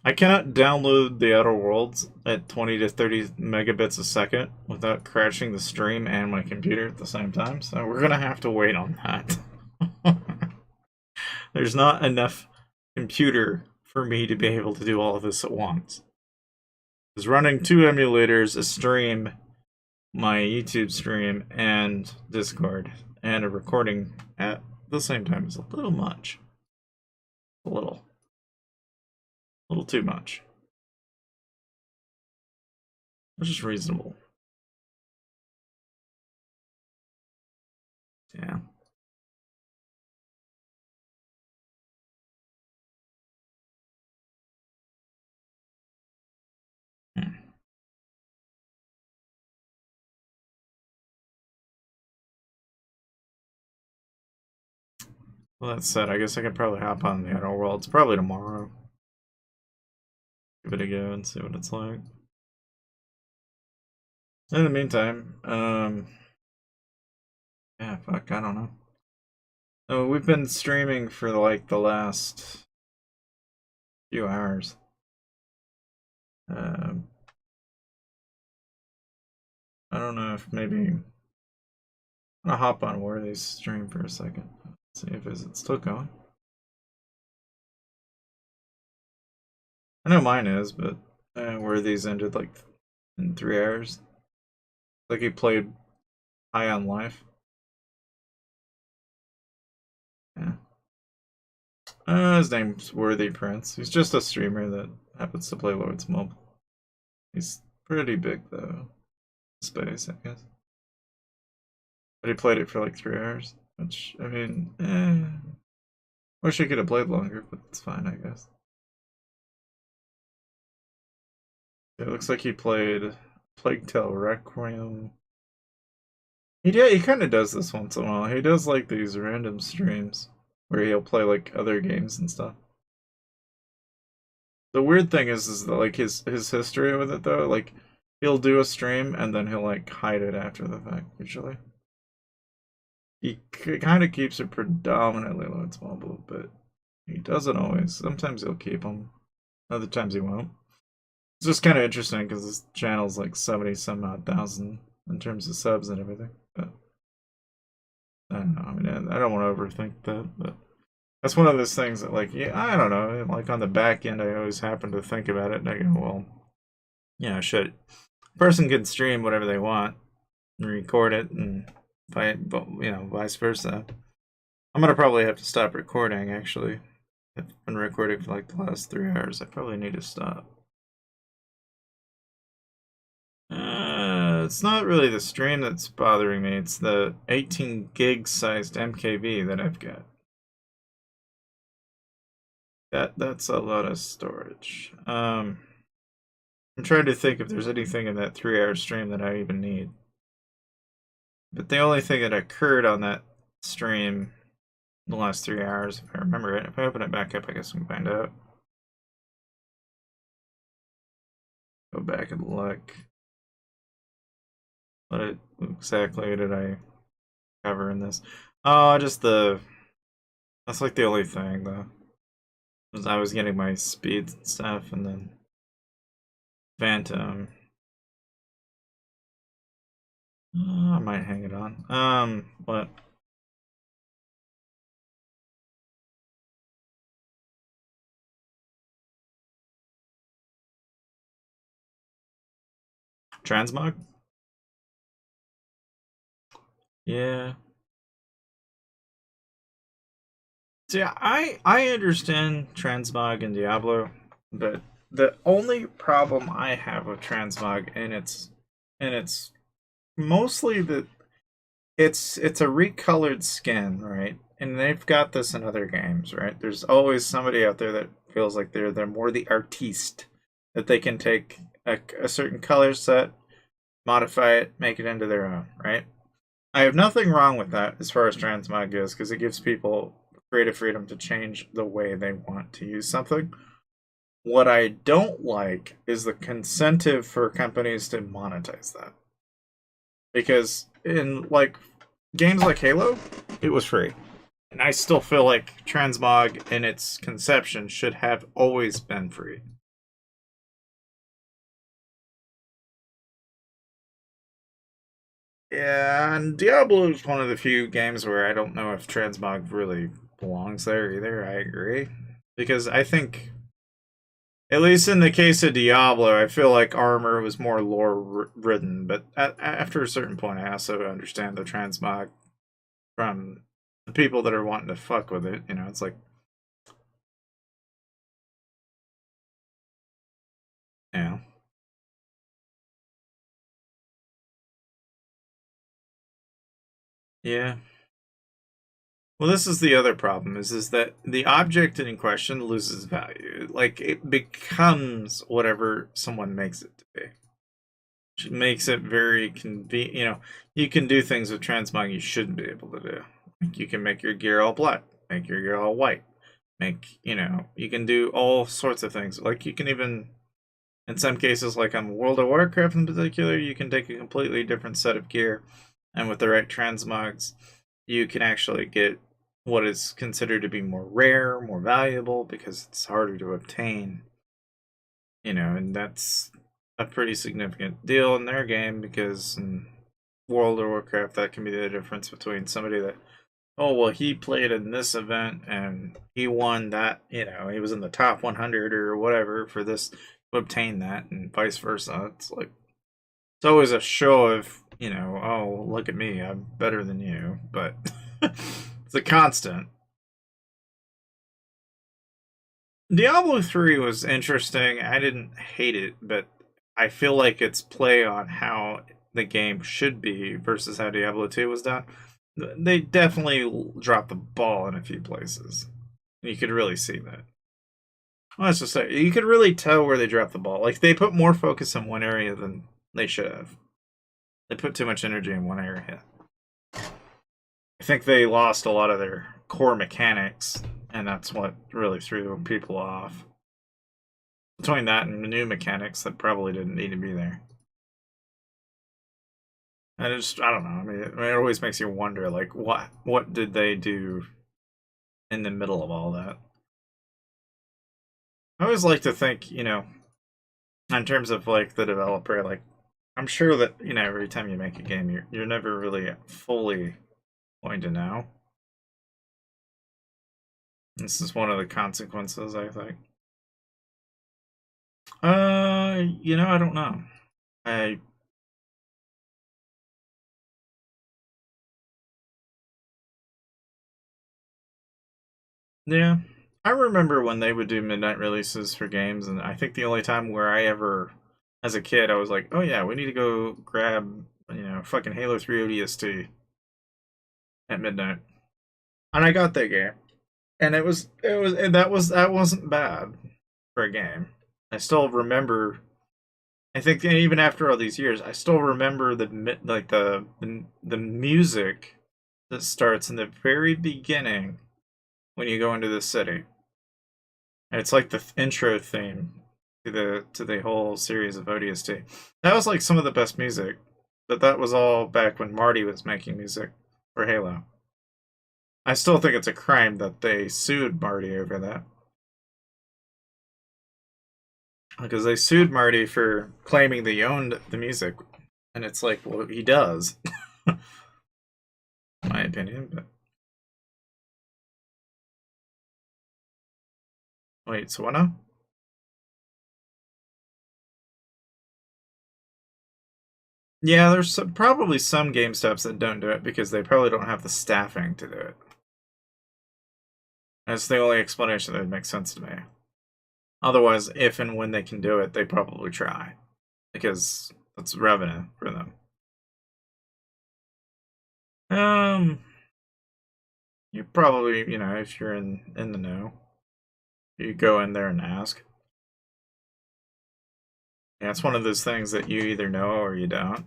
I cannot download the Outer Worlds at 20 to 30 megabits a second without crashing the stream and my computer at the same time, so we're gonna have to wait on that. There's not enough computer for me to be able to do all of this at once. It's running two emulators, a stream, my YouTube stream, and Discord, and a recording at the same time is a little much. A little. A little too much. Which is reasonable. Yeah. Hmm. Well, that said, I guess I could probably hop on the Outer Worlds probably tomorrow. Give it a go and see what it's like. In the meantime, yeah, fuck, I don't know. Oh, we've been streaming for like the last few hours. Um, I don't know if maybe I'm gonna hop on Worthy's stream for a second. See if it's still going. I know mine is, but Worthy's ended like in 3 hours. Like he played High on Life. Yeah. His name's Worthy Prince. He's just a streamer that happens to play Lord's Mobile. He's pretty big though. Space, I guess. But he played it for like 3 hours, which I mean, wish he could have played longer, but it's fine, I guess. It looks like he played Plague Tale Requiem. He kind of does this once in a while. He does like these random streams where he'll play like other games and stuff. The weird thing is that like his history with it though, like he'll do a stream and then he'll like hide it after the fact usually. He kind of keeps it predominantly Lord's Mobile, but he doesn't always. Sometimes he'll keep them, other times he won't. It's just kind of interesting because this channel's like 70 some odd thousand in terms of subs and everything. But I don't know. I mean, I don't want to overthink that, but that's one of those things that, like, yeah, I don't know. Like on the back end, I always happen to think about it, and I go, well, shit. Person can stream whatever they want and record it, and vice versa. I'm gonna probably have to stop recording. Actually, I've been recording for like the last 3 hours. I probably need to stop. It's not really the stream that's bothering me. It's the 18 gig sized MKV that I've got. That's a lot of storage. I'm trying to think if there's anything in that 3 hour stream that I even need. But the only thing that occurred on that stream in the last 3 hours, if I remember it, if I open it back up, I guess we can find out. Go back and look. What exactly did I cover in this? Oh, just that's like the only thing though. I was getting my speeds and stuff, and then Phantom. I might hang it on. What? Transmog? Yeah. See, I understand transmog in Diablo, but the only problem I have with transmog, and it's mostly that it's a recolored skin, right? And they've got this in other games, right? There's always somebody out there that feels like they're more the artiste, that they can take a certain color set, modify it, make it into their own, right? I have nothing wrong with that as far as transmog goes, because it gives people creative freedom to change the way they want to use something. What I don't like is the incentive for companies to monetize that. Because in like games like Halo, it was free. And I still feel like transmog in its conception should have always been free. Yeah, and Diablo is one of the few games where I don't know if transmog really belongs there either. I agree. Because I think, at least in the case of Diablo, I feel like armor was more lore ridden. But after a certain point, I also understand the transmog from the people that are wanting to fuck with it. You know, it's like, you know, yeah. Well, this is the other problem is that the object in question loses value. Like it becomes whatever someone makes it to be. Which makes it very convenient. You know, you can do things with transmog you shouldn't be able to do. Like you can make your gear all black, make your gear all white, you can do all sorts of things. Like you can even, in some cases, like on World of Warcraft in particular, you can take a completely different set of gear, and with the right transmogs, you can actually get what is considered to be more rare, more valuable because it's harder to obtain. And that's a pretty significant deal in their game because in World of Warcraft, that can be the difference between somebody that, oh, well, he played in this event and he won that, he was in the top 100 or whatever for this, to obtain that, and vice versa. It's like, it's always a show of, oh, look at me, I'm better than you, but it's a constant. Diablo 3 was interesting. I didn't hate it, but I feel like its play on how the game should be versus how Diablo 2 was done. They definitely dropped the ball in a few places. You could really see that. Well, let's just say you could really tell where they dropped the ball. Like they put more focus in one area than they should have. They put too much energy in one area. I think they lost a lot of their core mechanics, and that's what really threw people off. Between that and the new mechanics that probably didn't need to be there. And I don't know. I mean, it always makes you wonder, like, what did they do in the middle of all that? I always like to think, in terms of like the developer, like I'm sure that every time you make a game, you're never really fully going to know. This is one of the consequences, I think. I don't know. I Yeah. I remember when they would do midnight releases for games, and I think the only time where I ever, as a kid, I was like, oh yeah, we need to go grab, fucking Halo 3 ODST at midnight. And I got that game. And that wasn't bad for a game. I still remember, I think even after all these years, I still remember the music that starts in the very beginning when you go into the city. And it's like the intro theme to the whole series of ODST. That was like some of the best music, but that was all back when Marty was making music for Halo. I still think it's a crime that they sued Marty over that, because they sued Marty for claiming they owned the music, and it's like, well, he does, in my opinion. But wait, so what now? Yeah, there's probably some GameStops that don't do it because they probably don't have the staffing to do it. That's the only explanation that would make sense to me. Otherwise, if and when they can do it, they probably try because that's revenue for them. Um, you probably, if you're in the know, you go in there and ask. Yeah, it's one of those things that you either know or you don't.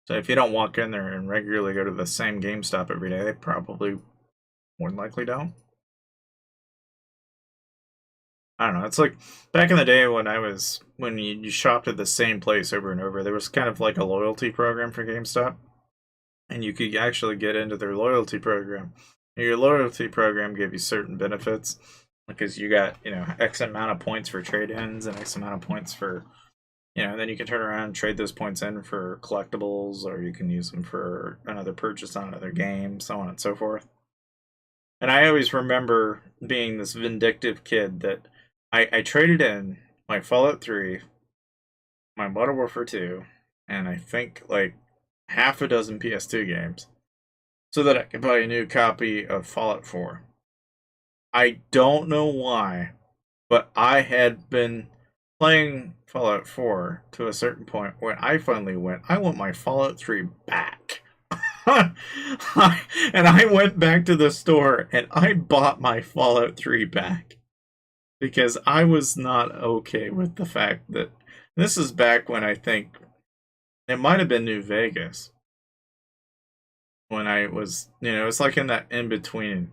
So if you don't walk in there and regularly go to the same GameStop every day, they probably more than likely don't. I don't know. It's like back in the day when you shopped at the same place over and over, there was kind of like a loyalty program for GameStop, and you could actually get into their loyalty program. And your loyalty program gave you certain benefits because you got, X amount of points for trade-ins and X amount of points for, and then you can turn around and trade those points in for collectibles, or you can use them for another purchase on another game, so on and so forth. And I always remember being this vindictive kid that I traded in my Fallout 3, my Modern Warfare 2, and I think like half a dozen PS2 games so that I could buy a new copy of Fallout 4. I don't know why, but I had been playing Fallout 4 to a certain point when I finally went, I want my Fallout 3 back. And I went back to the store and I bought my Fallout 3 back because I was not okay with the fact that this is back when I think it might have been New Vegas when I was, it's like in that in between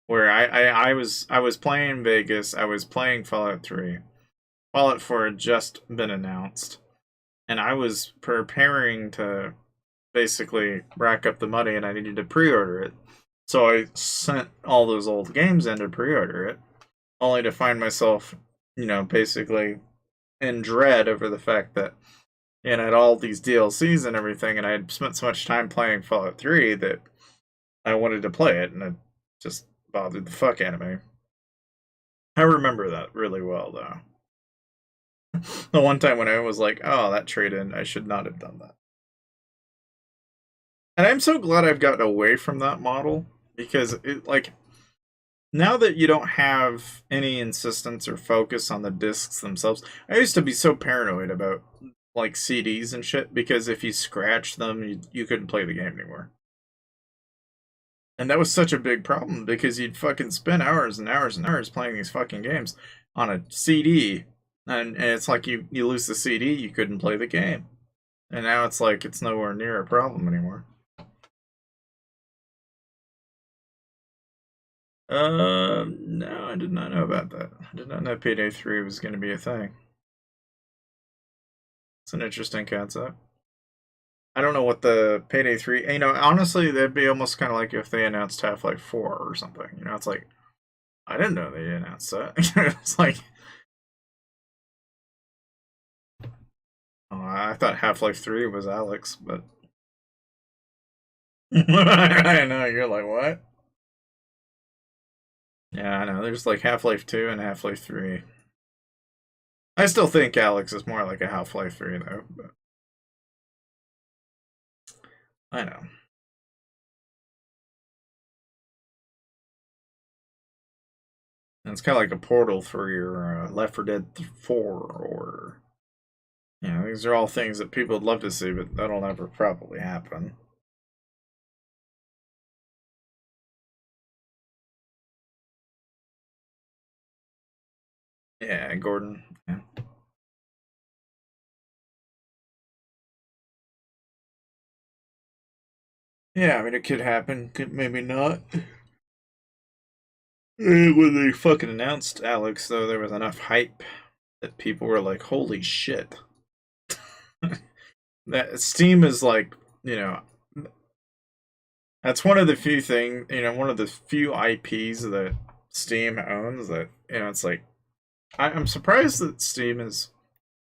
where I was playing Vegas, I was playing Fallout 3. Fallout 4 had just been announced, and I was preparing to basically rack up the money, and I needed to pre-order it. So I sent all those old games in to pre-order it, only to find myself, basically in dread over the fact that I had all these DLCs and everything, and I had spent so much time playing Fallout 3 that I wanted to play it, and it just bothered the fuck out of me. I remember that really well, though. The one time when I was like, oh, that trade in, I should not have done that. And I'm so glad I've gotten away from that model because now that you don't have any insistence or focus on the discs themselves, I used to be so paranoid about like CDs and shit because if you scratch them, you couldn't play the game anymore. And that was such a big problem because you'd fucking spend hours and hours and hours playing these fucking games on a CD. And it's like you lose the CD, you couldn't play the game. And now it's like it's nowhere near a problem anymore. No, I did not know about that. I did not know Payday 3 was going to be a thing. It's an interesting concept. I don't know what the Payday 3, honestly, that'd be almost kind of like if they announced Half-Life 4 or something. It's like, I didn't know they announced that. It's like, oh, I thought Half-Life 3 was Alex, but I know, you're like, what? Yeah, I know. There's like Half-Life 2 and Half-Life 3. I still think Alex is more like a Half-Life 3, though. But I know. And it's kind of like a portal for your Left 4 Dead 4, or these are all things that people would love to see, but that'll never probably happen. Yeah, Gordon. Yeah. Yeah, I mean, it could happen. Could maybe not. When they fucking announced Alex, though, there was enough hype that people were like, "Holy shit!" That Steam is like, you know, that's one of the few one of the few IPs that Steam owns that it's like I'm surprised that Steam is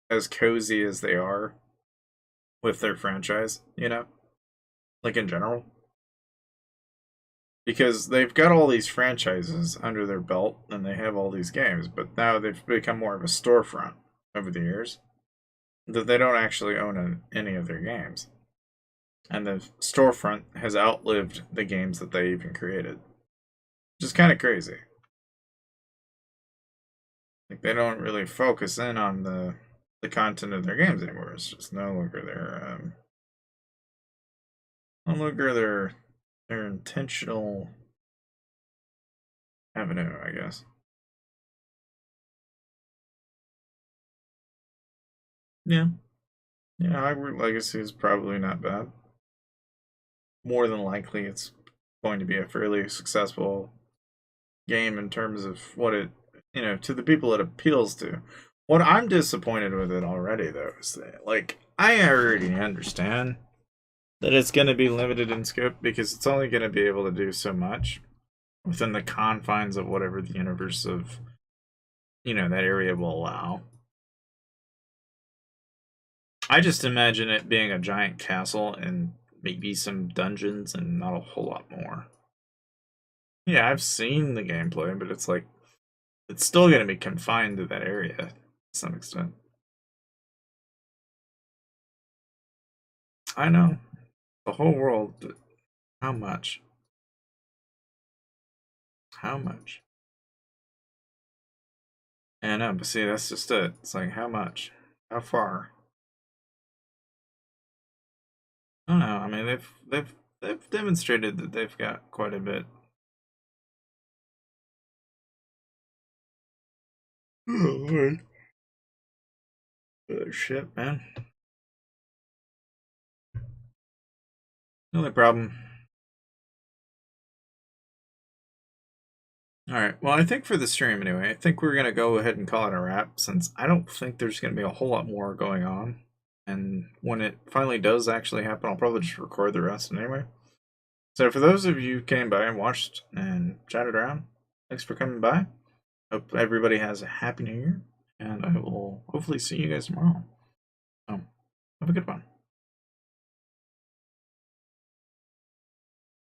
as cozy as they are with their franchise. Like in general, because they've got all these franchises under their belt and they have all these games, but now they've become more of a storefront over the years that they don't actually own any of their games. And the storefront has outlived the games that they even created. Which is kind of crazy. Like they don't really focus in on the content of their games anymore. It's just no longer their intentional avenue, I guess. Yeah. Yeah, Hogwarts Legacy is probably not bad. More than likely it's going to be a fairly successful game in terms of what it to the people it appeals to. What I'm disappointed with it already though is that like I already understand that it's going to be limited in scope because it's only going to be able to do so much within the confines of whatever the universe of that area will allow. I just imagine it being a giant castle and maybe some dungeons and not a whole lot more. Yeah, I've seen the gameplay, but it's like it's still going to be confined to that area to some extent. I know the whole world, but how much? How much? I know, but see, that's just it. It's like how much? How far? I don't know. I mean, they've demonstrated that they've got quite a bit. Oh, Lord. Shit, man. No problem. Alright, well, I think for the stream anyway, I think we're going to go ahead and call it a wrap since I don't think there's going to be a whole lot more going on. And when it finally does actually happen, I'll probably just record the rest anyway. So for those of you who came by and watched and chatted around, thanks for coming by. Hope everybody has a happy new year, and I will hopefully see you guys tomorrow. So, have a good one.